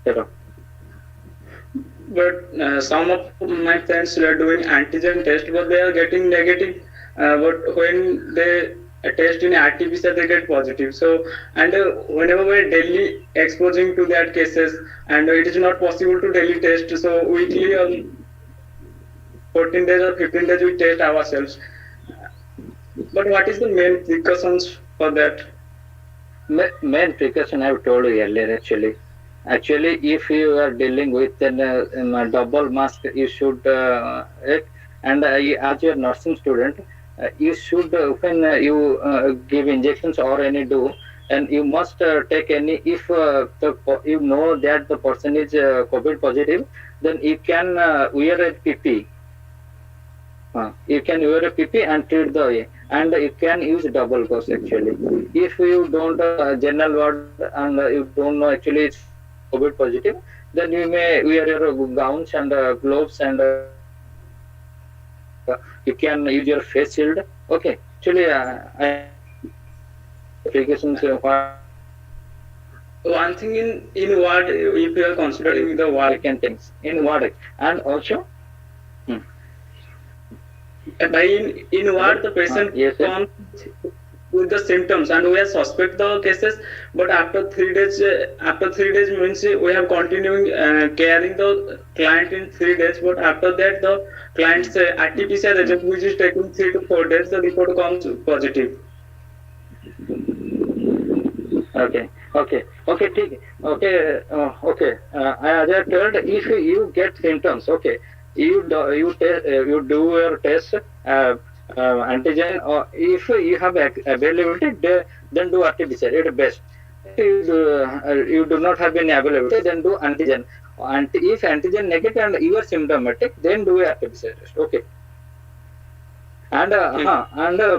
But some of my friends are doing antigen test, but they are getting negative. But when they test in RT-PCR, they get positive. So, and whenever we're daily exposing to that cases, and it is not possible to daily test, so weekly 14 days or 15 days we test ourselves. But what is the main precautions for that? Main precaution I have told you earlier actually. Actually, if you are dealing with a double mask, you should it, and as your nursing student, you should when you give injections or any do, and you must take any if you know that the person is COVID positive, then you can wear a PP. You can wear a PP and treat the and you can use double course actually. If you don't general word and you don't know actually it's COVID positive, then you may wear your gowns and gloves and you can use your face shield. Okay, actually I applications. One thing in what if you are considering the I work can things in what and also. by in what the patient Yes, sir. comes with the symptoms and we have suspect the cases, but after 3 days means we have continuing caring the client in 3 days, but after that the client's RT-PCR result which is taking 3 to 4 days the report comes positive. Okay. ठीक है. Okay. As I told, if you get symptoms, okay, you do your test, antigen, or if you have availability, then do RT-PCR. It's best. If you do not have any availability, then do antigen. And if antigen negative and you are symptomatic, then do RT-PCR test. Okay. And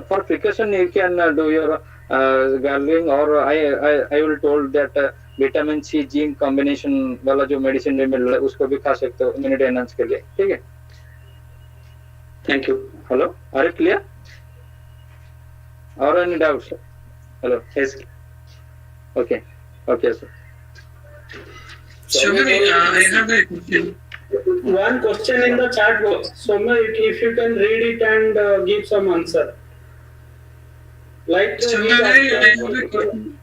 for precaution, you can do your gargling, or I will told that vitamin C zinc combination वाला जो medicine मिल रहा है उसको भी खा सकते हो immunity enhance के लिए. ठीक है. Thank you. Hello, are you clear और any doubts? Hello. Yes. Okay sir. Soumya, I have a question. One question in the chat box. Soumya, if you can read it and give some answer. Like Soumya, I have a question.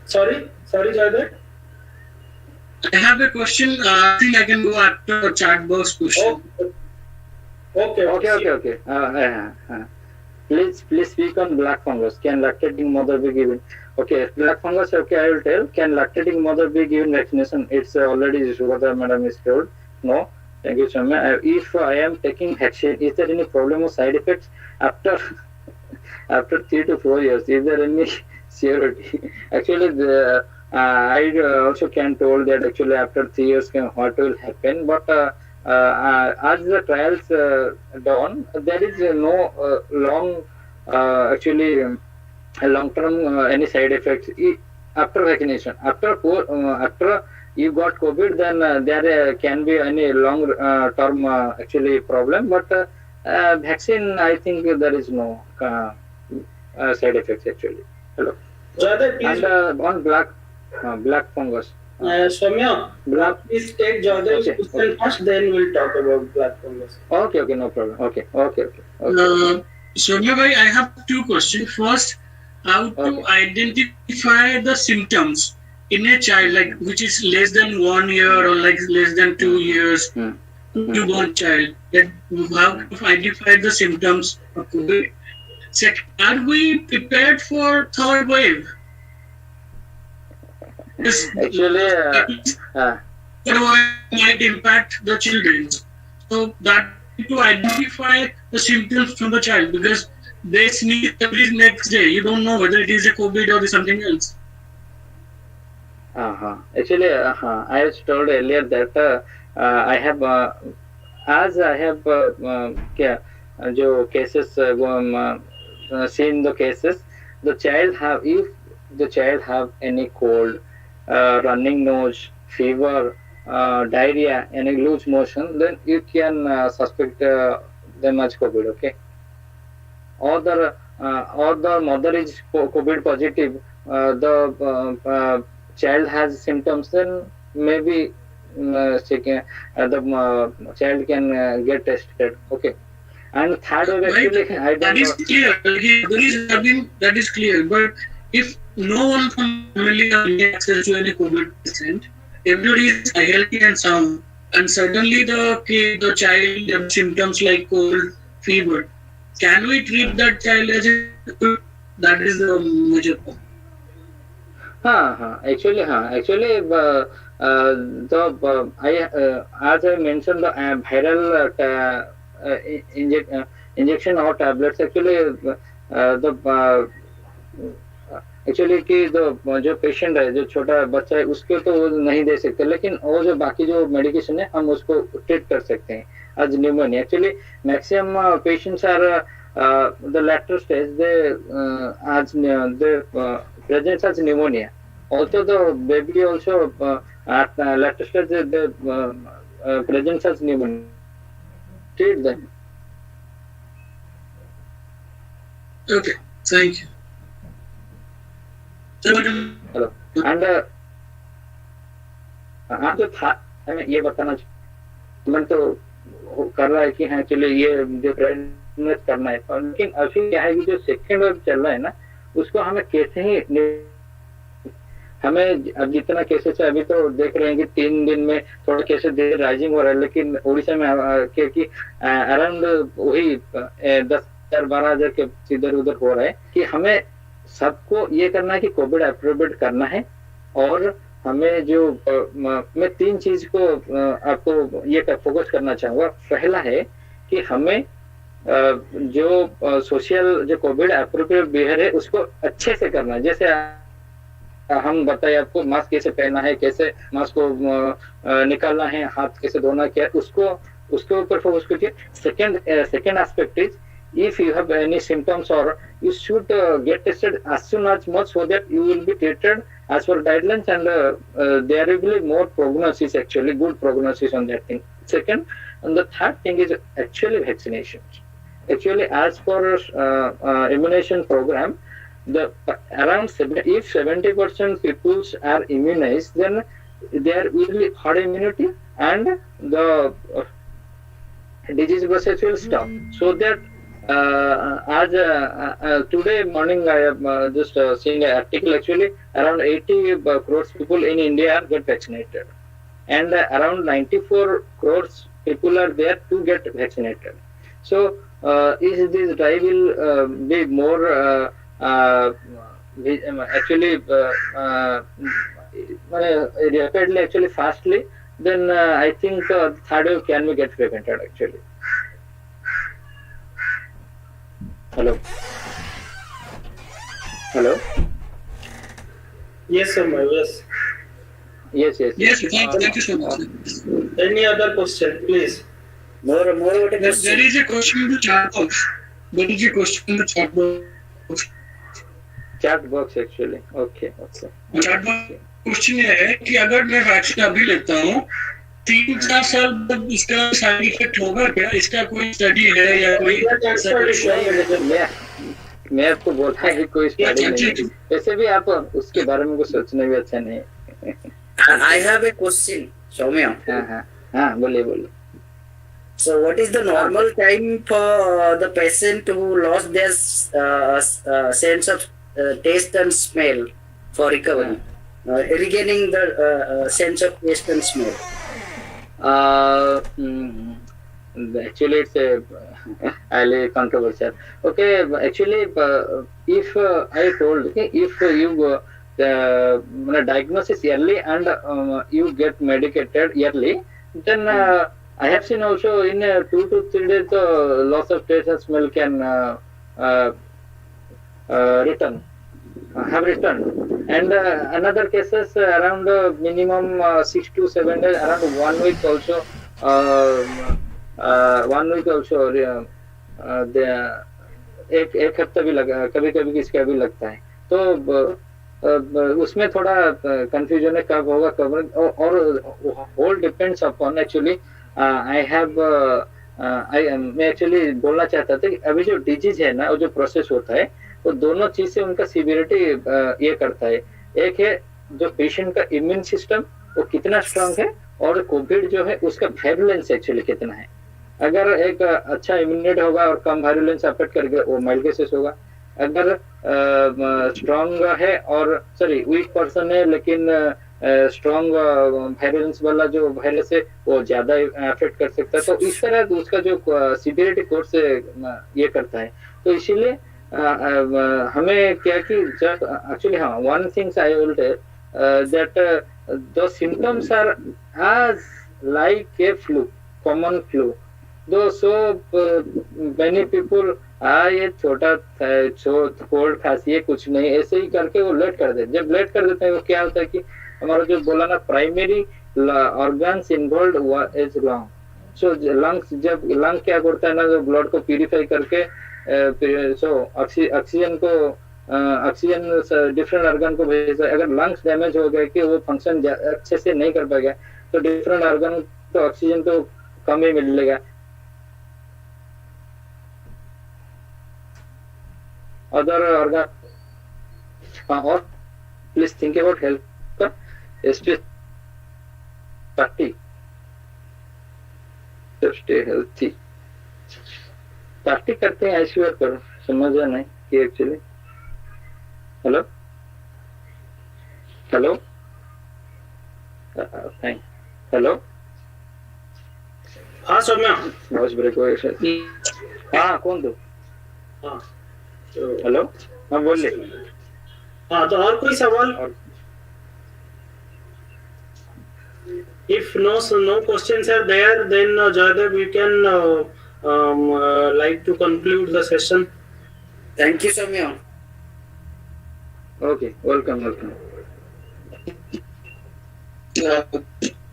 Sorry, Jaydev. I have a question. I think I can go after the chat box question. Okay. Please speak on black fungus. Can lactating mother be given? Okay, black fungus. Okay, I will tell. Can lactating mother be given vaccination? It's already Shubhata madam is told. No. Thank you, Soumya. If I am taking vaccine, is there any problem or side effects after 3 to 4 years? Is there any surety? Actually, I also can told that actually after 3 years what will happen, but as the trials done, there is no long-term any side effects after vaccination. After you got COVID, then there can be any long-term actually problem, but vaccine, I think there is no side effects actually. Hello. Jaydev, please. And on black fungus. Soumya, please take Jayadev's question first, then we'll talk about black fungus. Okay, no problem. Okay. Soumya bhai, I have two questions. First, how to identify the symptoms in a child, like which is less than 1 year or like less than 2 years, newborn child. How to identify the symptoms of COVID? Second, are we prepared for third wave? Actually, might impact the children. So that to identify the symptoms from the child, because they sneeze every next day. You don't know whether it is a COVID or something else. Actually, I was told earlier that I have जो cases seen the cases, the child have, if the child have any cold, running nose, fever, diarrhea, any loose motion, then you can suspect them as COVID. Okay. Or the mother is COVID positive, the child has symptoms, then maybe the child can get tested. Okay. And third wave, actually, I don't know. That is clear. But if no one from family has access to any COVID patient, everybody is healthy and sound. and suddenly the child have symptoms like cold, fever, can we treat that child as a COVID? That is the major point. Actually, as I mentioned, the viral injection or tablets actually the actually कि जो patient है, जो छोटा बच्चा है, उसको तो नहीं दे सकते, लेकिन वो जो बाकी जो मेडिकेशन है हम उसको ट्रीट कर सकते हैं as pneumonia. Actually, maximum patients are the later stage. They present as pneumonia. Also, the baby also at later stage they present as pneumonia. Treat them. Okay, thank you. Hello. And आप जो था हमें ये बताना मन तो कर रहा है कि हाँ चलो ये जो प्रेगनेंस करना है, लेकिन अभी क्या है कि जो सेकेंड वेव चल रहा है ना, उसको हमें कैसे ही हमें अब जितना केसेस है अभी तो देख रहे हैं कि 3 दिन में थोड़ा केसेस राइजिंग हो रहा है, लेकिन उड़ीसा में क्योंकि अराउंड वही 10,000 12,000 के इधर उधर हो रहा है कि हमें सबको ये करना है कि कोविड अप्रोप्रिएट करना है। और हमें जो मैं 3 चीज को आपको ये फोकस करना चाहूंगा। पहला है कि हमें जो सोशल जो कोविड अप्रोप्रिएट बिहेवियर है उसको अच्छे से करना है। जैसे हम बताए आपको मास्क कैसे पहनना है, कैसे मास्क को निकालना है, हाथ कैसे धोना, क्या उसके ऊपर फोकस कीजिए। Second aspect is if you have any symptoms, or you should get tested as soon as much so that you will be treated as per guidelines, and there will be more prognosis, actually good prognosis on that thing. Second, and the third thing is actually vaccinations. Actually, as per immunization program, the around if 70% people are immunized, then there will be herd immunity and the disease process will stop. So that as today morning I have just seen an article. Actually, around 80 crores people in India get vaccinated, and around 94 crores people are there to get vaccinated. So, is this drive will be more actually rapidly, actually fastly, then I think third wave can be get prevented actually. Hello. Yes, sir. Yes. Yes. Thank you so much. Any other question, please? More what a question. There is a question in the chat box. Chat box actually. Okay. Chat box question ये है कि अगर मैं vaccine अभी लेता हूँ 3-4 साल बाद इसका साइड इफेक्ट होगा क्या? इसका कोई स्टडी है या कोई मैं आपको बोलता है कि कोई स्टडी नहीं, वैसे भी आप उसके बारे में कुछ सोचना भी अच्छा नहीं है। I have a question, Soumya. हाँ बोलिए। So, what is the normal time for the patient who lost their sense of taste and smell for recovery? Regaining the sense of taste and smell. Actually, it's a highly controversial. Okay, actually, if I told if you diagnosis early and you get medicated early, then I have seen also in 2 to 3 days the loss of taste and smell can have returned, and another cases around minimum 6 to 7 days, around 1 week also. 1 week also एक हफ्ता भी लगा, कभी कभी किसका भी लगता है, तो उसमें थोड़ा कंफ्यूजन है कब होगा कब, और होल डिपेंड्स अपॉन एक्चुअली मैं एक्चुअली बोलना चाहता था कि अभी जो डिजीज है ना, वो जो प्रोसेस होता है वो दोनों चीज से उनका सिवियरिटी ये करता है। एक है जो पेशेंट का इम्यून सिस्टम वो कितना स्ट्रांग है, और कोविड जो है उसका वायरुलेंस एक्चुअली कितना है। अगर एक अच्छा इम्यूनिटी होगा और कम वायरुलेंस अफेक्ट करके वो माइल्ड केसेस होगा। अगर स्ट्रांग है और वीक पर्सन है लेकिन स्ट्रॉन्ग वायरेंस वाला जो वायरस है वो ज्यादा अफेक्ट कर सकता है, तो इस तरह उसका जो सिवियरिटी कोर्स ये करता है। तो इसीलिए हमें क्या कि जब एक्चुअली हाँ one things I will tell that the symptoms are as like a flu, common flu. Though so many people ये छोटा कोल्ड खांसी है कुछ नहीं ऐसे ही करके वो लेट कर देते। जब लेट कर देते हैं वो क्या होता है कि हमारा जो बोला ना primary organs involve is lung. So lungs जब लंग क्या करता है ना जो ब्लड को प्यूरिफाई करके सो ऑक्सीजन को ऑक्सीजन डिफरेंट ऑर्गन को भेजता है। अगर लंग्स डैमेज हो गए कि वो फंक्शन अच्छे से नहीं कर पाएगा तो डिफरेंट ऑर्गन तो ऑक्सीजन तो कम ही मिलेगा। अदर ऑर्गन और please think about health party stay healthy party करते हैं ऐसी बात करो समझा नहीं कि एक्चुअली हेलो हेलो हेलो हाँ सौम्या वॉइस ब्रेक हो गया। हाँ कौन दो हाँ हेलो हाँ बोलिए। हाँ तो और कोई सवाल? If no questions are there, then Jaydev, we can like to conclude the session. Thank you, Soumya. Okay, welcome.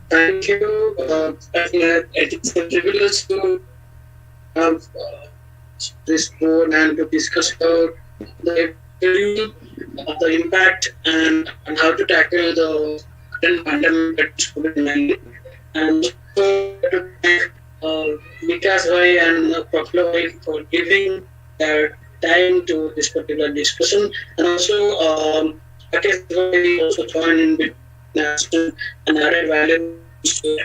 Thank you. It's a privilege to have this board and to discuss about the impact and how to tackle the current pandemic that is COVID-19. And so to thank Vikas Bhai and Prafula Bhai for giving their time to this particular discussion, and also Rakesh Bhai also joined in with and added value.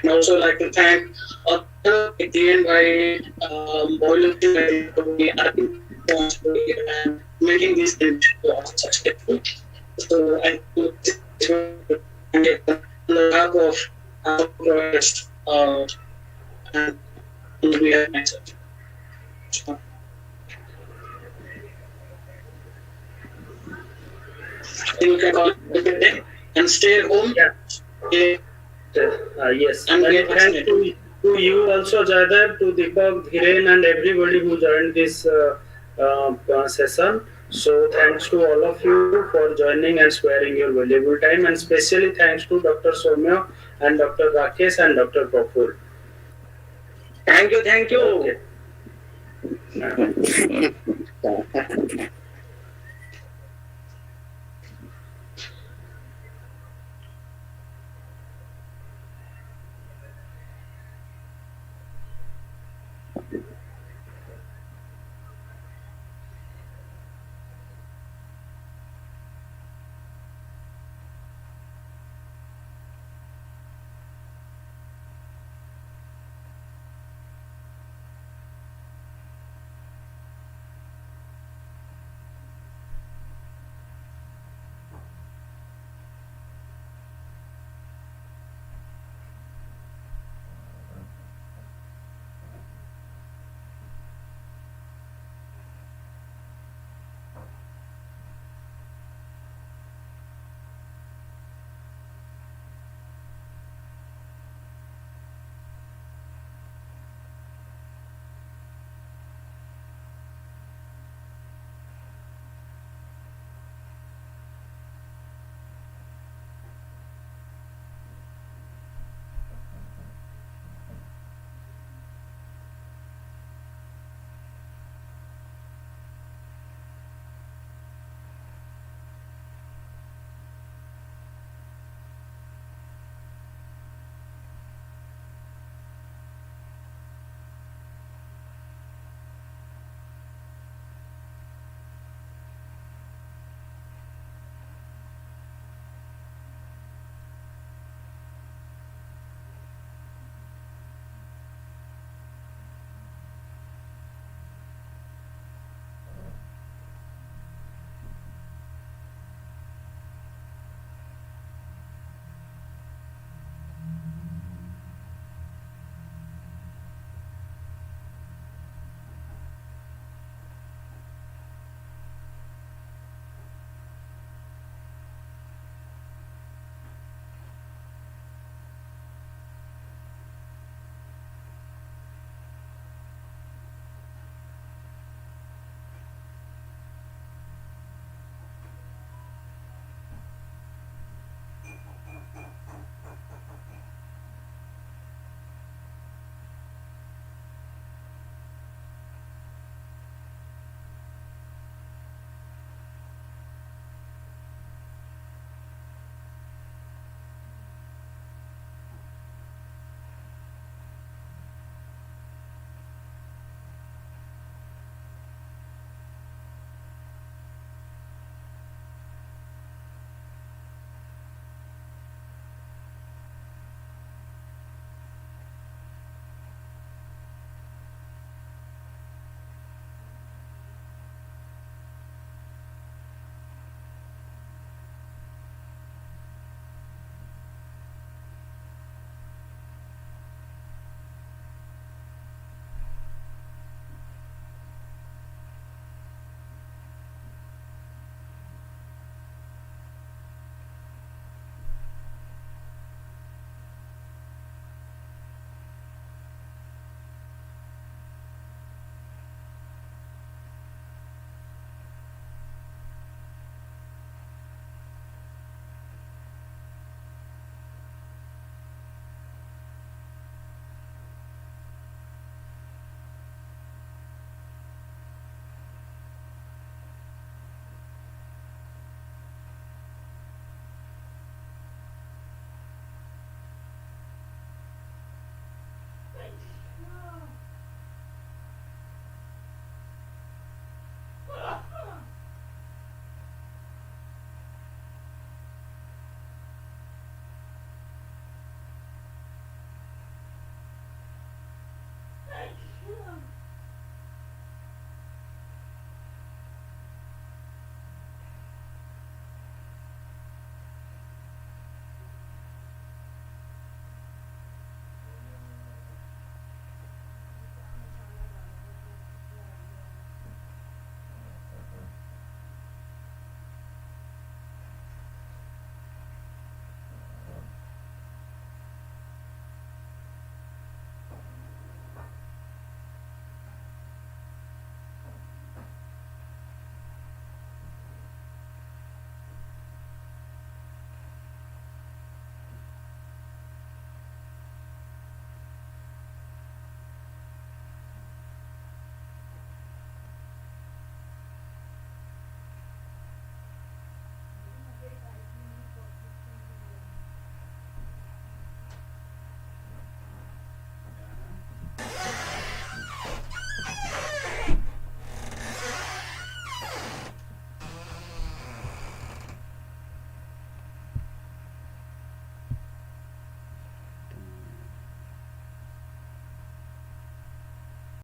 And also like to thank at the end by volunteering and making this event successful. So I think this on behalf of our providers and we have myself. You can all and stay at home. Yeah. Yes. And thanks to you also, Jaydev, to Deepak, Dhiren, and everybody who joined this session. So thanks to all of you for joining and sparing your valuable time, and especially thanks to Dr. Soumya and Dr. Rakesh and Dr. Praful. Thank you. Okay.